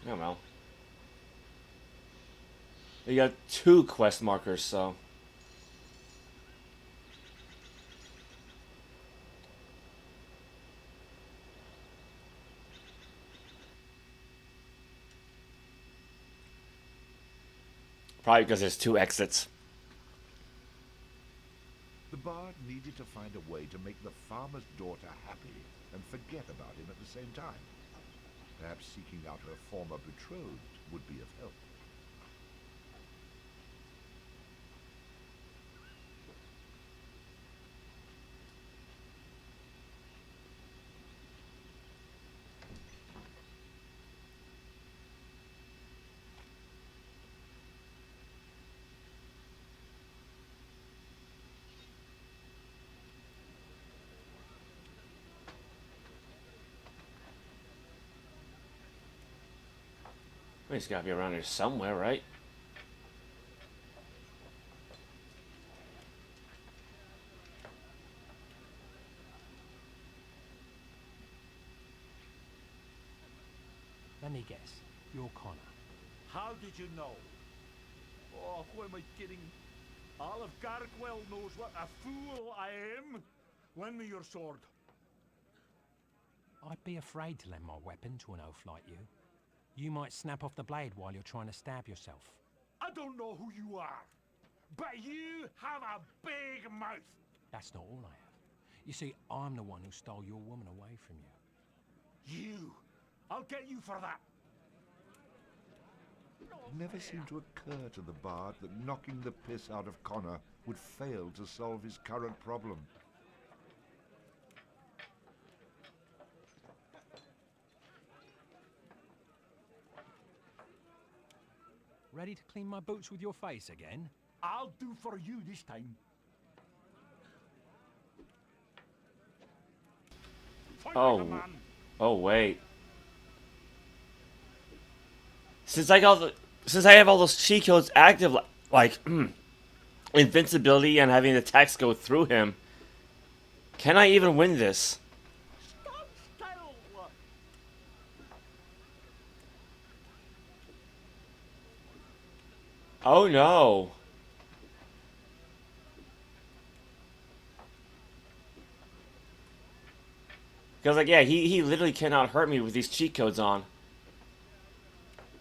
Oh well. You got 2 quest markers, so... Probably because there's 2 exits.
The bard needed to find a way to make the farmer's daughter happy and forget about him at the same time. Perhaps seeking out her former betrothed would be of help.
Well, he's gotta be around here somewhere, right?
Let me guess. You're Connor.
How did you know? Oh, what am I kidding? All of Kirkwall knows what a fool I am. Lend me your sword.
I'd be afraid to lend my weapon to an oaf like you. You might snap off the blade while you're trying to stab yourself.
I don't know who you are, but you have a big mouth.
That's not all I have. You see, I'm the one who stole your woman away from you.
You. I'll get you for that.
It never seemed to occur to the bard that knocking the piss out of Connor would fail to solve his current problem.
Ready to clean my boots with your face again?
I'll do for you this time. Fight like a man.
Oh wait. Since I have all those cheat codes active, like invincibility and having the text go through him, can I even win this? Oh no. Because like, yeah, he literally cannot hurt me with these cheat codes on.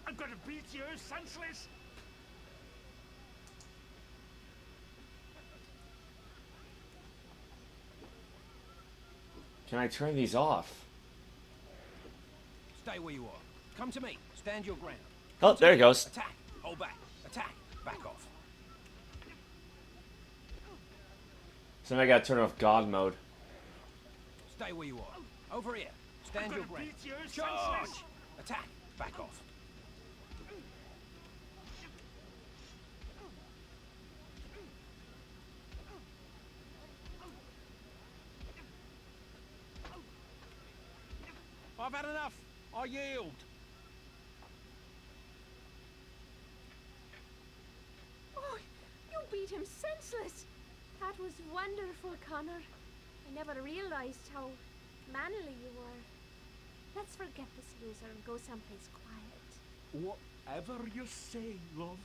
I'm gonna beat you senseless.
Can I turn these off?
Stay where you are. Come to me. Stand your ground.
Oh, there he goes.
Attack. Hold back. Attack. Back off.
So now I gotta turn off God mode.
Stay where you are. Over here. Stand your ground. Charge. Attack. Back off. I've had enough. I yield.
Oh, you beat him senseless. That was wonderful, Connor. I never realized how manly you were. Let's forget this loser and go someplace quiet.
Whatever you say, love.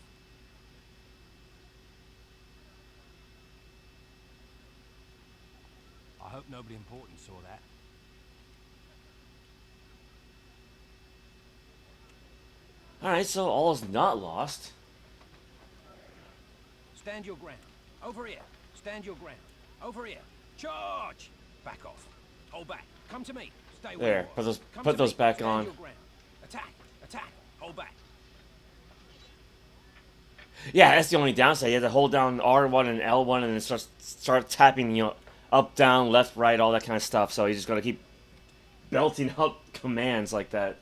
I hope nobody important saw that.
Alright, so all is not lost.
Stand your ground. Over here. Stand your ground. Over here. Charge! Back off. Hold back. Come to me. Stay where
There,
you are.
put those
Come
put
to
those
me.
back
Stand
on.
your ground. Attack! Attack! Hold back.
Yeah, that's the only downside. You have to hold down R1 and L1 and then start tapping, you know, up, down, left, right, all that kind of stuff. So you just gotta keep belting out commands like that.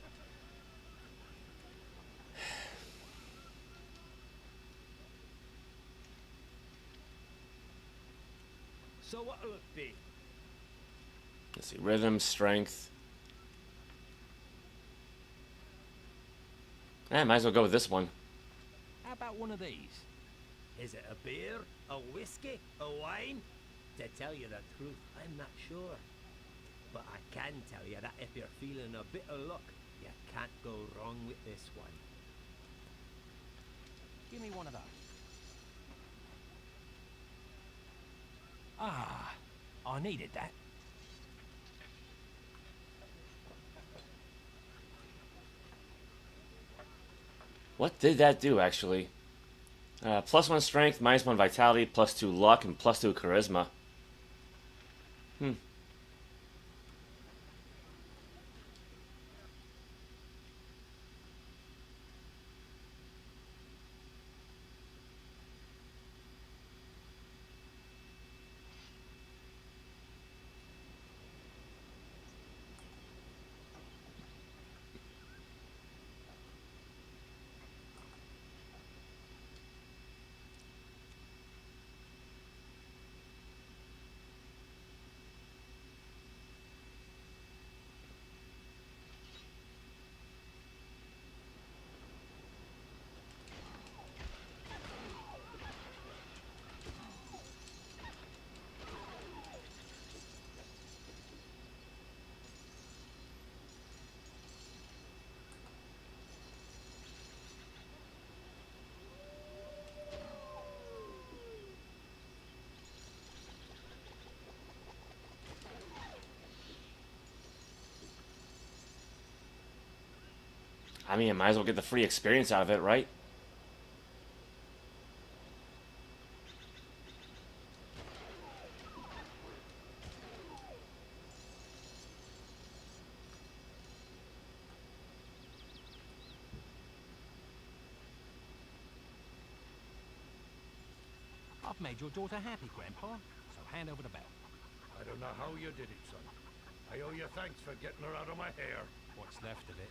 So what'll it be?
Let's see, rhythm, strength. Might as well go with this one.
How about one of these?
Is it a beer, a whiskey, a wine? To tell you the truth, I'm not sure. But I can tell you that if you're feeling a bit of luck, you can't go wrong with this one.
Give me one of those. Ah, I needed that.
What did that do, actually? +1 strength, -1 vitality, +2 luck, and +2 charisma. I mean, I might as well get the free experience out of it, right?
I've made your daughter happy, Grandpa. So hand over the bell.
I don't know how you did it, son. I owe you thanks for getting her out of my hair.
What's left of it.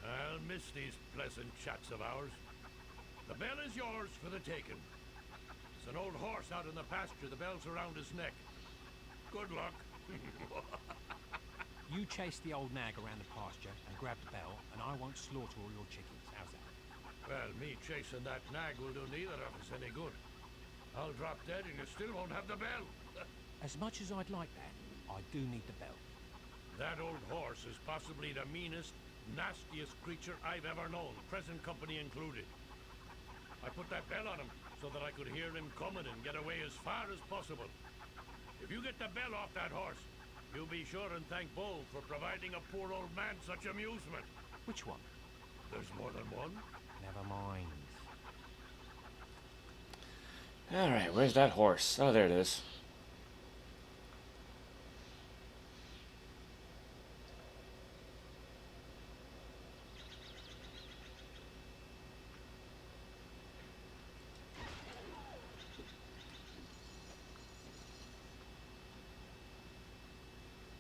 I'll miss these pleasant chats of ours. The bell is yours for the taking. It's an old horse out in the pasture. The bell's around his neck. Good luck.
You chase the old nag around the pasture and grab the bell, and I won't slaughter all your chickens. How's that?
Well, me chasing that nag will do neither of us any good. I'll drop dead and you still won't have the bell.
As much as I'd like that, I do need the bell.
That old horse is possibly the meanest, nastiest creature I've ever known, present company included. I put that bell on him so that I could hear him coming and get away as far as possible. If you get the bell off that horse, you'll be sure and thank Bull for providing a poor old man such amusement.
Which one?
There's more than one.
Never mind.
Alright, where's that horse? Oh, there it is.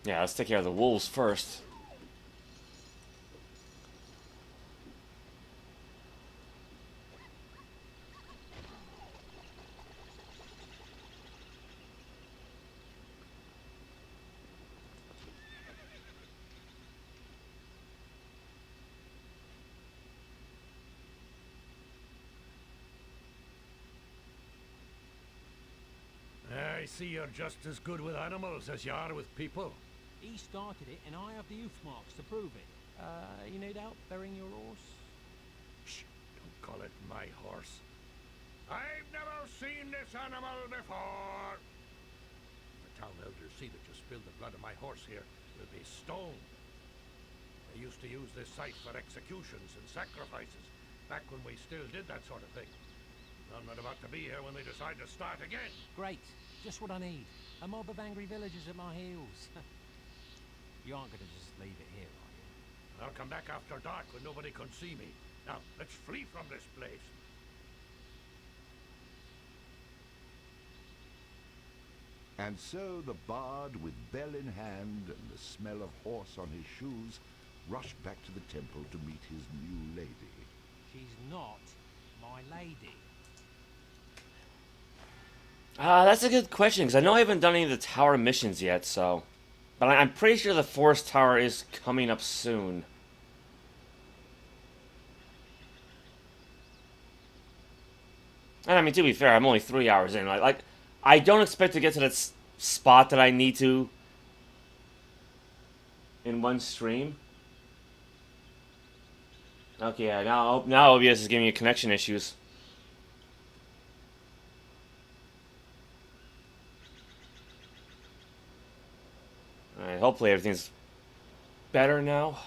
Yeah, let's take care of the wolves first.
I see you're just as good with animals as you are with people.
He started it, and I have the youth marks to prove it. You need help burying your horse?
call it my horse. I've never seen this animal before. The town elders see that you spilled the blood of my horse here, will be stoned. They used to use this site for executions and sacrifices, back when we still did that sort of thing. I'm not about to be here when they decide to start again.
Great. Just what I need. A mob of angry villagers at my heels. You aren't going to just leave it here, are you?
I'll come back after dark when nobody can see me. Now, let's flee from this place.
And so the bard, with bell in hand and the smell of horse on his shoes, rushed back to the temple to meet his new lady.
She's not my lady.
That's a good question, because I know I haven't done any of the tower missions yet, so... But I'm pretty sure the forest tower is coming up soon. And I mean, to be fair, I'm only 3 hours in. Like I don't expect to get to that spot that I need to in one stream. Okay, yeah, now OBS is giving me connection issues. Alright, hopefully everything's better now.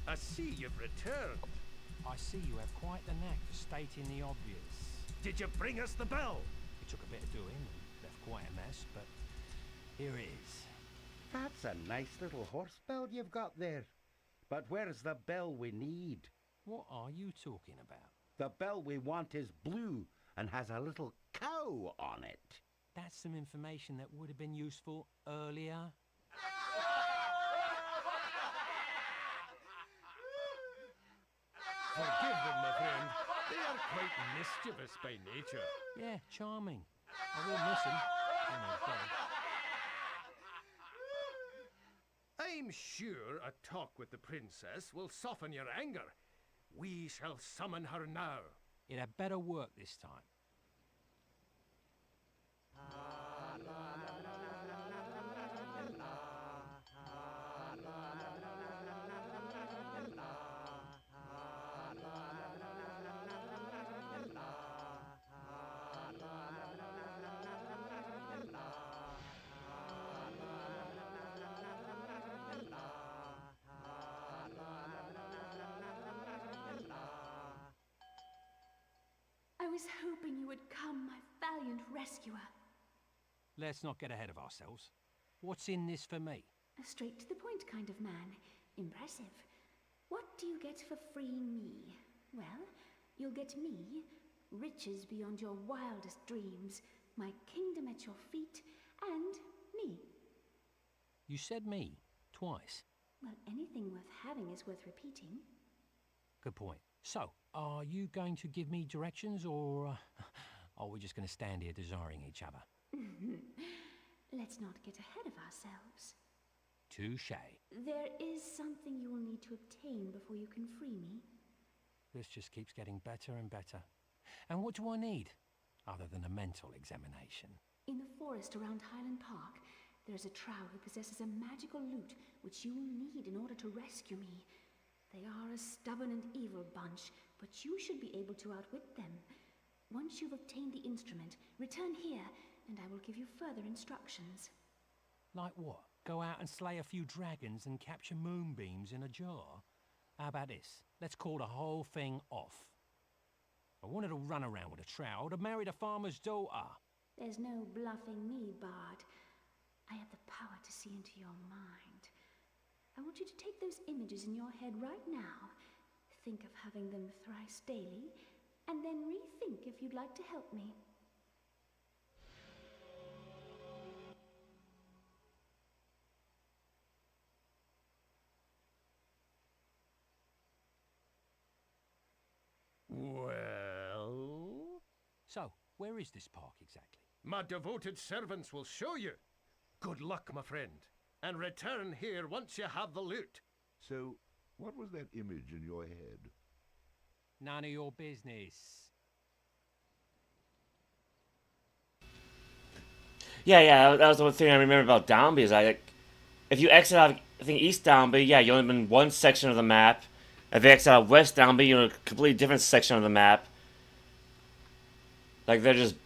I see you've returned.
I see you have quite the knack for stating the obvious.
Did you bring us the bell?
It took a bit of doing and left quite a mess, but here it is.
That's a nice little horse bell you've got there. But where's the bell we need?
What are you talking about?
The bell we want is blue and has a little cow on it.
That's some information that would have been useful earlier.
Forgive them, my friend. They are quite mischievous by nature.
Yeah, charming. I will miss him. Oh my God.
I'm sure a talk with the princess will soften your anger. We shall summon her now.
It had better work this time.
I was hoping you would come, my valiant rescuer.
Let's not get ahead of ourselves. What's in this for me?
A straight-to-the-point kind of man. Impressive. What do you get for freeing me? Well, you'll get me, riches beyond your wildest dreams, my kingdom at your feet, and me.
You said me twice.
Well, anything worth having is worth repeating.
Good point. So, are you going to give me directions, or are we just going to stand here desiring each other?
Let's not get ahead of ourselves.
Touché.
There is something you will need to obtain before you can free me.
This just keeps getting better and better. And what do I need, other than a mental examination?
In the forest around Highland Park, there's a trow who possesses a magical lute which you will need in order to rescue me. They are a stubborn and evil bunch, but you should be able to outwit them. Once you've obtained the instrument, return here, and I will give you further instructions.
Like what? Go out and slay a few dragons and capture moonbeams in a jar? How about this? Let's call the whole thing off. I wanted to run around with a trow. I would have married a farmer's daughter.
There's no bluffing me, Bard. I have the power to see into your mind. I want you to take those images in your head right now, think of having them thrice daily, and then rethink if you'd like to help me.
Well?
So, where is this park exactly?
My devoted servants will show you. Good luck, my friend. And return here once you have the loot.
So, what was that image in your head?
None of your business.
Yeah, that was the one thing I remember about Downby is if you exit out, I think East Downby, yeah, you're only in one section of the map. If you exit out West Downby, you're in a completely different section of the map. Like, they're just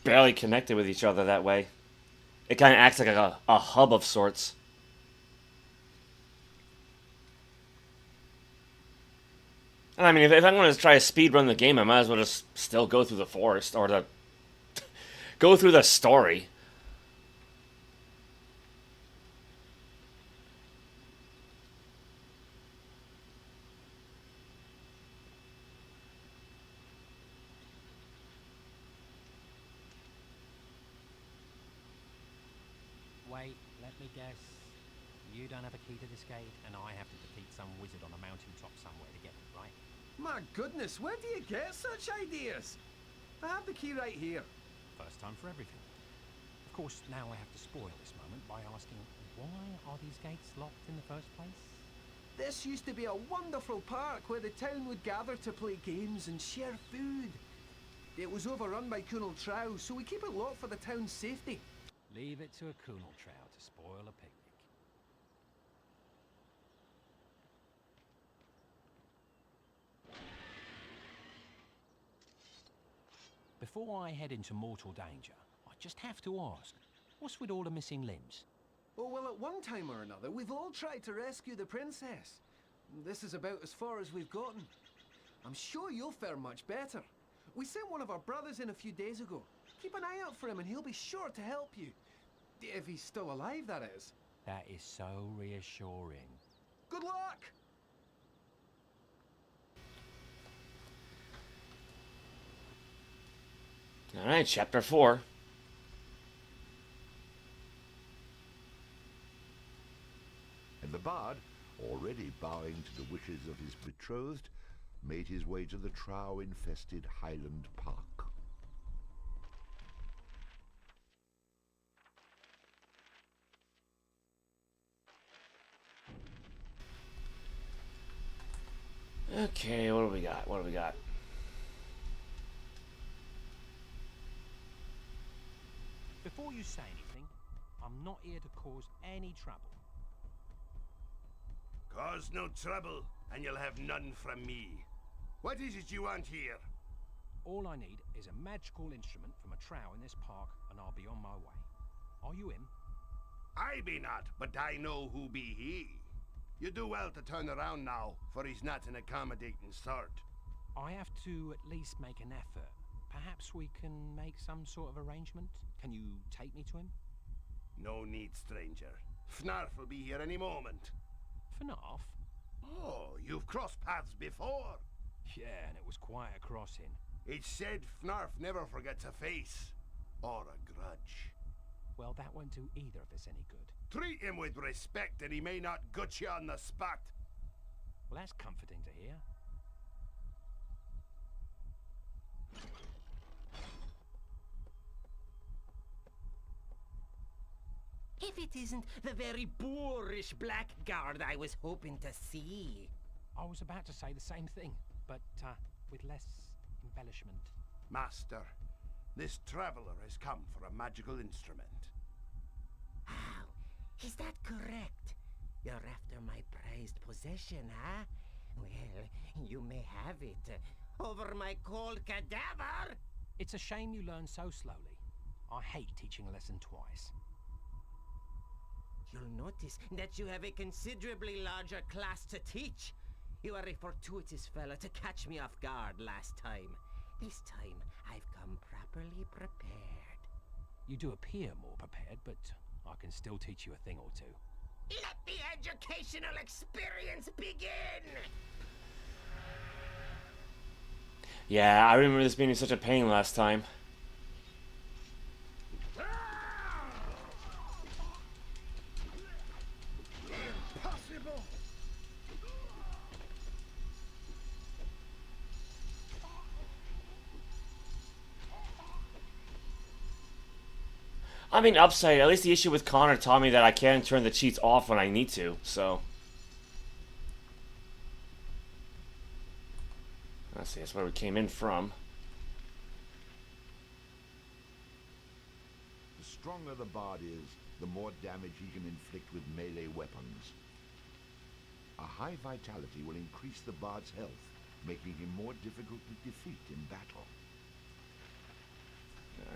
barely connected with each other that way. It kind of acts like a hub of sorts. And I mean, if I'm going to try to speedrun the game, I might as well just still go through the forest, or go through the story.
Wait, let me guess. You don't have a key to this gate, and I have to defeat some wizard on a mountaintop somewhere to get it, right?
My goodness, where do you get such ideas? I have the key right here.
First time for everything. Of course, now I have to spoil this moment by asking, why are these gates locked in the first place?
This used to be a wonderful park where the town would gather to play games and share food. It was overrun by Kunal Trow, so we keep it locked for the town's safety.
Leave it to a Kunal Trow to spoil a picnic. Before I head into mortal danger, I just have to ask, what's with all the missing limbs?
Oh, well, at one time or another, we've all tried to rescue the princess. This is about as far as we've gotten. I'm sure you'll fare much better. We sent one of our brothers in a few days ago. Keep an eye out for him and he'll be sure to help you. If he's still alive, that is.
That is so reassuring.
Good luck!
Alright, chapter 4.
And the bard, already bowing to the wishes of his betrothed, made his way to the trow-infested Highland Park.
Okay, what do we got? What do we got?
Before you say anything, I'm not here to cause any trouble.
Cause no trouble, and you'll have none from me. What is it you want here?
All I need is a magical instrument from a trow in this park, and I'll be on my way. Are you in?
I be not, but I know who be he. You do well to turn around now, for he's not an accommodating sort.
I have to at least make an effort. Perhaps we can make some sort of arrangement? Can you take me to him?
No need, stranger. Fnarf will be here any moment.
Fnarf?
Oh, you've crossed paths before.
Yeah, and it was quite a crossing.
It's said Fnarf never forgets a face. Or a grudge.
Well, that won't do either of us any good.
Treat him with respect and he may not gut you on the spot.
Well, that's comforting to hear.
If it isn't the very boorish blackguard I was hoping to see.
I was about to say the same thing, but with less embellishment.
Master, this traveler has come for a magical instrument.
How? Is that correct? You're after my prized possession, huh? Well, you may have it. Over my cold cadaver!
It's a shame you learn so slowly. I hate teaching a lesson twice.
You'll notice that you have a considerably larger class to teach. You are a fortuitous fella to catch me off guard last time. This time, I've come properly prepared.
You do appear more prepared, but I can still teach you a thing or two.
Let the educational experience begin!
Yeah, I remember this being such a pain last time.
Impossible!
I mean, upside, at least the issue with Connor taught me that I can turn the cheats off when I need to, so. Let's see, that's where we came in from.
The stronger the bard is, the more damage he can inflict with melee weapons. A high vitality will increase the bard's health, making him more difficult to defeat in battle.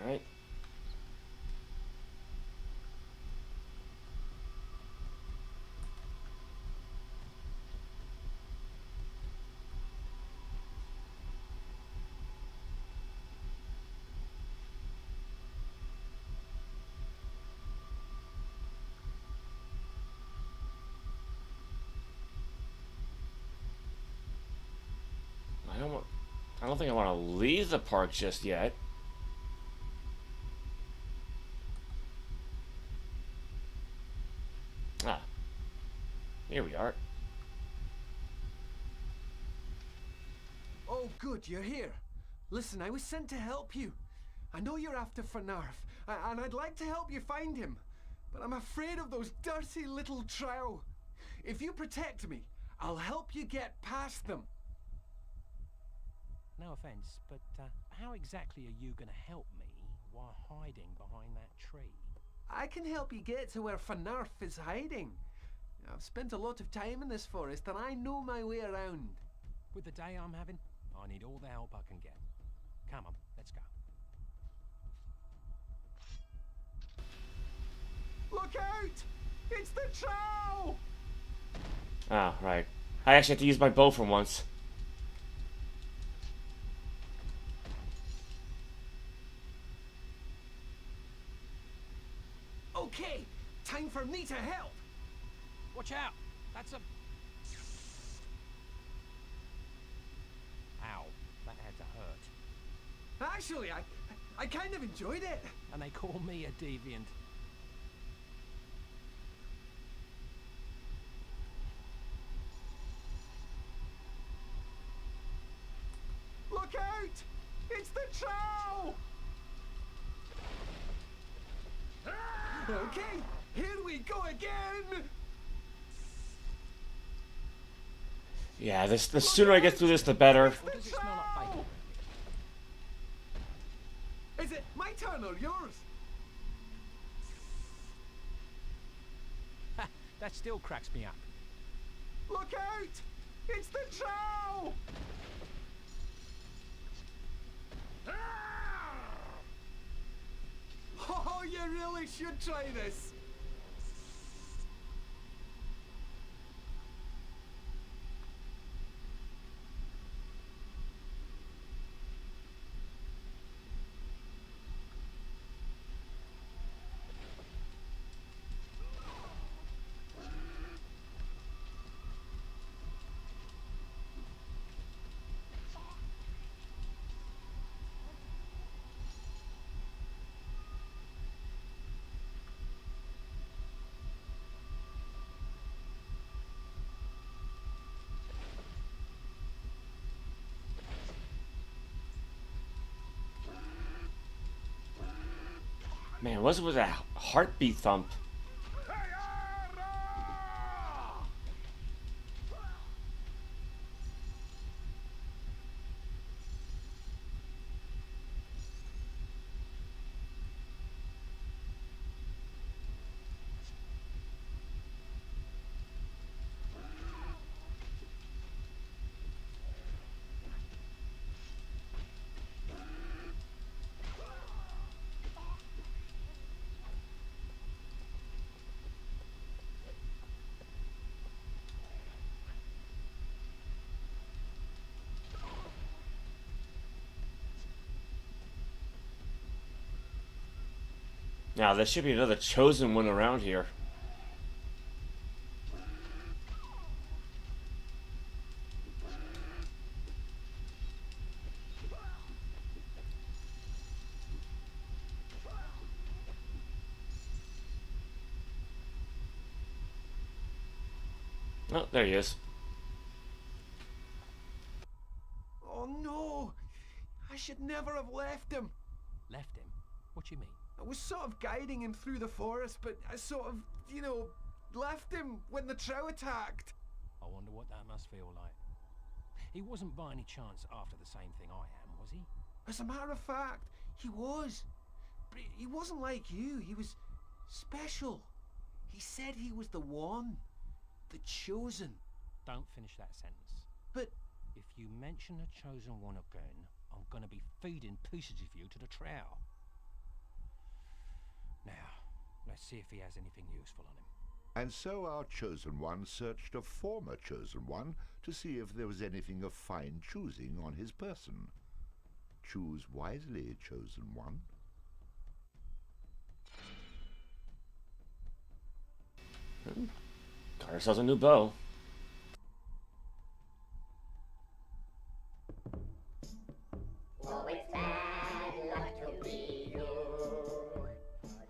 Alright. I don't think I want to leave the park just yet. Ah. Here we are.
Oh, good, you're here. Listen, I was sent to help you. I know you're after Fnarf, and I'd like to help you find him. But I'm afraid of those dirty little trow. If you protect me, I'll help you get past them.
No offense, but how exactly are you going to help me while hiding behind that tree?
I can help you get to where Fnarf is hiding. I've spent a lot of time in this forest, and I know my way around.
With the day I'm having, I need all the help I can get. Come on, let's go.
Look out! It's the trow!
Ah, right. I actually have to use my bow for once.
Okay, time for me to help.
Watch out! That's a... Ow, that had to hurt.
Actually, I kind of enjoyed it.
And they call me a deviant.
Look out! It's the trow! Okay, here we go again!
Yeah, the sooner I get through this, the better.
What does it smell like bacon?
Is it my turn or yours?
Ha! That still cracks me up.
Look out! It's the trow! Oh, you really should try this.
Man, what's it with that heartbeat thump? Now, there should be another chosen one around here. Oh, there he is.
Oh no! I should never have left him.
Left him? What do you mean?
I was sort of guiding him through the forest, but I sort of, you know, left him when the trow attacked.
I wonder what that must feel like. He wasn't by any chance after the same thing I am, was he?
As a matter of fact, he was. But he wasn't like you. He was special. He said he was the one. The chosen.
Don't finish that sentence.
But
if you mention the chosen one again, I'm gonna be feeding pieces of you to the trow. Now, let's see if he has anything useful on him.
And so our chosen one searched a former chosen one to see if there was anything of fine choosing on his person. Choose wisely, chosen one.
Got ourselves a new bow.
Oh, it's bad luck to be you.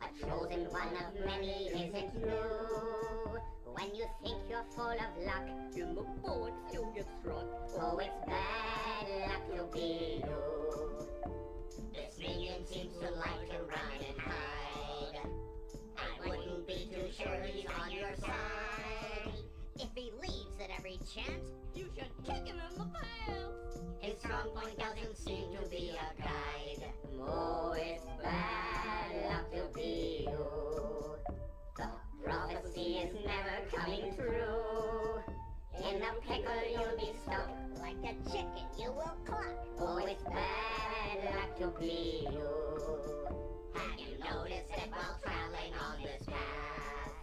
A chosen one of many isn't new. When you think you're full of luck, in the board still gets struck. Oh, it's bad luck to be you. This minion seems to like to run and hide. I wouldn't be too sure he's on your side. If he leaves at every chance, you should kick him in the pants. His strong point doesn't seem to be a guide. Oh, it's bad luck to be you. The prophecy is never coming true. In a pickle you'll be stuck. Like a chicken you will cluck. Oh, it's bad luck to be you. Have you noticed it while traveling on this path?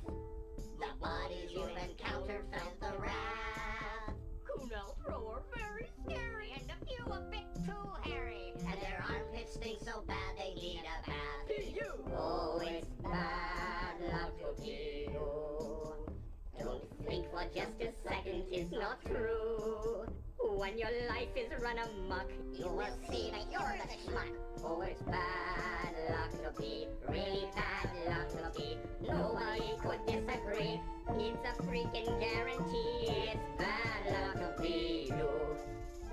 The bodies you've encountered felt the wrath. Kunal throw are very scary, and a few a bit too hairy. And their armpits stink so bad they need a bath. You! Oh, it's bad luck to be you. Don't think for just a second it's not true. When your life is run amok, you will see that you're the schmuck. Oh, it's bad luck to be, really bad luck to be. Nobody could disagree. It's a freaking guarantee. It's bad luck to be you.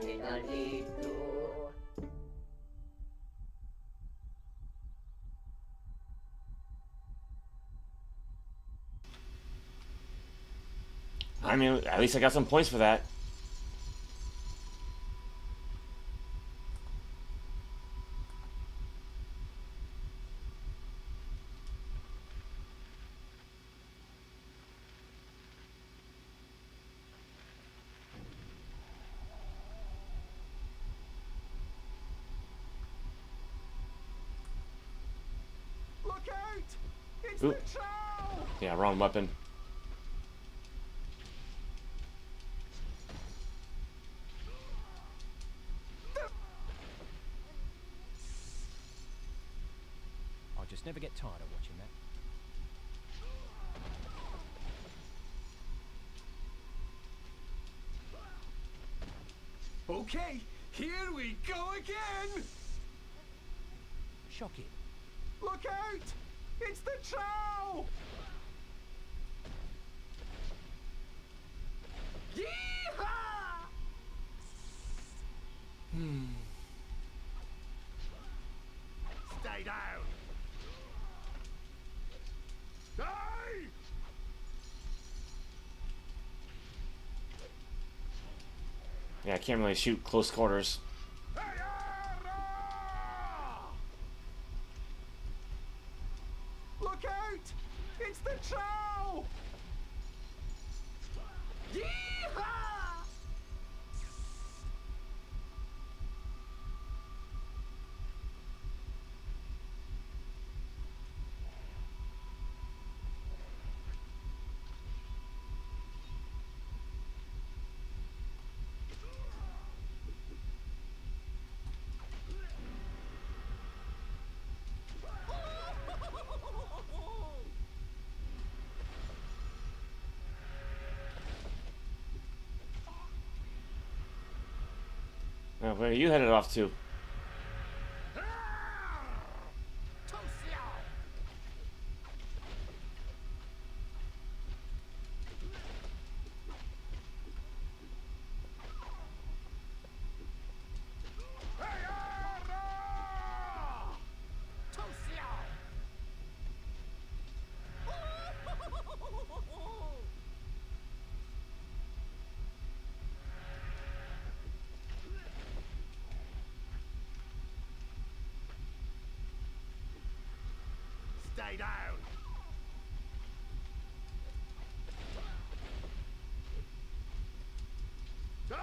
It'll lead to.
I mean, at least I got some points for that.
look out! It's
Oop.
the troll!
Yeah, wrong weapon.
I just never get tired of watching that.
Okay, here we go again!
Shock it.
Look out! It's the troll! Yeehaw!
Stay down! Die!
Yeah, I can't really shoot close quarters.
Look out! It's the troll! Yeehaw!
Now, where are you headed off to?
Stay down! Die!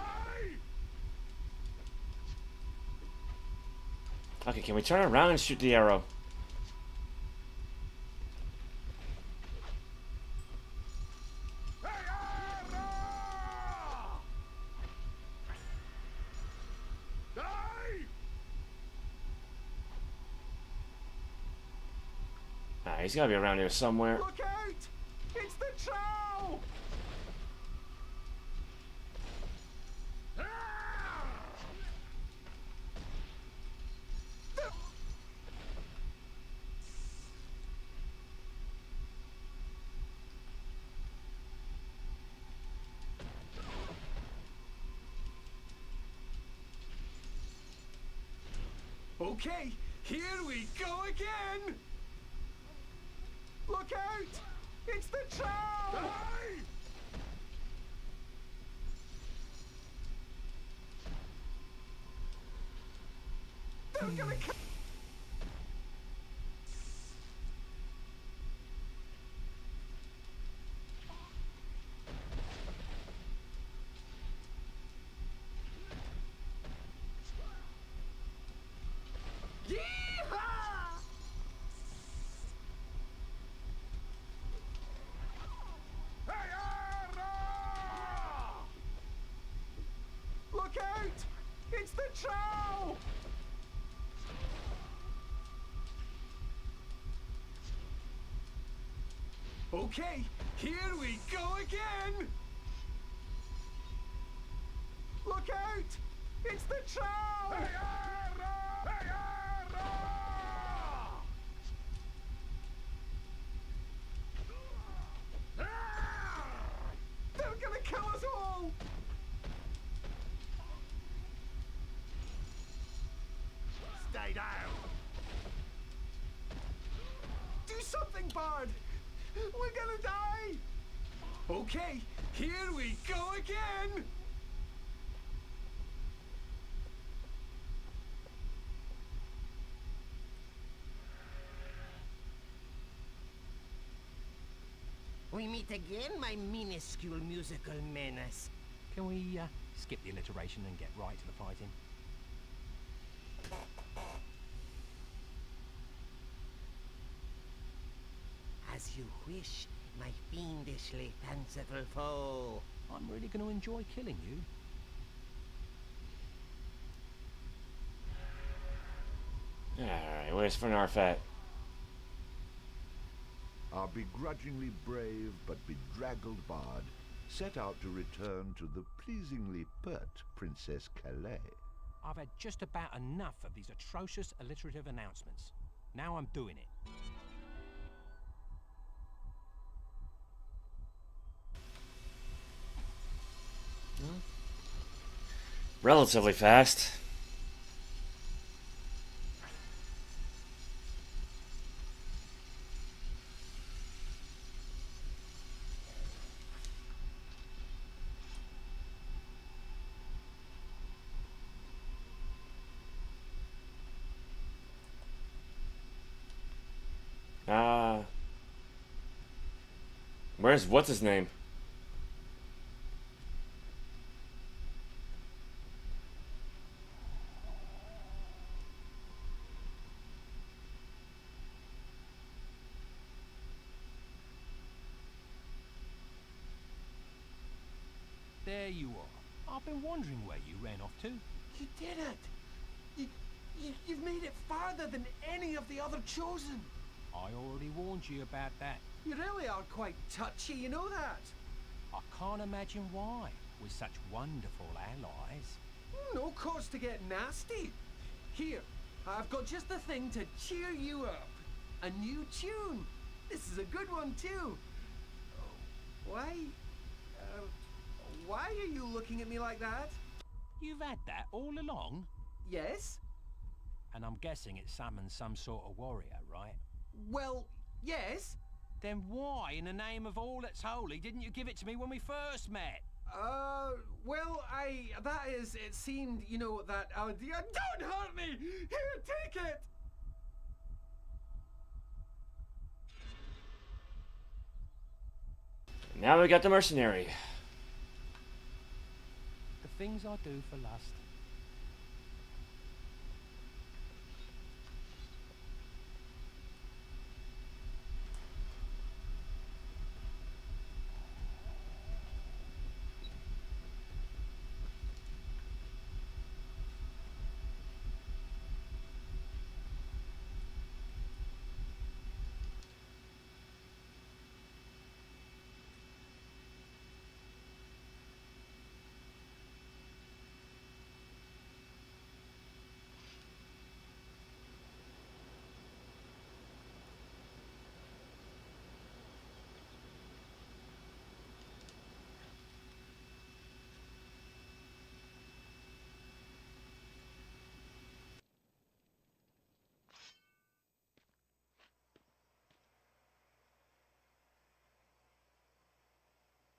Okay, can we turn around and shoot the arrow? Ah, he's gotta be around here somewhere.
Look out! It's the troll! Okay, here we go again! Look out! It's the troll! They're gonna come! Look out! It's the troll! Okay, here we go again! Look out! It's the troll! They're gonna kill us all!
Stay down!
Do something, Bard! We're gonna die! Okay, here we go again!
We meet again, my minuscule musical menace.
Can we skip the alliteration and get right to the fighting?
As you wish, my fiendishly fanciful foe.
I'm really going to enjoy killing you.
Alright, where's Fenarfat?
Our begrudgingly brave but bedraggled bard set out to return to the pleasingly pert Princess Calais.
I've had just about enough of these atrocious alliterative announcements. Now I'm doing it.
Relatively fast. Where's what's his name?
There you are. I've been wondering where you ran off to.
You did it! You've made it farther than any of the other chosen!
I already warned you about that.
You really are quite touchy, you know that?
I can't imagine why, with such wonderful allies.
No cause to get nasty. Here, I've got just the thing to cheer you up. A new tune. This is a good one too. Why are you looking at me like that?
You've had that all along?
Yes.
And I'm guessing it summons some sort of warrior, right?
Well, yes.
Then why, in the name of all that's holy, didn't you give it to me when we first met?
Well, it seemed, you know, that, don't hurt me! Here, take it!
Now we got the mercenary.
The things I do for lust.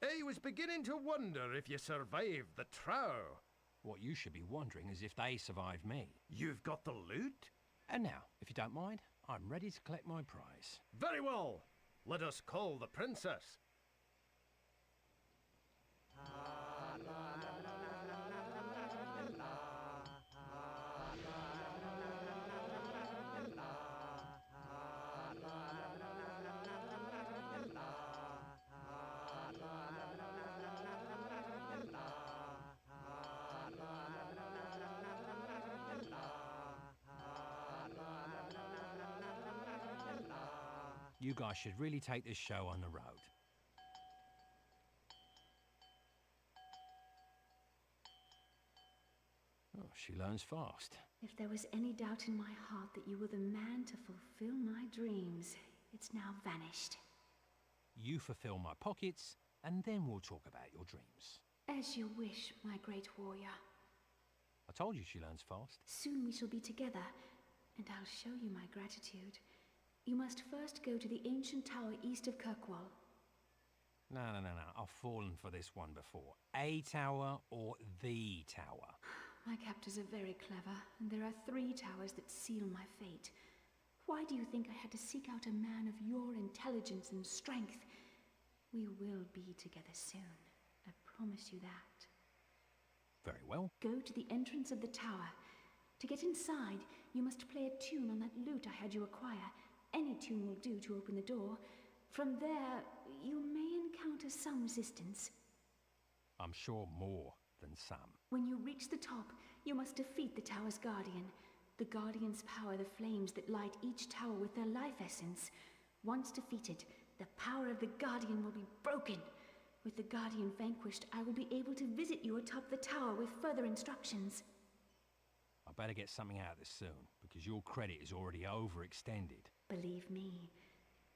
I was beginning to wonder if you survived the trow.
What you should be wondering is if they survived me.
You've got the loot?
And now, if you don't mind, I'm ready to collect my prize.
Very well. Let us call the princess.
You guys should really take this show on the road. Oh, she learns fast.
If there was any doubt in my heart that you were the man to fulfill my dreams, it's now vanished.
You fulfill my pockets, and then we'll talk about your dreams.
As you wish, my great warrior.
I told you she learns fast.
Soon we shall be together, and I'll show you my gratitude. You must first go to the ancient tower east of Kirkwall.
No. I've fallen for this one before. A tower or the tower?
My captors are very clever, and there are 3 towers that seal my fate. Why do you think I had to seek out a man of your intelligence and strength? We will be together soon. I promise you that.
Very well.
Go to the entrance of the tower. To get inside, you must play a tune on that lute I had you acquire. Any tune will do to open the door. From there, you may encounter some resistance.
I'm sure more than some.
When you reach the top, you must defeat the tower's guardian. The guardians power the flames that light each tower with their life essence. Once defeated, the power of the guardian will be broken. With the guardian vanquished, I will be able to visit you atop the tower with further instructions.
I better get something out of this soon, because your credit is already overextended.
Believe me,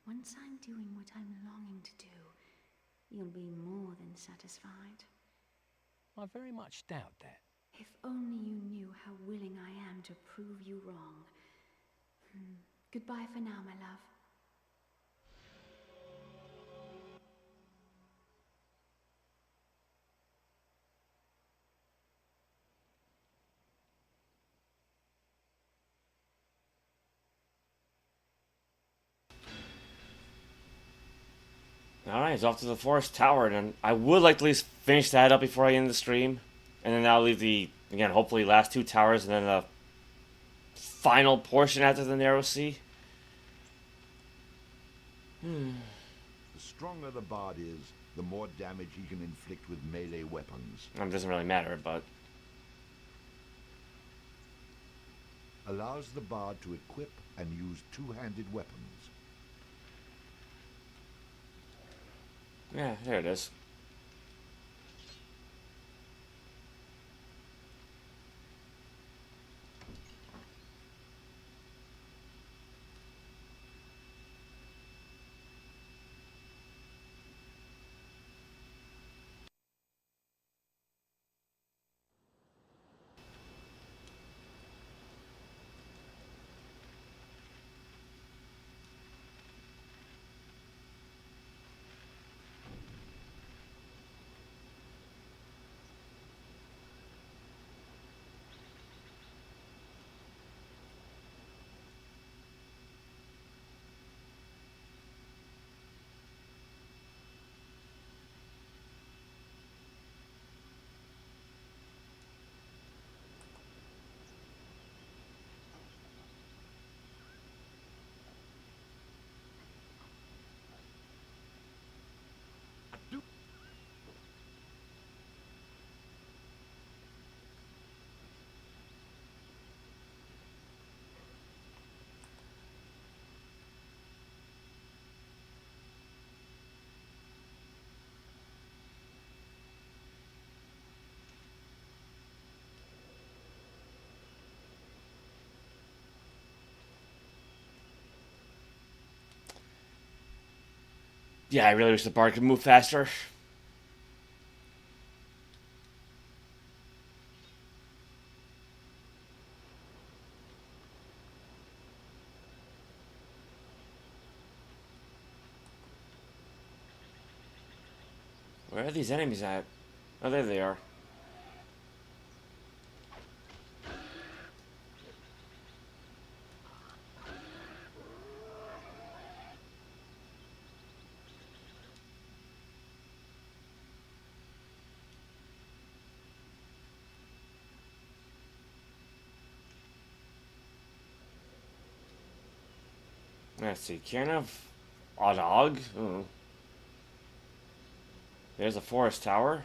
once I'm doing what I'm longing to do, you'll be more than satisfied.
I very much doubt that.
If only you knew how willing I am to prove you wrong. Goodbye for now, my love.
Alright, it's off to the forest tower, and I would like to at least finish that up before I end the stream. And then I'll leave the, again, hopefully last 2 towers, and then the final portion after the Narrow Sea.
The stronger the bard is, the more damage he can inflict with melee weapons.
It doesn't really matter, but...
Allows the bard to equip and use 2-handed weapons.
Yeah, there it is. Yeah, I really wish the bard could move faster. Where are these enemies at? Oh, there they are. Let's see, Cairn of Odog? Ooh. There's a forest tower.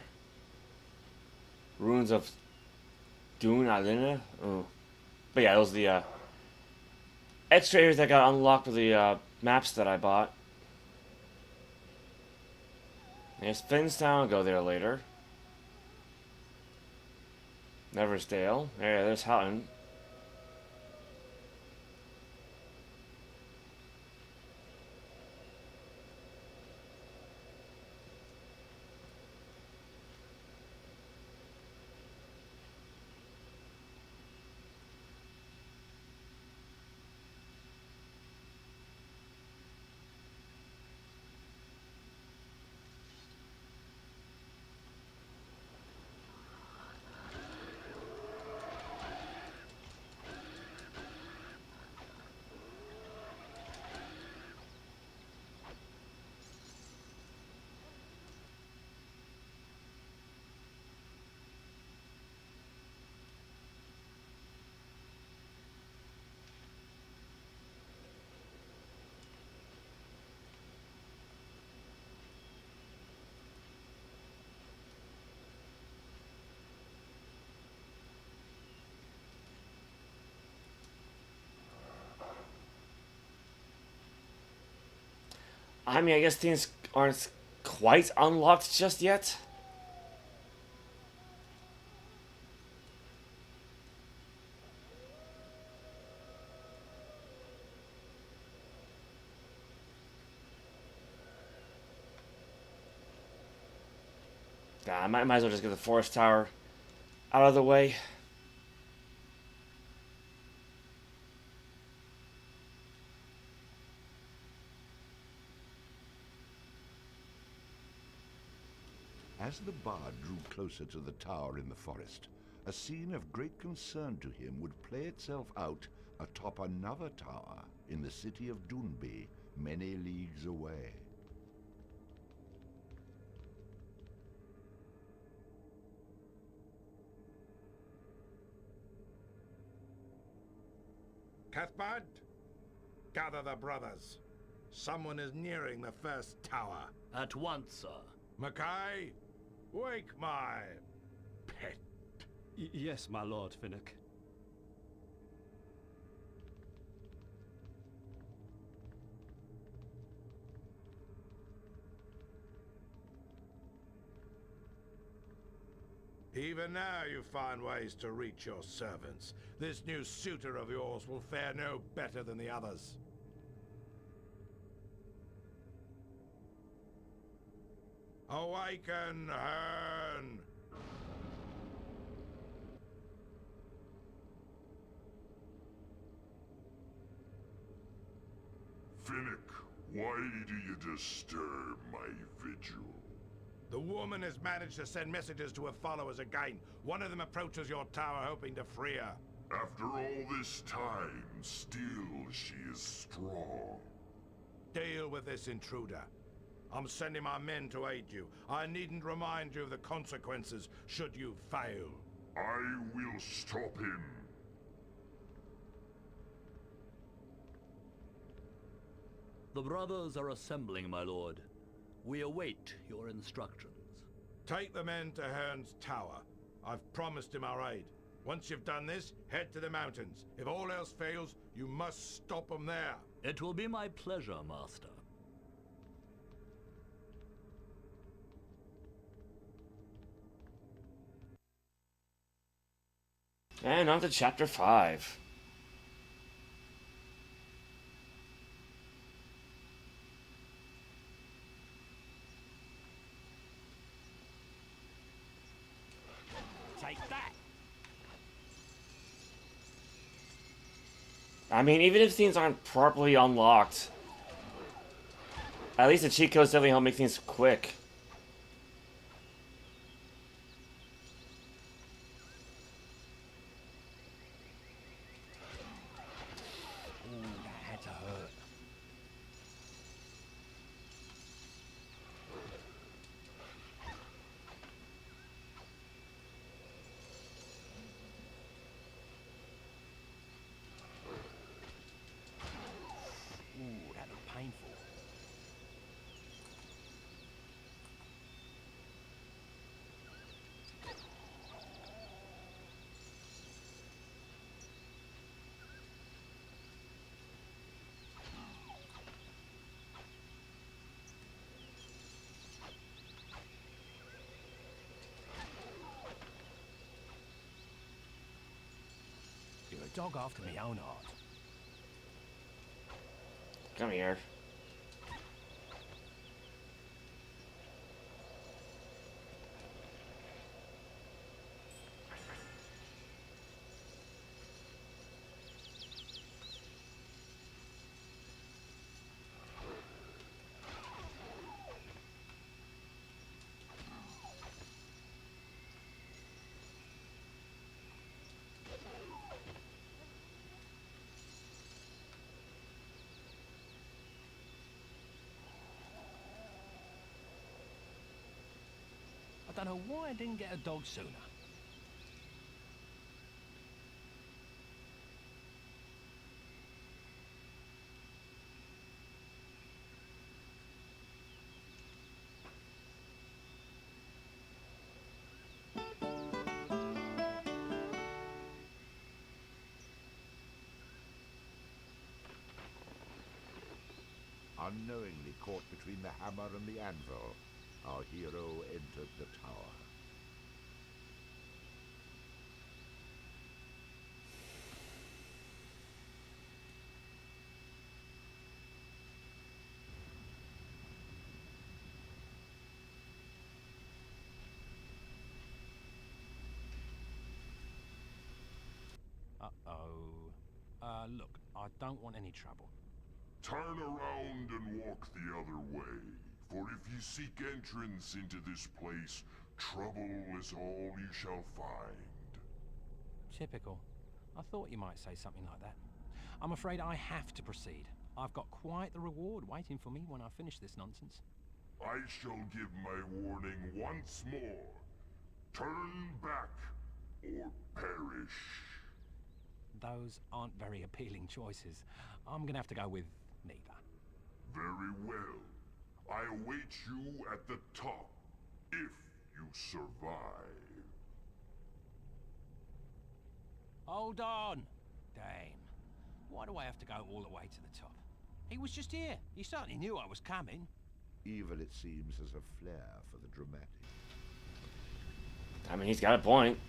Ruins of Dune Alina. Ooh. But yeah, those are the extra areas that got unlocked with the maps that I bought. There's Finstown, I'll go there later. Neversdale. There's Houton. I mean, I guess things aren't quite unlocked just yet. I might as well just get the forest tower out of the way.
As the bard drew closer to the tower in the forest, a scene of great concern to him would play itself out atop another tower in the city of Dunby, many leagues away.
Cathbad, gather the brothers. Someone is nearing the first tower.
At once, sir.
Mackay, wake my pet.
Yes, my lord, Finnick.
Even now you find ways to reach your servants. This new suitor of yours will fare no better than the others. Awaken, Hern!
Finnick, why do you disturb my vigil?
The woman has managed to send messages to her followers again. One of them approaches your tower hoping to free her.
After all this time, still she is strong.
Deal with this intruder. I'm sending my men to aid you. I needn't remind you of the consequences should you fail.
I will stop him.
The brothers are assembling, my lord. We await your instructions.
Take the men to Hern's tower. I've promised him our aid. Once you've done this, head to the mountains. If all else fails, you must stop them there.
It will be my pleasure, master.
And on to chapter 5. I mean, even if things aren't properly unlocked, at least the cheat codes definitely help make things quick.
Ooh, that had to hurt. Ooh, that looked painful. You're a dog after me own heart.
Come here.
I don't know why I didn't get a dog sooner.
Unknowingly caught between the hammer and the anvil, our hero entered the tower.
Look, I don't want any trouble.
Turn around and walk the other way, for if you seek entrance into this place, trouble is all you shall find.
Typical. I thought you might say something like that. I'm afraid I have to proceed. I've got quite the reward waiting for me when I finish this nonsense.
I shall give my warning once more. Turn back, or perish.
Those aren't very appealing choices. I'm gonna have to go with neither.
Very well. I await you at the top, if you survive.
Hold on! Damn. Why do I have to go all the way to the top? He was just here. He certainly knew I was coming.
Evil, it seems, has a flair for the dramatic.
I mean, he's got a point.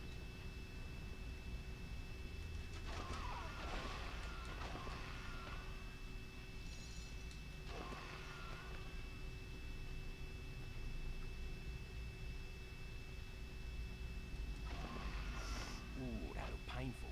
Ooh, that looked painful.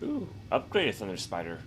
Ooh, upgraded Thunder Spider.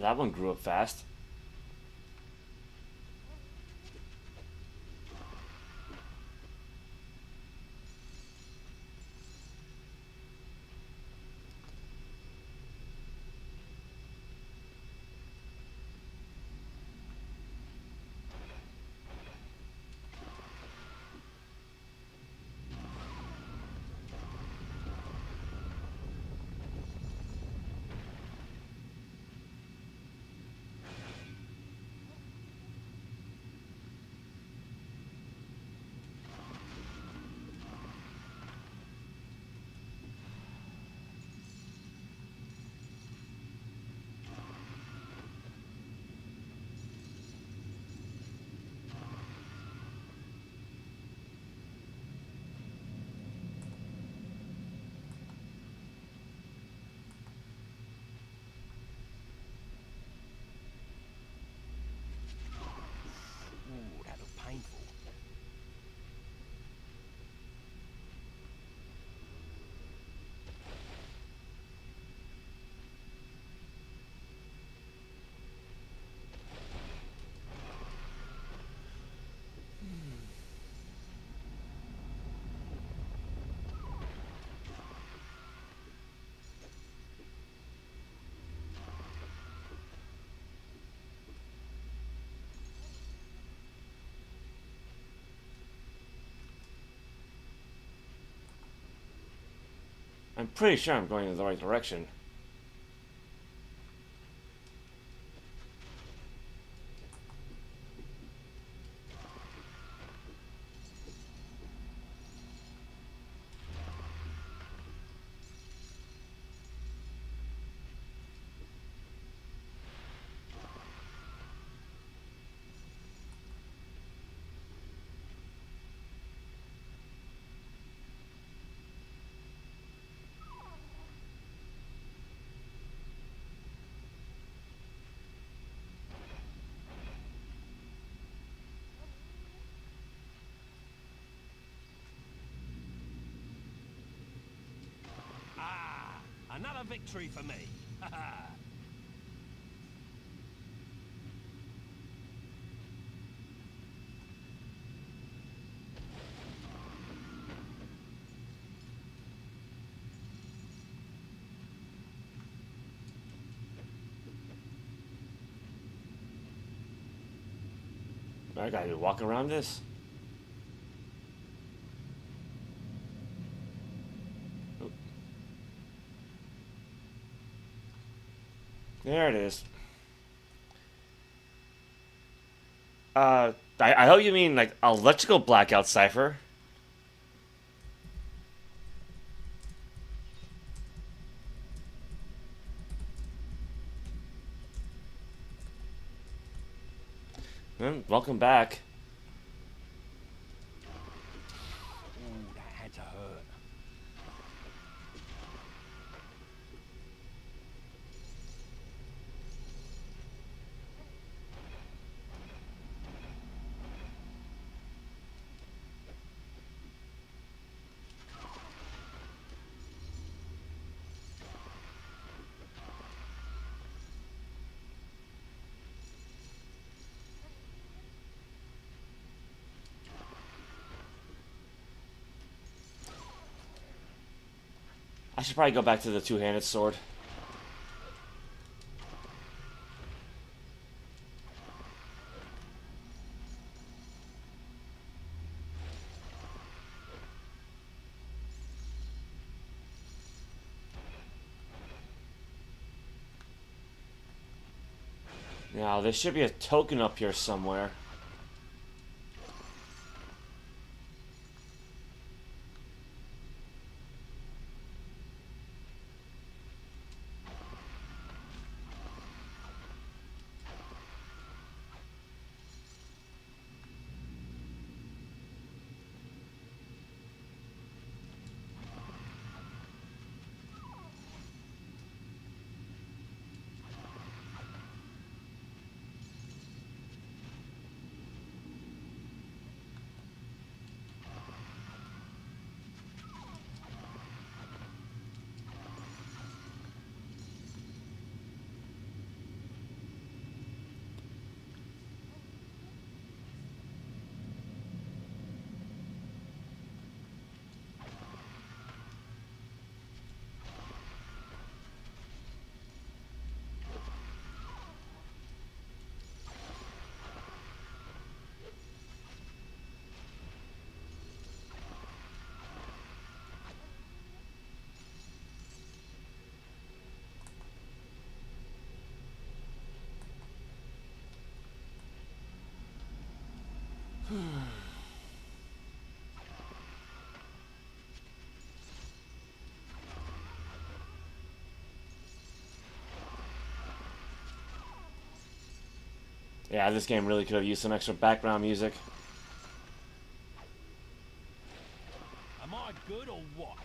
That one grew up fast.
Ooh, that looked painful.
I'm pretty sure I'm going in the right direction.
Another victory for me.
I gotta walk around this. There it is. I hope you mean like electrical blackout cipher. Welcome back.
Ooh, that had to hurt.
I should probably go back to the two-handed sword. Now, there should be a token up here somewhere. Yeah, this game really could have used some extra background music.
Am I good or what?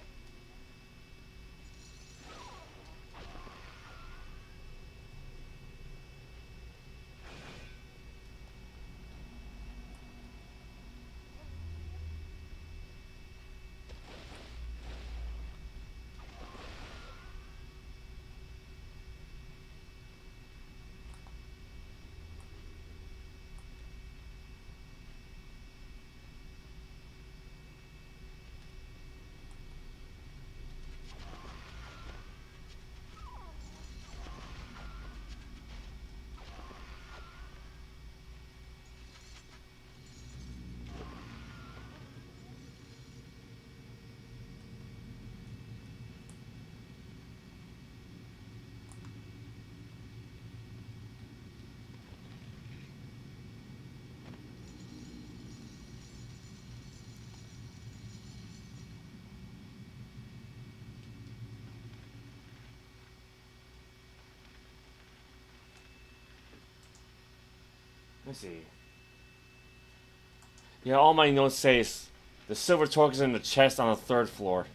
Let's see. Yeah, all my notes say is the silver torque is in the chest on the 3rd floor.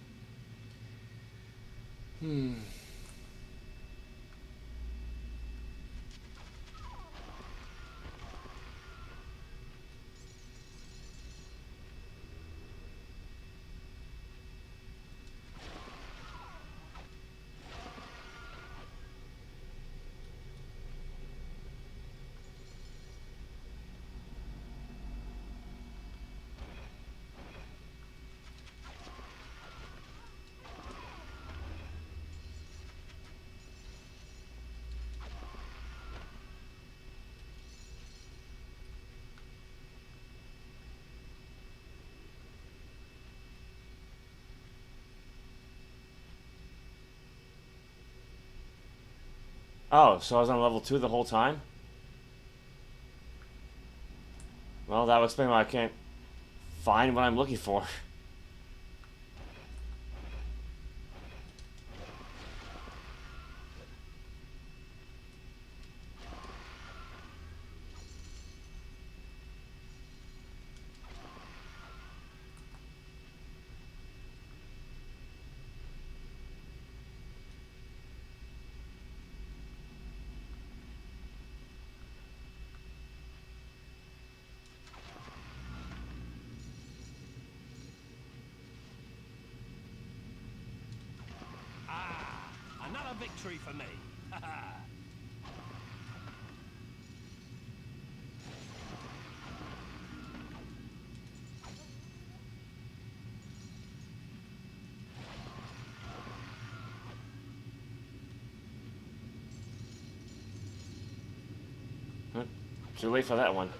Oh, so I was on level 2 the whole time? Well, that would explain why I can't find what I'm looking for.
Another victory for me.
Should wait for that one.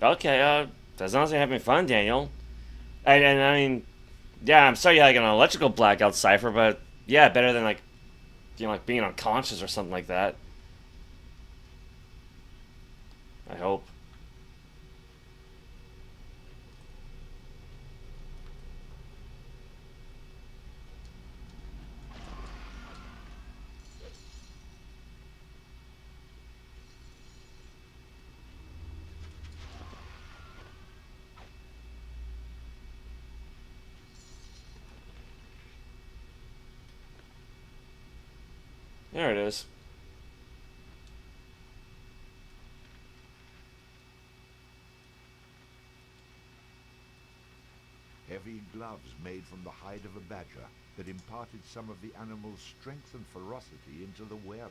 Okay, as long as you're having fun, Daniel. And I mean, Yeah, I'm sorry you had like an electrical blackout, Cypher, but yeah, better than like, you know, like being unconscious or something like that. I hope. There it is.
Heavy gloves made from the hide of a badger that imparted some of the animal's strength and ferocity into the wearer.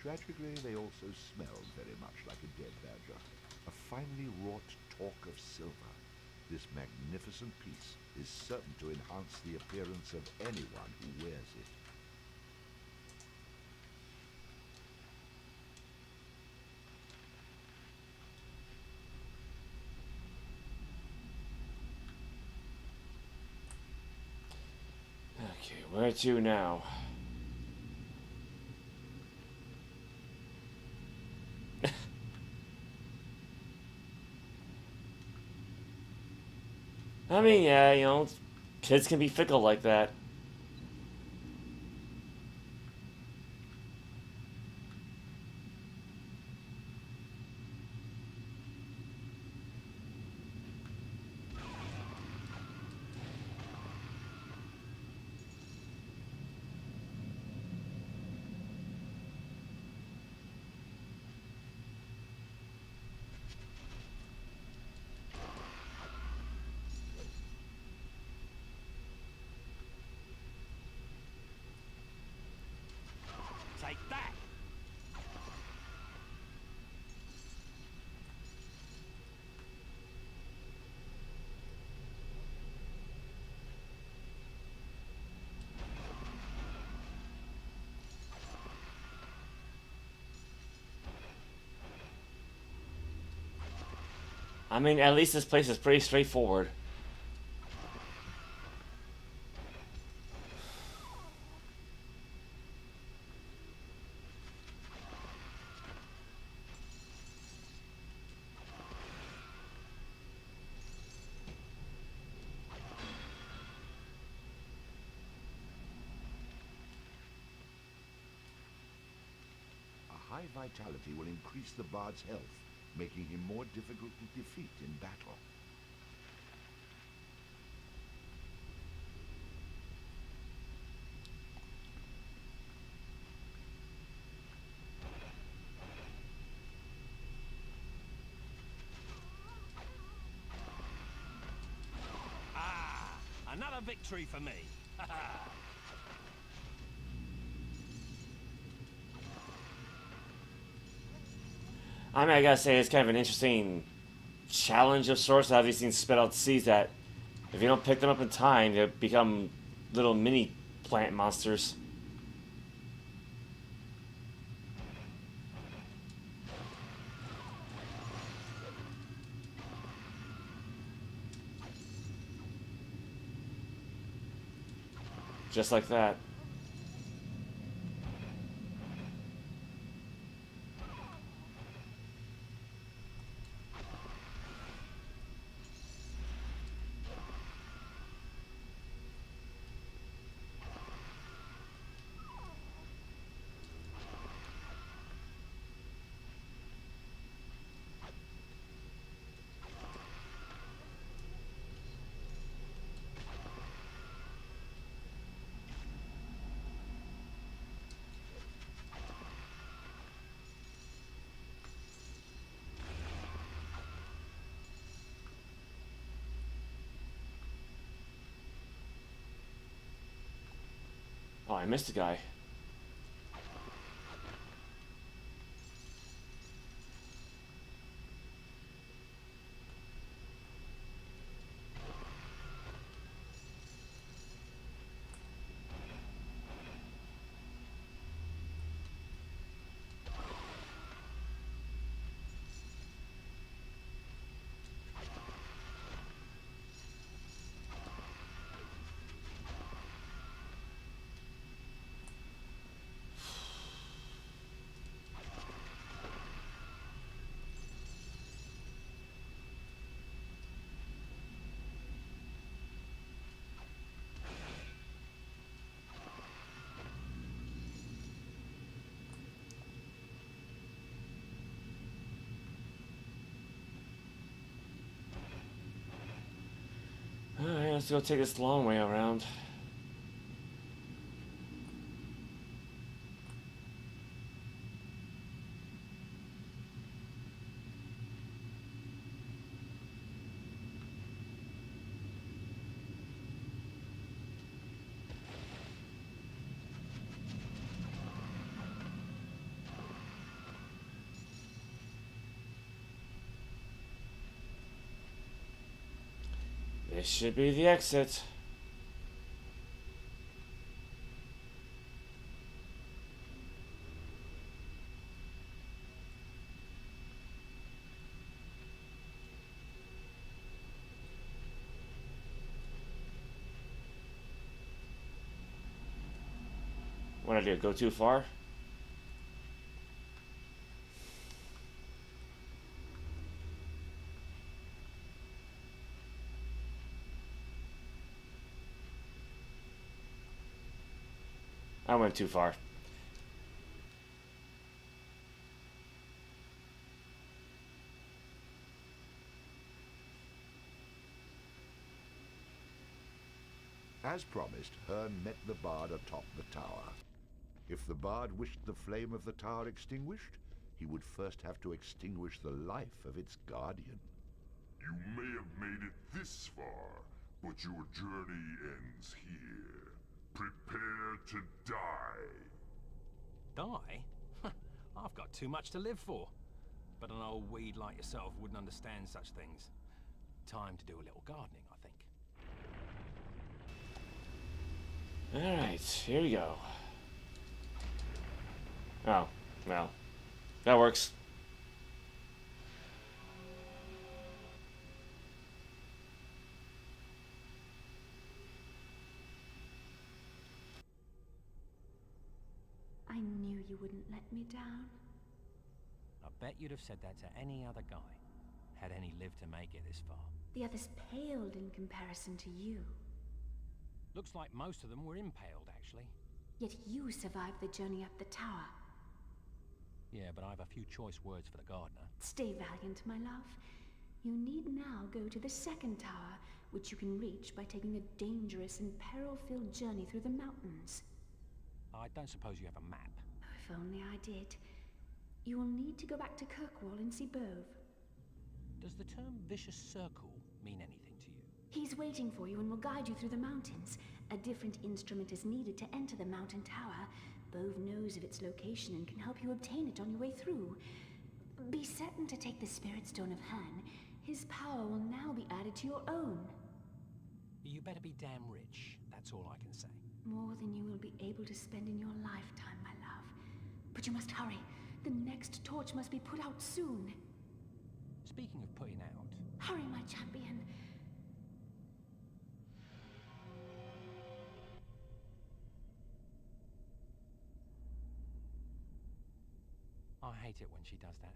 Tragically, they also smelled very much like a dead badger, a finely wrought talk of silver. This magnificent piece is certain to enhance the appearance of anyone who wears it.
Okay, where to now? I mean, yeah, you know, kids can be fickle like that.
Take that!
I mean, at least this place is pretty straightforward.
A high vitality will increase the bard's health, making him more difficult to defeat in battle.
Another victory for me.
I mean, I gotta say, it's kind of an interesting challenge of sorts to have these things spit out seeds that, if you don't pick them up in time, they become little mini plant monsters. Just like that. Oh, I missed a guy. Let's go take this long way around. This should be the exit. What did I do? Go too far? I went too far.
As promised, Hearn met the bard atop the tower. If the bard wished the flame of the tower extinguished, he would first have to extinguish the life of its guardian.
You may have made it this far, but your journey ends here. Prepare to die.
Die? I've got too much to live for. But an old weed like yourself wouldn't understand such things. Time to do a little gardening, I think.
Alright, here we go. Oh, well. That works.
I knew you wouldn't let me down.
I bet you'd have said that to any other guy, had any lived to make it this far.
The others paled in comparison to you.
Looks like most of them were impaled, actually.
Yet you survived the journey up the tower.
Yeah, but I have a few choice words for the gardener.
Stay valiant, my love. You need now go to the second tower, which you can reach by taking a dangerous and peril-filled journey through the mountains.
I don't suppose you have a map.
Oh, if only I did. You will need to go back to Kirkwall and see Bove.
Does the term vicious circle mean anything to you?
He's waiting for you and will guide you through the mountains. A different instrument is needed to enter the mountain tower. Bove knows of its location and can help you obtain it on your way through. Be certain to take the Spirit Stone of Han. His power will now be added to your own.
You better be damn rich, that's all I can say.
More than you will be able to spend in your lifetime, my love. But you must hurry. The next torch must be put out soon.
Speaking of putting out...
Hurry, my champion.
I hate it when she does that.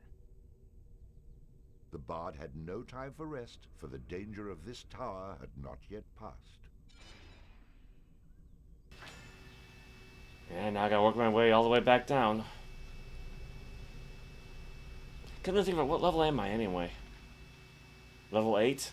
The bard had no time for rest, for the danger of this tower had not yet passed.
And now I gotta work my way all the way back down. Couldn't think of what level am I anyway? Level 8?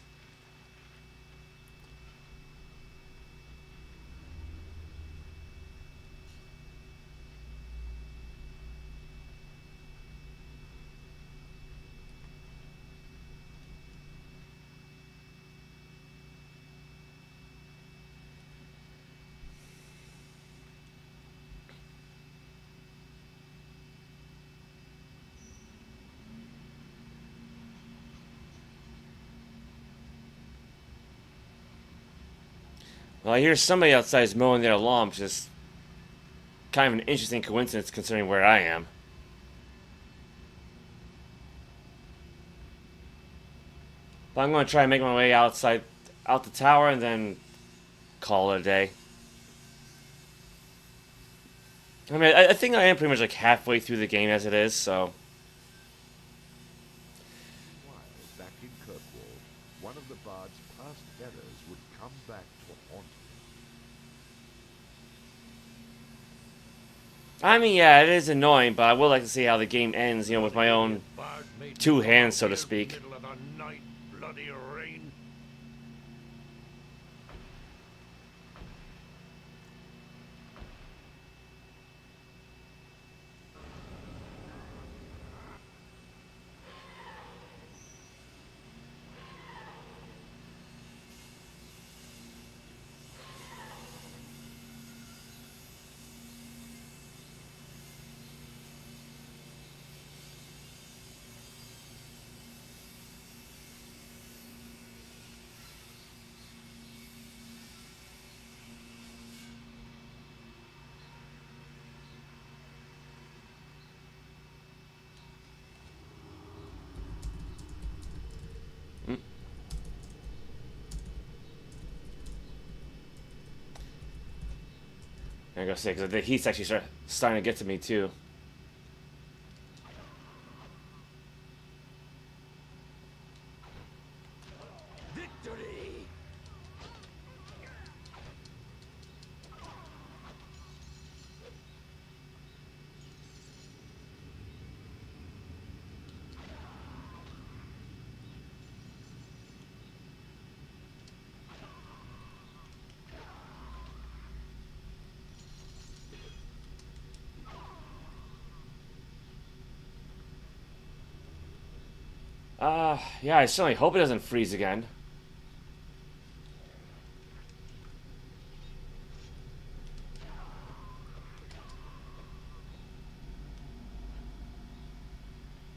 Well, I hear somebody outside is mowing their lawn, which is kind of an interesting coincidence considering where I am. But I'm going to try and make my way out the tower and then call it a day. I mean, I think I am pretty much like halfway through the game as it is, so...
While back in Kirkwall, one of the bard's past errors would come back to haunt him.
I mean, yeah, it is annoying, but I would like to see how the game ends, you know, with my own two hands, so to speak.
Middle of the night, bloody rain.
I gotta say, because the heat's actually starting to get to me too.
Victory!
Yeah, I certainly hope it doesn't freeze again.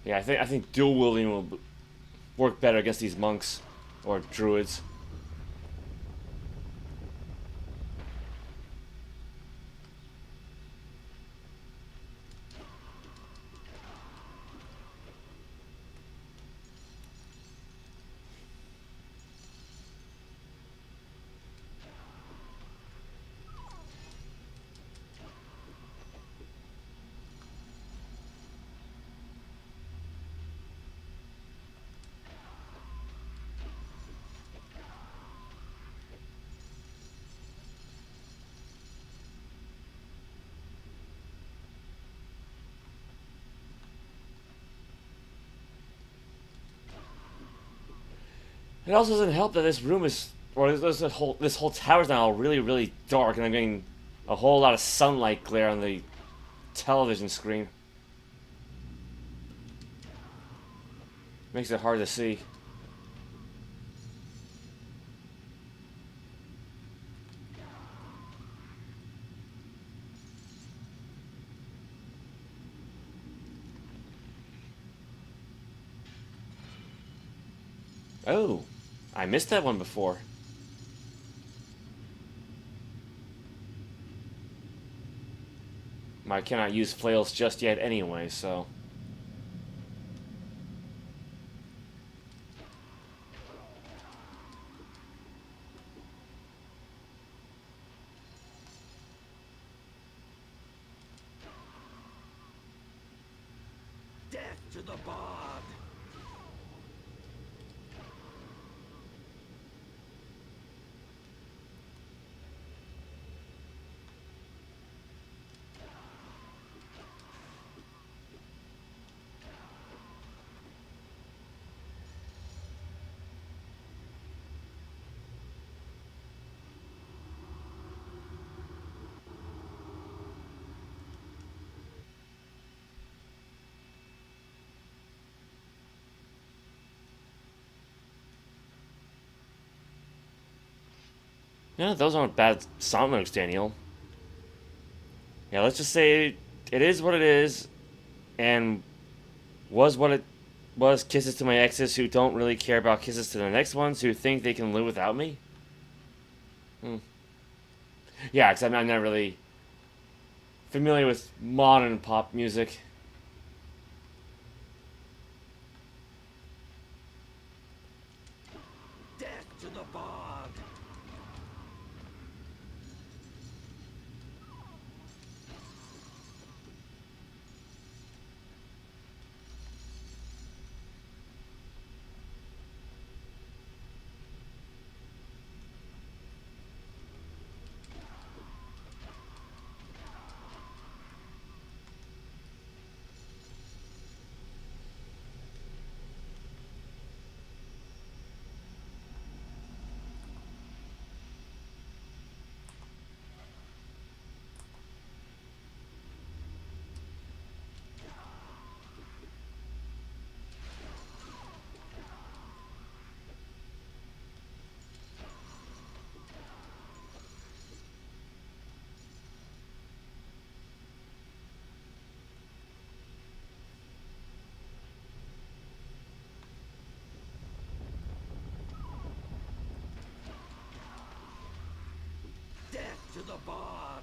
Yeah, I think dual wielding will work better against these monks or druids. It also doesn't help that this room is, or this whole tower is now really, really dark, and I'm getting a whole lot of sunlight glare on the television screen. Makes it hard to see. Oh, I missed that one before. I cannot use flails just yet anyway, so...
Death to the bard!
Yeah, those aren't bad song lyrics, Daniel. Yeah, let's just say it is what it is, and was what it was. Kisses to my exes who don't really care about kisses to the next ones who think they can live without me. Yeah, because I'm not really familiar with modern pop music.
Death to the bard! Death to the bard!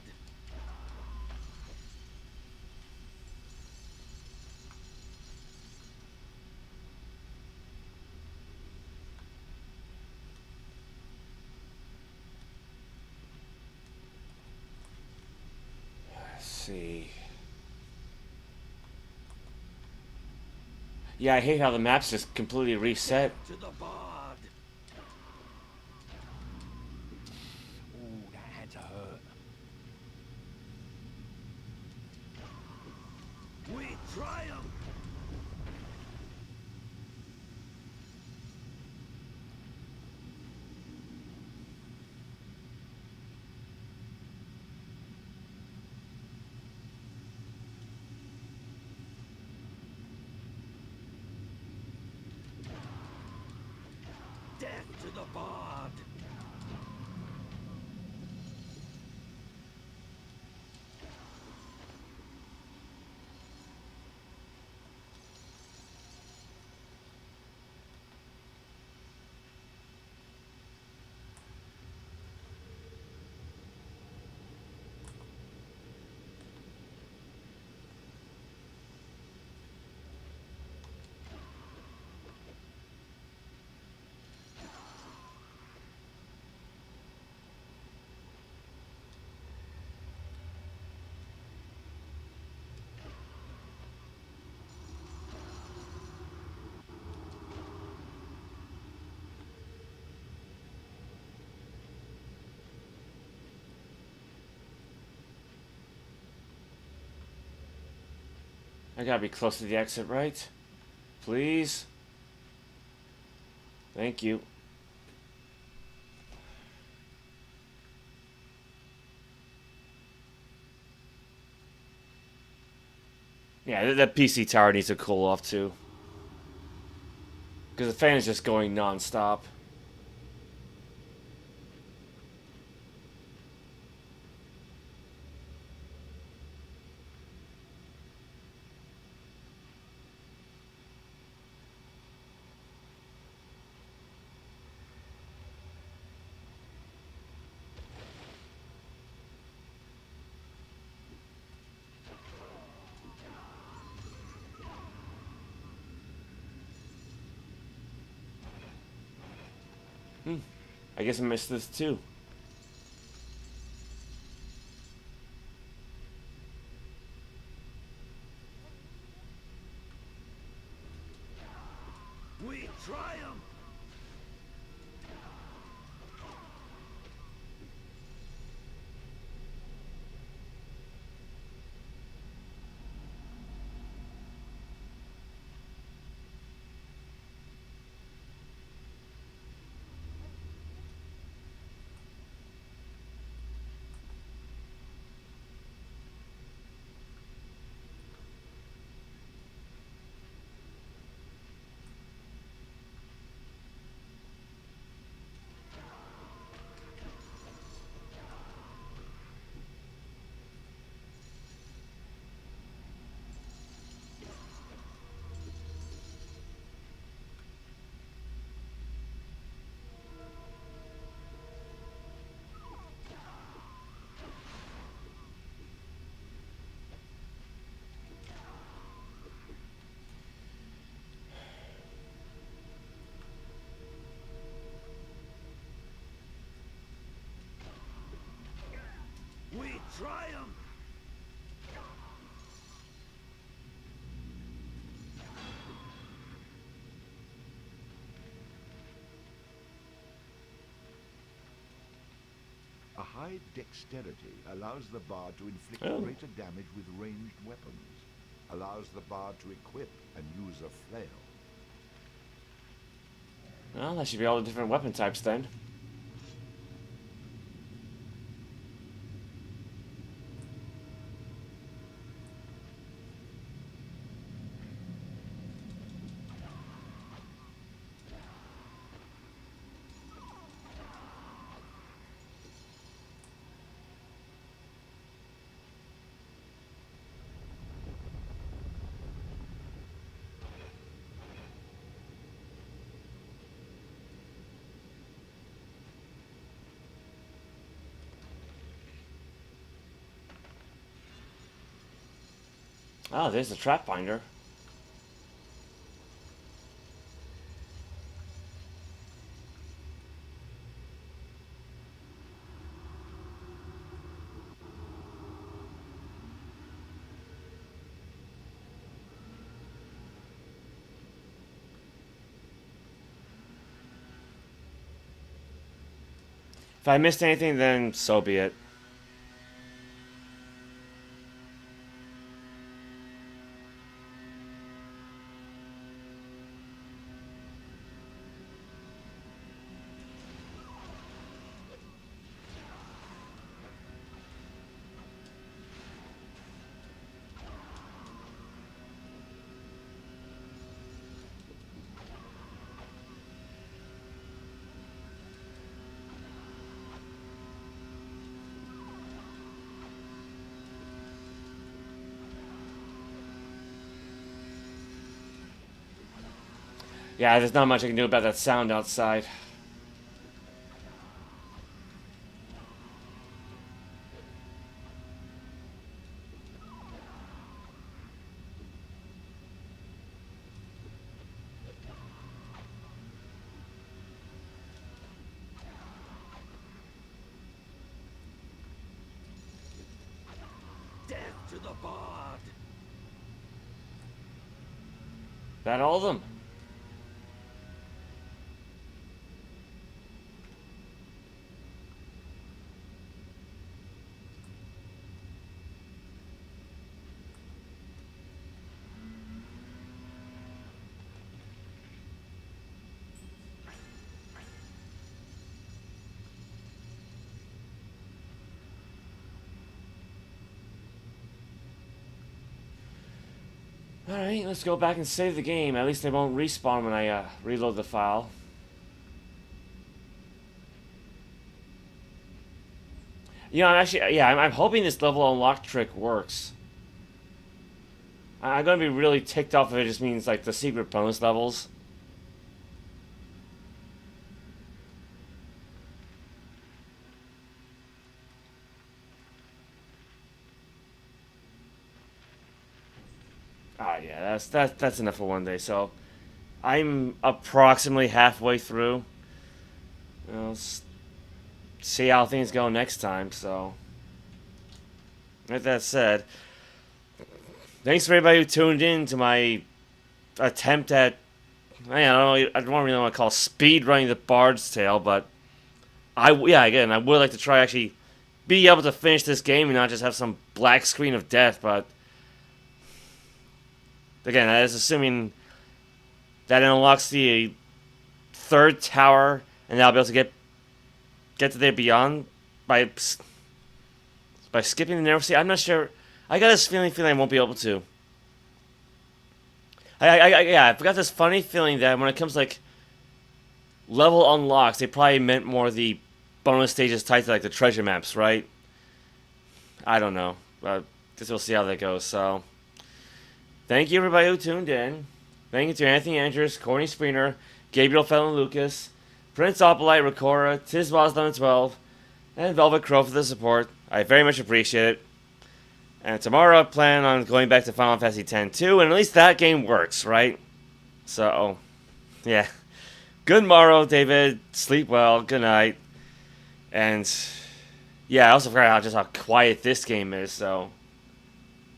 Yeah, I hate how the map's just completely reset.
To the bard. Ooh, that had to hurt. We triumph. Death to the bard.
I gotta be close to the exit, right? Please? Thank you. Yeah, that PC tower needs to cool off too. Because the fan is just going non-stop. I guess I missed this too.
We triumph. We triumph.
A high dexterity allows the bard to inflict
Oh.
greater damage with ranged weapons. Allows the bard to equip and use a flail.
Well, that should be all the different weapon types then. Oh, there's the trap binder. If I missed anything, then so be it. Yeah, there's not much I can do about that sound outside.
Death to the bard!
That all of them? Alright, let's go back and save the game. At least they won't respawn when I reload the file. You know, I'm hoping this level unlock trick works. I'm gonna be really ticked off if it just means like the secret bonus levels. Yeah, that's enough for one day. So, I'm approximately halfway through. See how things go next time. So, with that said, thanks for everybody who tuned in to my attempt at, I don't really want to call speed running the Bard's Tale, but again, I would like to try actually be able to finish this game and not just have some black screen of death, but again, that is assuming that it unlocks the third tower, and I'll be able to get to there beyond by skipping the Neversdale. I'm not sure. I got this feeling I won't be able to. I've got this funny feeling that when it comes to, like, level unlocks, they probably meant more the bonus stages tied to like the treasure maps, right? I don't know. Guess we'll see how that goes. So, thank you everybody who tuned in. Thank you to Anthony Andrews, Courtney Springer, Gabriel Fallon Lucas, Prince Opalite, Ricora, Tizwas12, and Velvet Crow for the support. I very much appreciate it. And tomorrow I plan on going back to Final Fantasy X too, and at least that game works, right? So, yeah. Good morrow, David. Sleep well. Good night. And, yeah, I also forgot how quiet this game is, so,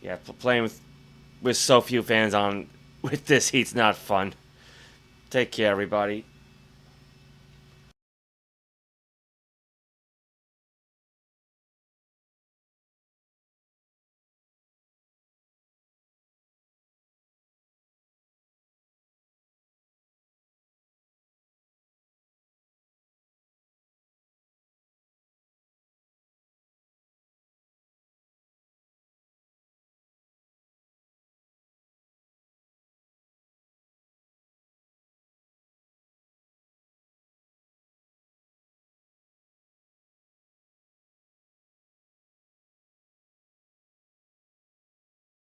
yeah, playing with so few fans on with this heat's not fun. Take care, everybody.